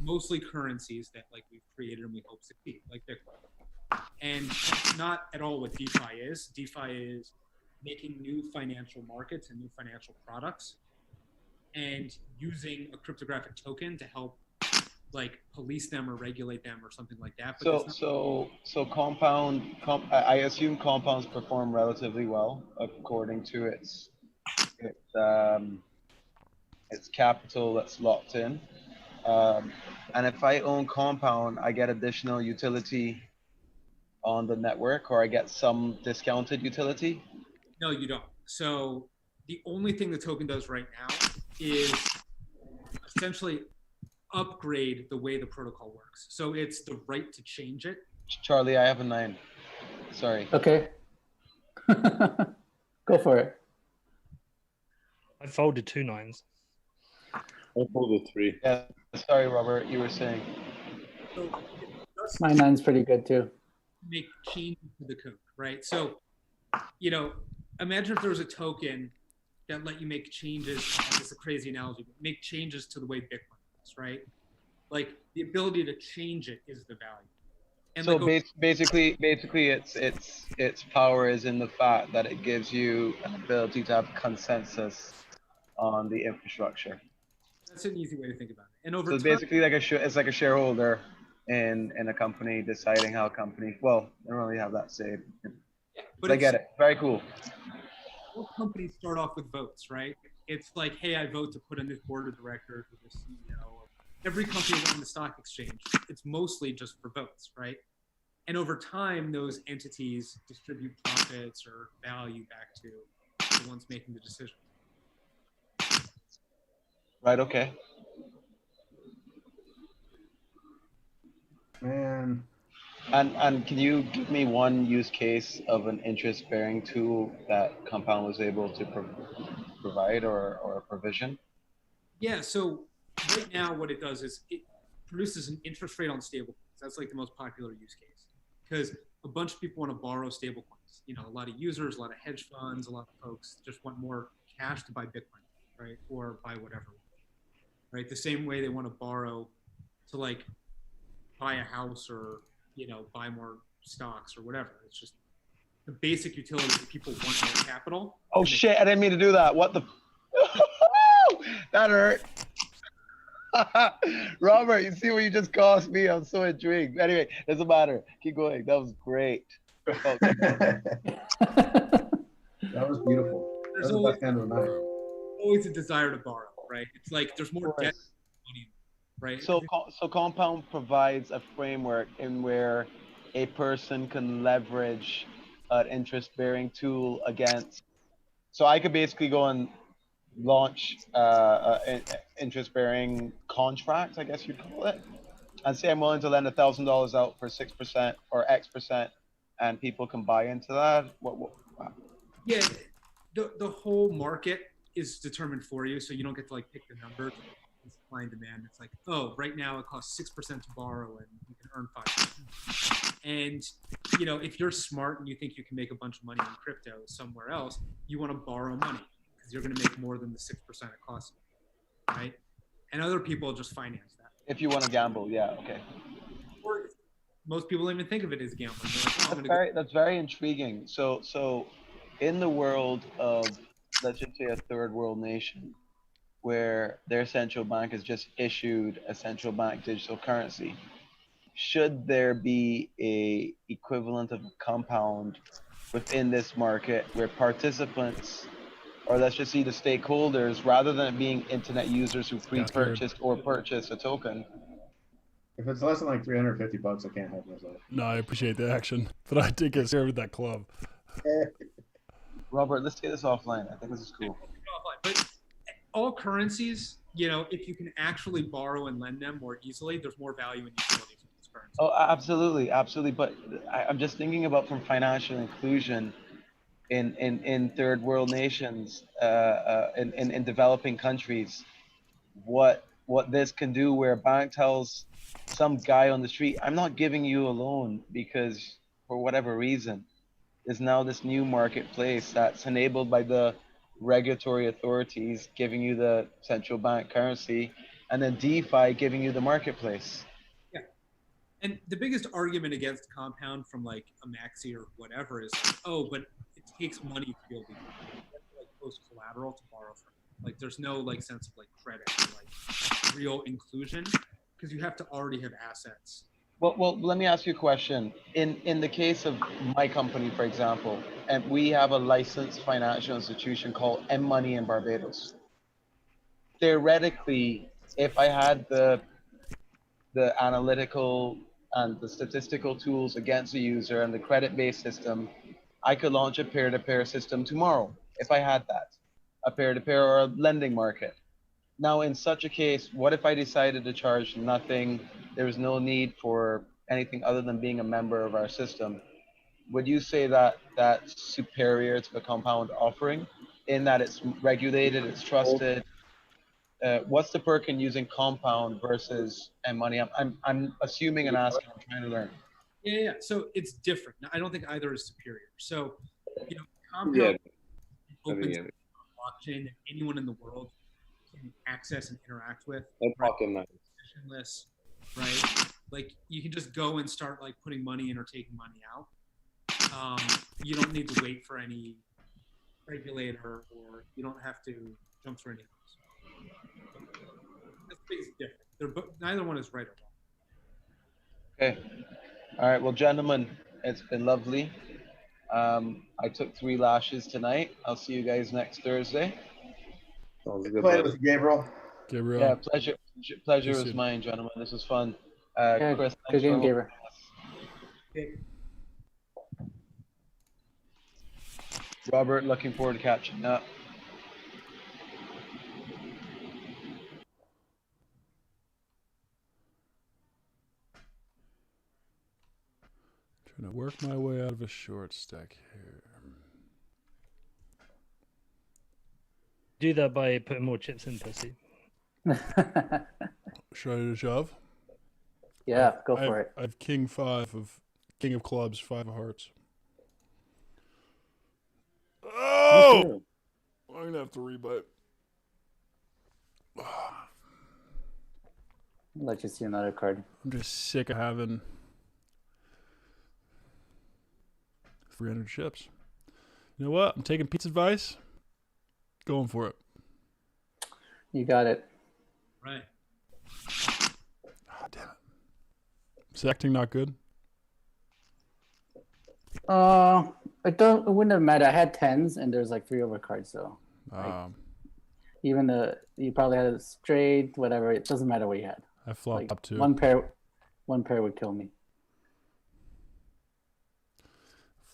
mostly currencies that like we've created and we hope succeed, like Bitcoin. And that's not at all what DeFi is. DeFi is making new financial markets and new financial products and using a cryptographic token to help like police them or regulate them or something like that. But so Compound, I assume Compounds perform relatively well according to its capital that's locked in. And if I own Compound, I get additional utility on the network, or I get some discounted utility? No, you don't. So the only thing the token does right now is essentially upgrade the way the protocol works. So it's the right to change it. Charlie, I have a 9. Sorry. Okay. Go for it. I folded 2 9s. I folded 3. Yeah. Sorry, Robert. You were saying. So My 9's pretty good too. make changes to the code, right? So, imagine if there was a token that let you make changes. It's a crazy analogy, but make changes to the way Bitcoin is, right? Like the ability to change it is the value. And So like, basically, its power is in the fact that it gives you an ability to have consensus on the infrastructure. that's an easy way to think about it. And over So it's time, basically like it's like a shareholder in a company deciding how a company. Well, they don't really have that say. but I get it. Very cool. All companies start off with votes, right? It's like, hey, I vote to put in this board of directors or the CEO. Every company on the stock exchange, it's mostly just for votes, right? And over time, those entities distribute profits or value back to the ones making the decision. Right. Okay. Man, And can you give me one use case of an interest-bearing tool that Compound was able to provide or provision? Yeah, so right now what it does is it produces an interest rate on stablecoins. That's like the most popular use case because a bunch of people want to borrow stablecoins. A lot of users, a lot of hedge funds, a lot of folks just want more cash to buy Bitcoin, right? Or buy whatever, right? The same way they want to borrow to like buy a house or, buy more stocks or whatever. It's just the basic utility that people want more capital. Oh shit! I didn't mean to do that. What the? That hurt. Robert, you see what you just cost me? I'm so intrigued. Anyway, doesn't matter. Keep going. That was great. Oh, that was beautiful. There's That was the best hand of the night. always a desire to borrow, right? It's like there's more debt than money, right? So Compound provides a framework in where a person can leverage an interest-bearing tool against. So I could basically go and launch interest-bearing contract, I guess you'd call it, and say I'm willing to lend $1,000 out for 6% or X%, and people can buy into that. Wow. Yeah, the whole market is determined for you, so you don't get to like pick the number. It's supply and demand. It's like, oh, right now it costs 6% to borrow, and you can earn 5%. And you know, if you're smart and you think you can make a bunch of money in crypto somewhere else, you want to borrow money because you're going to make more than the 6% it costs you, right? And other people just finance that. If you want to gamble, yeah, okay. Or most people don't even think of it as gambling. They're like, oh, That's very intriguing. So in the world of, let's just say, a third world nation where their central bank has just issued a central bank digital currency, should there be a equivalent of a compound within this market where participants, or let's just see the stakeholders, rather than it being internet users who pre-purchased or purchase a token? If it's less than like $350, I can't help myself. No, I appreciate the action, but I did get scared with that club. Robert, let's get this offline. I think this is cool. But all currencies, you know, if you can actually borrow and lend them more easily, there's more value in utilities in this currency. Oh, absolutely, absolutely. But I'm just thinking about from financial inclusion in third world nations, in developing countries, what this can do, where a bank tells some guy on the street, I'm not giving you a loan because for whatever reason. There's now this new marketplace that's enabled by the regulatory authorities giving you the central bank currency, and then DeFi giving you the marketplace. Yeah. And the biggest argument against compound from like a Maxi or whatever is like, oh, but it takes money to be able to like post collateral to borrow from. Like there's no like sense of like credit or like real inclusion because you have to already have assets. Well, let me ask you a question. In the case of my company, for example, and we have a licensed financial institution called M Money in Barbados. Theoretically, if I had the analytical and the statistical tools against the user and the credit-based system, I could launch a peer-to-peer system tomorrow if I had that, a peer-to-peer or a lending market. Now, in such a case, what if I decided to charge nothing? There was no need for anything other than being a member of our system. Would you say that that's superior to the compound offering in that it's regulated, it's trusted? What's the perk in using compound versus M-Money? I'm assuming and asking, I'm trying to learn. Yeah. So it's different. I don't think either is superior. So, you know, compound opens blockchain that anyone in the world can access and interact with. Permissionless, right? Like you can just go and start like putting money in or taking money out. You don't need to wait for any regulator, or you don't have to jump through any hoops. That's basically different. Neither one is right or wrong. Okay. All right. Well, gentlemen, it's been lovely. I took 3 lashes tonight. I'll see you guys next Thursday. Play with Gabriel. Gabriel. Yeah, pleasure is mine, gentlemen. This was fun. Yeah, Chris, good game, Gabriel. Robert, looking forward to catching up. Trying to work my way out of a short stack here. Do that by putting more chips in, pussy. Should I do a shove? Yeah, go for it. I have King of Clubs, 5 of Hearts. Oh! I'm going to have to rebut. I'll let you see another card. I'm just sick of having 300 chips. You know what? I'm taking Pete's advice. Going for it. You got it. Right. Oh, damn it. Is acting not good? It wouldn't have mattered. I had 10s and there's like 3 overcards, so even you probably had a straight, whatever. It doesn't matter what you had. I flopped up too. One pair would kill me.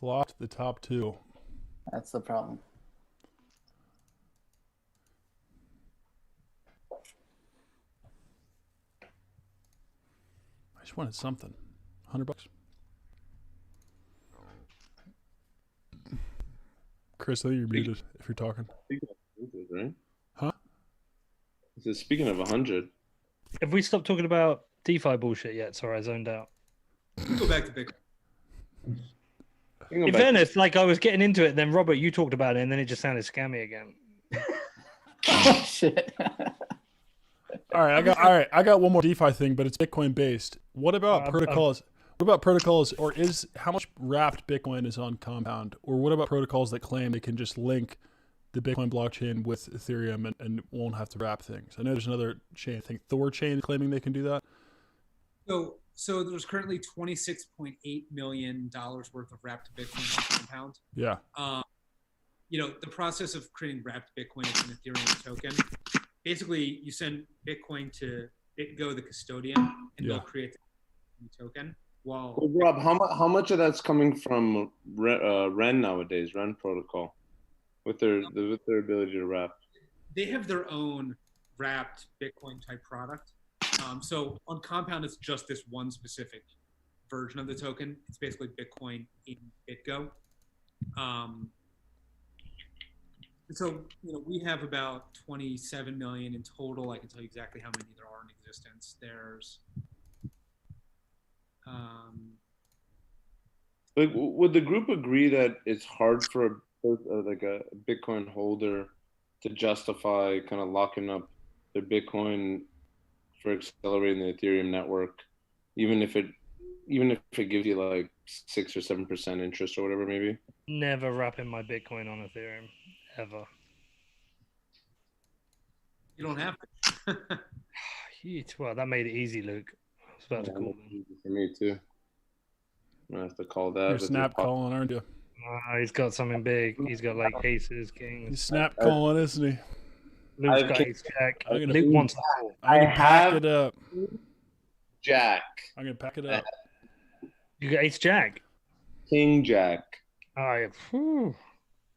Flopped the top two. That's the problem. I just wanted something. $100. Chris, I think you're muted if you're talking. Speaking of 100, right? Huh? It says, speaking of 100, Have we stopped talking about DeFi bullshit yet? Sorry, I zoned out. We go back to Bitcoin. In fairness, like I was getting into it, then Robert, you talked about it, and then it just sounded scammy again. Oh shit. All right, I got one more DeFi thing, but it's Bitcoin based. What about protocols? What about protocols, or is how much wrapped Bitcoin is on Compound, or what about protocols that claim they can just link the Bitcoin blockchain with Ethereum and won't have to wrap things? I know there's another chain, I think Thor chain, claiming they can do that. So there's currently $26.8 million worth of wrapped Bitcoin on Compound. Yeah. The process of creating wrapped Bitcoin as an Ethereum token. Basically, you send Bitcoin to BitGo, the custodian, and they'll create the token. Well, Rob, how much of that's coming from Ren nowadays? Ren protocol, with their ability to wrap. They have their own wrapped Bitcoin type product. So on Compound, it's just this one specific version of the token. It's basically Bitcoin in BitGo. So we have about 27 million in total. I can tell you exactly how many there are in existence. There's like, would the group agree that it's hard for like a Bitcoin holder to justify kind of locking up their Bitcoin for accelerating the Ethereum network, even if it gives you like 6 or 7% interest or whatever, maybe? Never wrapping my Bitcoin on Ethereum, ever. You don't have to. Well, that made it easy, Luke. I was about to call him. For me too. I'm gonna have to call that. You're snap calling, aren't you? He's got something big. He's got like aces, kings. He's snap calling, isn't he? Luke's got ace jack. I'm Luke wants. I'm gonna pack it up. Jack. I'm gonna pack it up. You got ace jack. King jack. That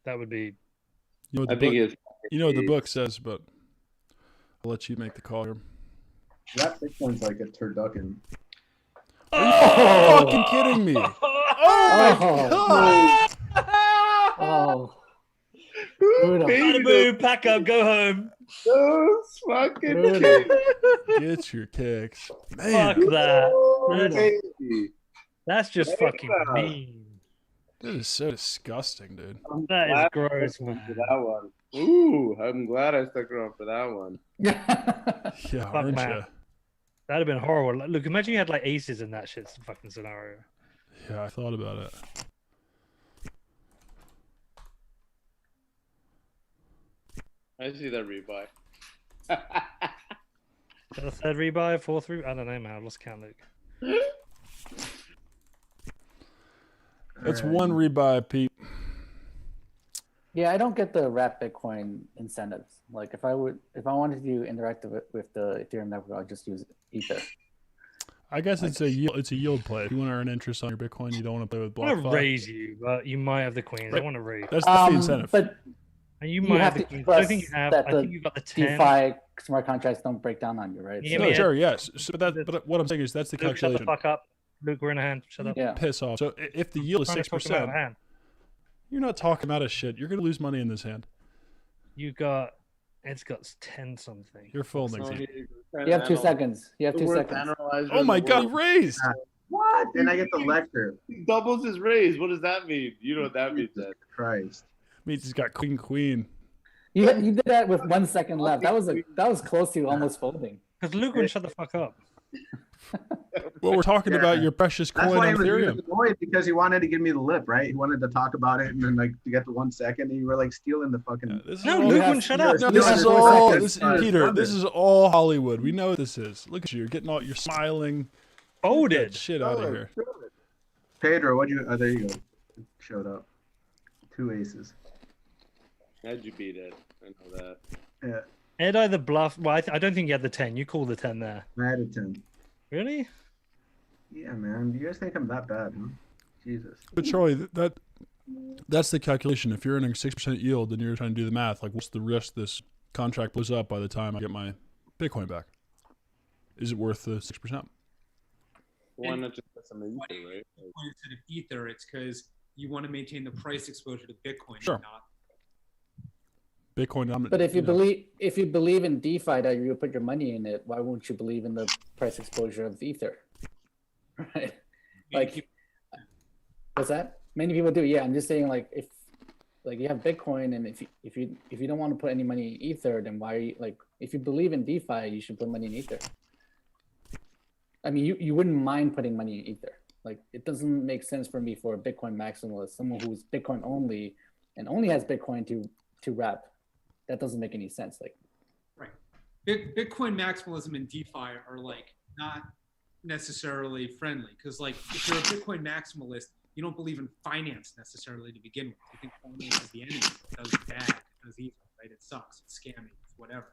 would be. You know what the book says, but I'll let you make the call here. That Bitcoin's like a turducken. Are you fucking kidding me? Oh my god! Oh. Boo, pack up, go home. Those fucking kicks. Get your kicks. Man. Fuck that. Crazy. That's just fucking mean. That is so disgusting, dude. That is gross, man. For that one. Ooh, I'm glad I stuck around for that one. Yeah, aren't man. you? That'd have been horrible. Look, imagine you had like aces in that shit fucking scenario. Yeah, I thought about it. I see that rebuy. A third rebuy, fourth rebuy? I don't know, man. I lost count, Luke. That's one rebuy, Pete. Yeah, I don't get the wrap Bitcoin incentives. Like if I wanted to do interactive with the Ethereum network, I'd just use Ether. I guess it's a yield play. If you want to earn interest on your Bitcoin, you don't want to play with I want BlockFi. to raise you, but you might have the queens. Right. I want to raise. That's the incentive. But And you might have the queens. I don't think you have. I think you've got the 10. DeFi smart contracts don't break down on you, right? Yeah, No, man. sure, yes. So, but what I'm saying is that's the Luke, shut calculation. the fuck up. Luke, we're in a hand. Shut up. Yeah. Piss off. So if the yield is I'm trying to talk about 6%, a hand. you're not talking about a shit. You're going to lose money in this hand. It's got 10 something. You're folding. You have 2 seconds. You have 2 seconds. Oh my god, he raised! What? And I get the lecture. He doubles his raise. What does that mean? You know what that means, then. Christ. Means he's got queen. You did that with 1 second left. That was close to almost folding. Because Luke wouldn't shut the fuck up. Well, we're talking about your precious That's coin why on he was Ethereum. annoyed because he wanted to give me the lip, right? He wanted to talk about it and then like to get to 1 second, and you were like stealing the fucking. This is No, all, Luke wouldn't shut up. no, You this have is 4 all seconds. Peter. This is all Hollywood. We know what this is. Look at you. You're getting all. You're smiling. Folded. Get that shit out of here. Pedro, what'd you? Oh, there you go. Showed up. 2 aces. How'd you beat it? I know that. Yeah, Ed either bluff. Well, I don't think you had the 10. You called the 10 there. I had a 10. Really? Yeah, man. Do you guys think I'm that bad, huh? Jesus. But Charlie, that's the calculation. If you're earning 6% yield, then you're trying to do the math. Like, what's the risk this contract blows up by the time I get my Bitcoin back? Is it worth the 6%? Why not just put some ether, Why do you right? use Bitcoin instead of Ether? It's because you want to maintain the price exposure to Bitcoin Sure. and not. Bitcoin. But if you believe in DeFi that you put your money in it, why won't you believe in the price exposure of Ether? Right? Like, what's that? Many people do. Yeah, I'm just saying, like, if like you have Bitcoin, and if you don't want to put any money in Ether, then why are you, like, if you believe in DeFi, you should put money in Ether. I mean, you wouldn't mind putting money in Ether. Like, it doesn't make sense for me for a Bitcoin maximalist, someone who's Bitcoin only and only has Bitcoin to wrap. That doesn't make any sense. Like, Right. Bitcoin maximalism and DeFi are like not necessarily friendly, because like if you're a Bitcoin maximalist, you don't believe in finance necessarily to begin with. You think finance is the enemy. It does bad. It does evil. Right? It sucks. It's scammy. It's whatever.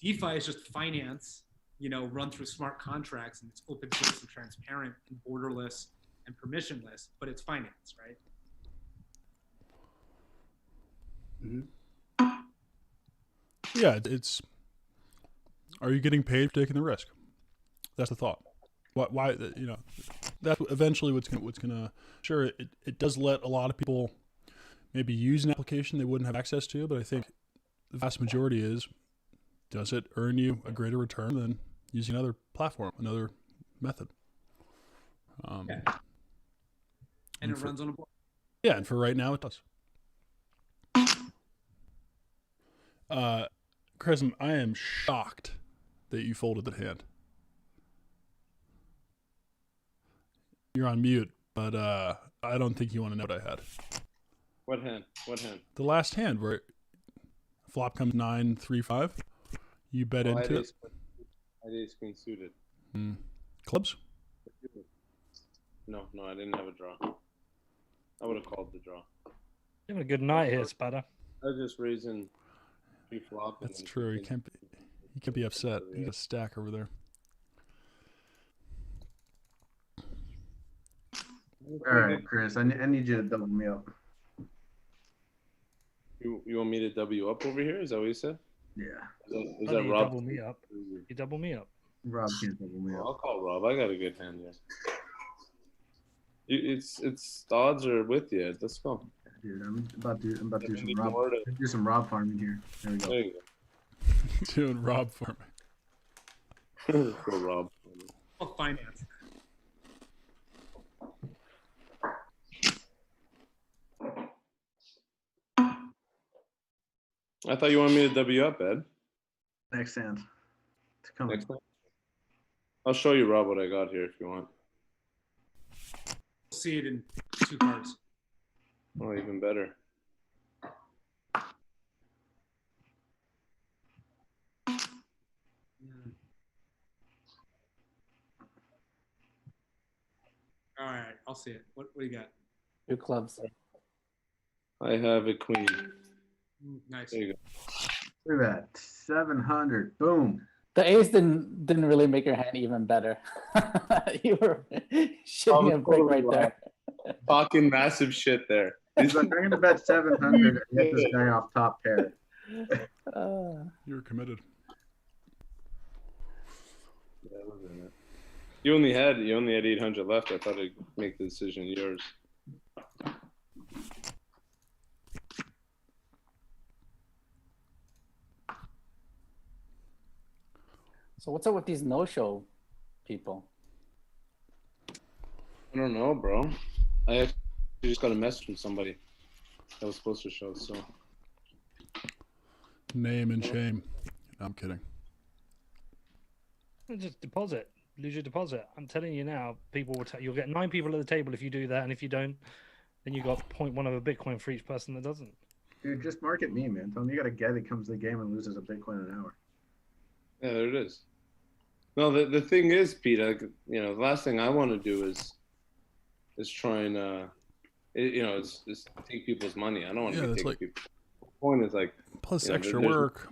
DeFi is just finance, run through smart contracts, and it's open source and transparent and borderless and permissionless, but it's finance, right? Yeah, it's. Are you getting paid for taking the risk? That's the thought. Why? That's eventually what's gonna. Sure, it does let a lot of people maybe use an application they wouldn't have access to, but I think the vast majority is, does it earn you a greater return than using another platform, another method? Yeah. And it runs on a block. Yeah, and for right now, it does. Chris, I am shocked that you folded the hand. You're on mute, but I don't think you want to know what I had. What hand? What hand? The last hand where flop comes 9-3-5. You bet into it. I did queen suited. Clubs? No, I didn't have a draw. I would have called the draw. You have a good night here, Spada. I was just raising pre-flop. That's true. You can't be upset. You got a stack over there. All right, Chris, I need you to double me up. You want me to W up over here? Is that what you said? Yeah. Is that Rob? Double me up. You double me up. Rob can't double me up. I'll call Rob. I got a good hand here. It's the odds are with you. Let's go. Dude, I'm about to do some Rob farming here. There we go. There you go. Doing Rob farming. Go Rob. Oh, finance. I thought you wanted me to W up, Ed. Next hand. It's coming. Next time. I'll show you, Rob, what I got here if you want. See it in 2 cards. Oh, even better. All right, I'll see it. What do you got? 2 clubs. I have a queen. Nice. There you go. Look at that. 700. Boom. The ace didn't really make your hand even better. You were shitting a brick right there. Talking massive shit there. He's like, I'm going to bet 700 and get this guy off top pair. You were committed. Yeah, wasn't it? You only had 800 left. I thought I'd make the decision yours. So what's up with these no-show people? I don't know, bro. I actually just got a message from somebody that was supposed to show. So Name and shame. No, I'm kidding. Just deposit. Lose your deposit. I'm telling you now, people will you'll get 9 people at the table if you do that, and if you don't, then you got 0.1 of a Bitcoin for each person that doesn't. Dude, just market me, man. Tell me you got a guy that comes to the game and loses a Bitcoin an hour. yeah, there it is. No, the thing is, Pete. The last thing I want to do is try and it's take people's money. I don't want to take like, people. The point is like plus extra work.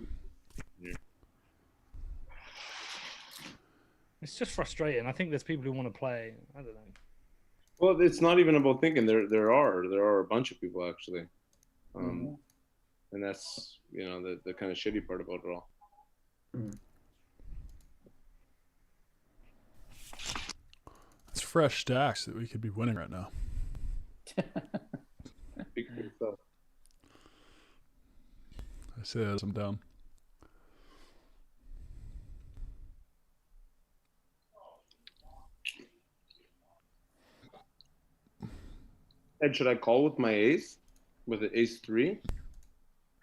It's just frustrating. I think there's people who want to play. I don't know. Well, it's not even about thinking. There are a bunch of people actually, and that's the kind of shitty part about it all. It's fresh stacks that we could be winning right now. Speak for yourself. I say that as I'm down. Ed, should I call with my ace? With the ace 3?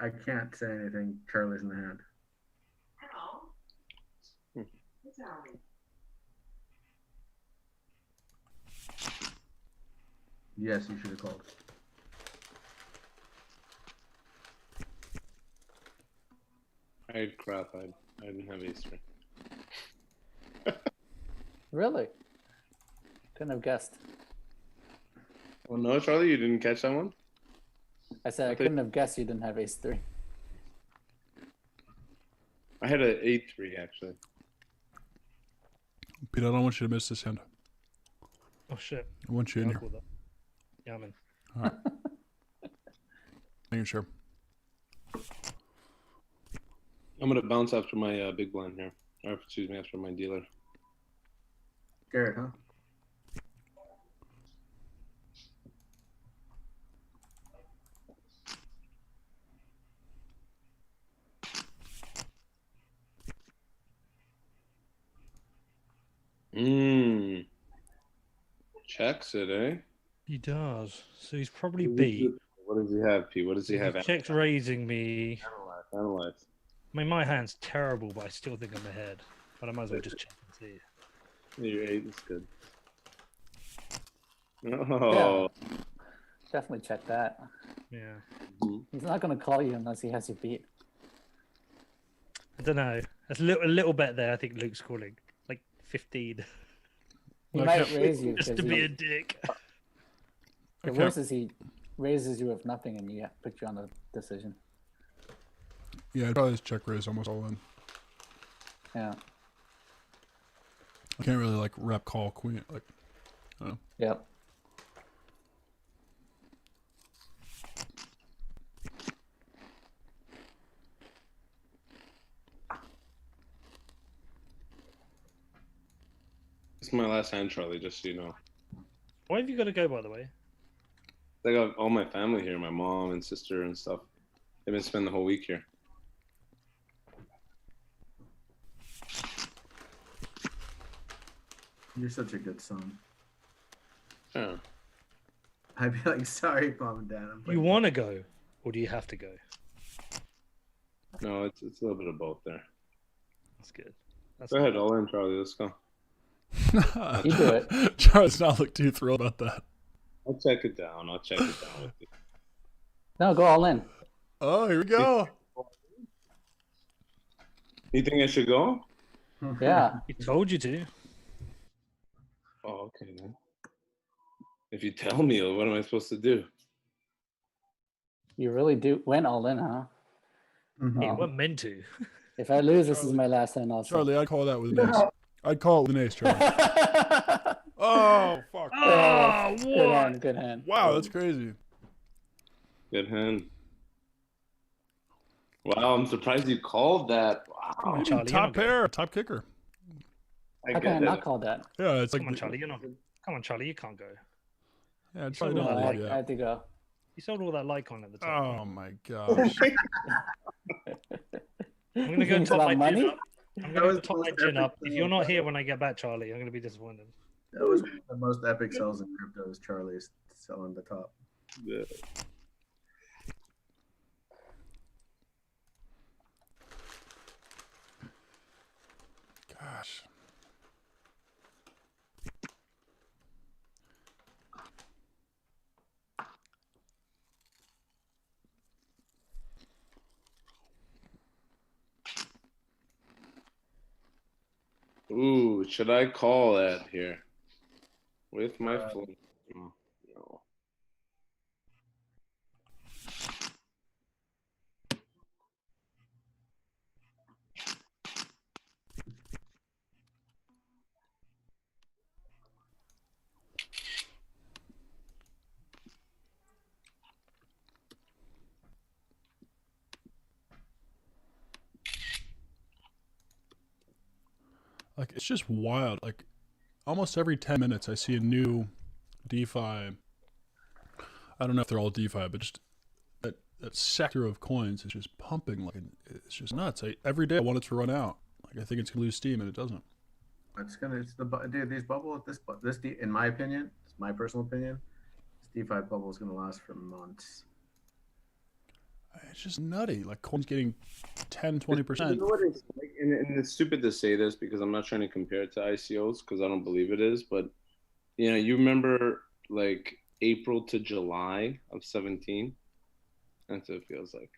I can't say anything. Charlie's in the hand. Yes, you should have called. I had crap. I didn't have ace 3. Really? Couldn't have guessed. Oh no, Charlie, you didn't catch that one? I said I couldn't have guessed you didn't have ace 3. I had an 8-3 actually. Pete, I don't want you to miss this hand. Oh shit. I want you in I'll here. call that. Yeah, man. All right. Making sure. I'm gonna bounce after my big blind here, or excuse me, after my dealer. Garrett, huh? Checks it, eh? He does. So he's probably beat. What does he have, P? What does he have? Checked raising me. Analyze. I mean, my hand's terrible, but I still think I'm ahead. But I might as well just check and see. Your 8 is good. Oh. Yeah. Definitely check that. Yeah. He's not going to call you unless he has you beat. I don't know. That's a little bet there. I think Luke's calling like 15. He might raise you. Just to be a dick. The worst is he raises you with nothing and you put you on the decision. Yeah, I'd probably just check raise almost all in. Yeah. I can't really like rep call queen. Like, I don't know. Yep. This is my last hand, Charlie, just so you know. Why have you got to go, by the way? I got all my family here, my mom and sister and stuff. They've been spending the whole week here. You're such a good son. Yeah. I'd be like, sorry, Mom and Dad. You want to go, or do you have to go? No, it's a little bit of both there. That's good. Go ahead, all in, Charlie. Let's go. You do it. Charles not look too thrilled about that. I'll check it down. I'll check it down with you. No, go all in. Oh, here we go. You think I should go? Yeah. He told you to. Oh, okay then. If you tell me, what am I supposed to do? You really went all in, huh? He wasn't meant to. If I lose, this is my last hand also. Charlie, I'd call that with an ace. I'd call it with an ace, Charlie. Oh, fuck. Oh, Good what? hand, good hand. Wow, that's crazy. Good hand. Wow, I'm surprised you called that. Come Wow. on, Charlie. Top pair, top kicker. How can I not call that? Yeah, it's like. Come on, Charlie. You're not. Come on, Charlie. You can't go. Yeah, Charlie, No, don't I, do I that. had to go. You sold all that Lycon at the time. Oh my gosh. I'm gonna go It's top about my gin money? up. I'm gonna top my gin up. If you're not here when I get back, Charlie, I'm gonna be disappointed. That was one of the most epic sells in crypto is Charlie's selling the top. Yeah. Gosh. Ooh, should I call that here? With my phone? Oh, no. Like, it's just wild. Like, almost every 10 minutes, I see a new DeFi. I don't know if they're all DeFi, but just that sector of coins is just pumping. Like, it's just nuts. Every day I want it to run out. Like, I think it's gonna lose steam, and it doesn't. Dude, these bubble in my opinion, it's my personal opinion, this DeFi bubble is gonna last for months. It's just nutty. Like, coins getting 10, 20%. You know what it's like, and it's stupid to say this because I'm not trying to compare it to ICOs because I don't believe it is, but you remember like April to July of 17. That's what it feels like.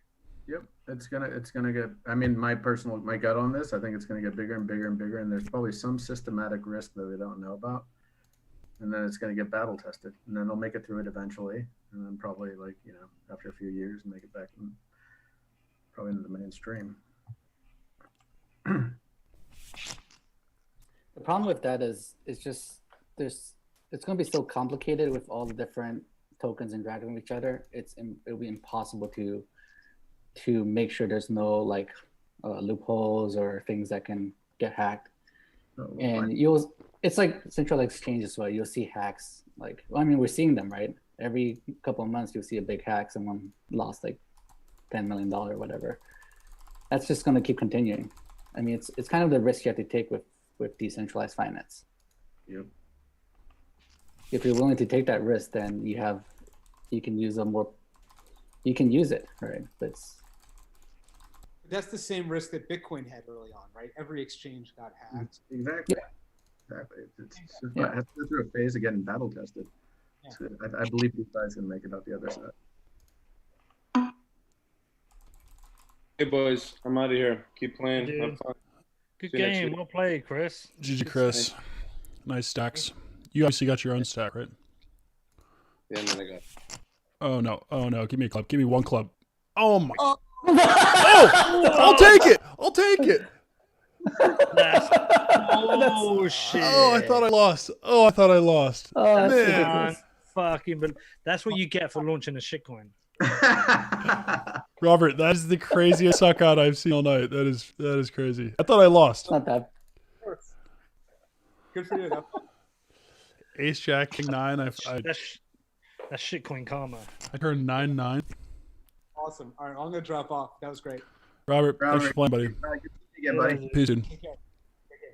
Yep, it's gonna get. I mean, my gut on this, I think it's gonna get bigger and bigger and bigger, and there's probably some systematic risk that we don't know about, and then it's gonna get battle tested, and then they'll make it through it eventually, and then probably after a few years, make it back probably into the mainstream. The problem with that is it's just it's going to be so complicated with all the different tokens interacting with each other. It'll be impossible to make sure there's no loopholes or things that can get hacked. And it's like central exchange as well. You'll see hacks. We're seeing them, right? Every couple of months you'll see a big hack. Someone lost like $10 million or whatever. That's just going to keep continuing. I mean, it's kind of the risk you have to take with decentralized finance. Yep. If you're willing to take that risk, then you can use it, right? But that's the same risk that Bitcoin had early on, right? Every exchange got hacked. Exactly. Yeah. Exactly. It has to go through a phase of getting battle tested. Yeah. So I believe these guys can make it out the other side. Hey boys, I'm out of here. Keep playing. Dude. Have fun. Good See you next game. week. Well played, Chris. GG, Chris. Nice stacks. You obviously got your own stack, right? Yeah, and then I got. Oh no! Give me a club. Give me one club. Oh my! Oh. Oh! I'll take it. I'll take it. Oh shit! Oh, I thought I lost. Oh, that's that's Man. ridiculous. Fucking, but that's what you get for launching a shitcoin. Robert, that is the craziest suck out I've seen all night. That is crazy. I thought I lost. It's not that. Good for you. Ace Jack King 9. That's shitcoin karma. I turned 9-9. Awesome. All right, I'm gonna drop off. That was great. Robert, thanks for playing, buddy. Good to see you again, buddy. Peace, dude. Take care.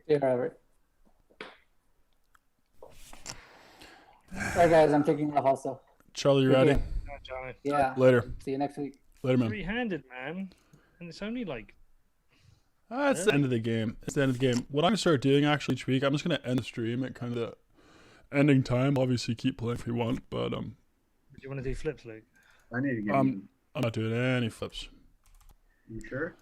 Yeah, Robert. All right, guys, I'm taking off also. Charlie, you Take ready? care. Johnny. Yeah. Later. See you next week. Later, man. Three-handed, man, and it's only like It's the end of the game. It's the end of the game. What I'm gonna start doing actually each week, I'm just gonna end the stream at kind of the ending time. Obviously, keep playing if you want, but Do you want to do flips, Luke? I need to get I'm not doing any flips. you sure?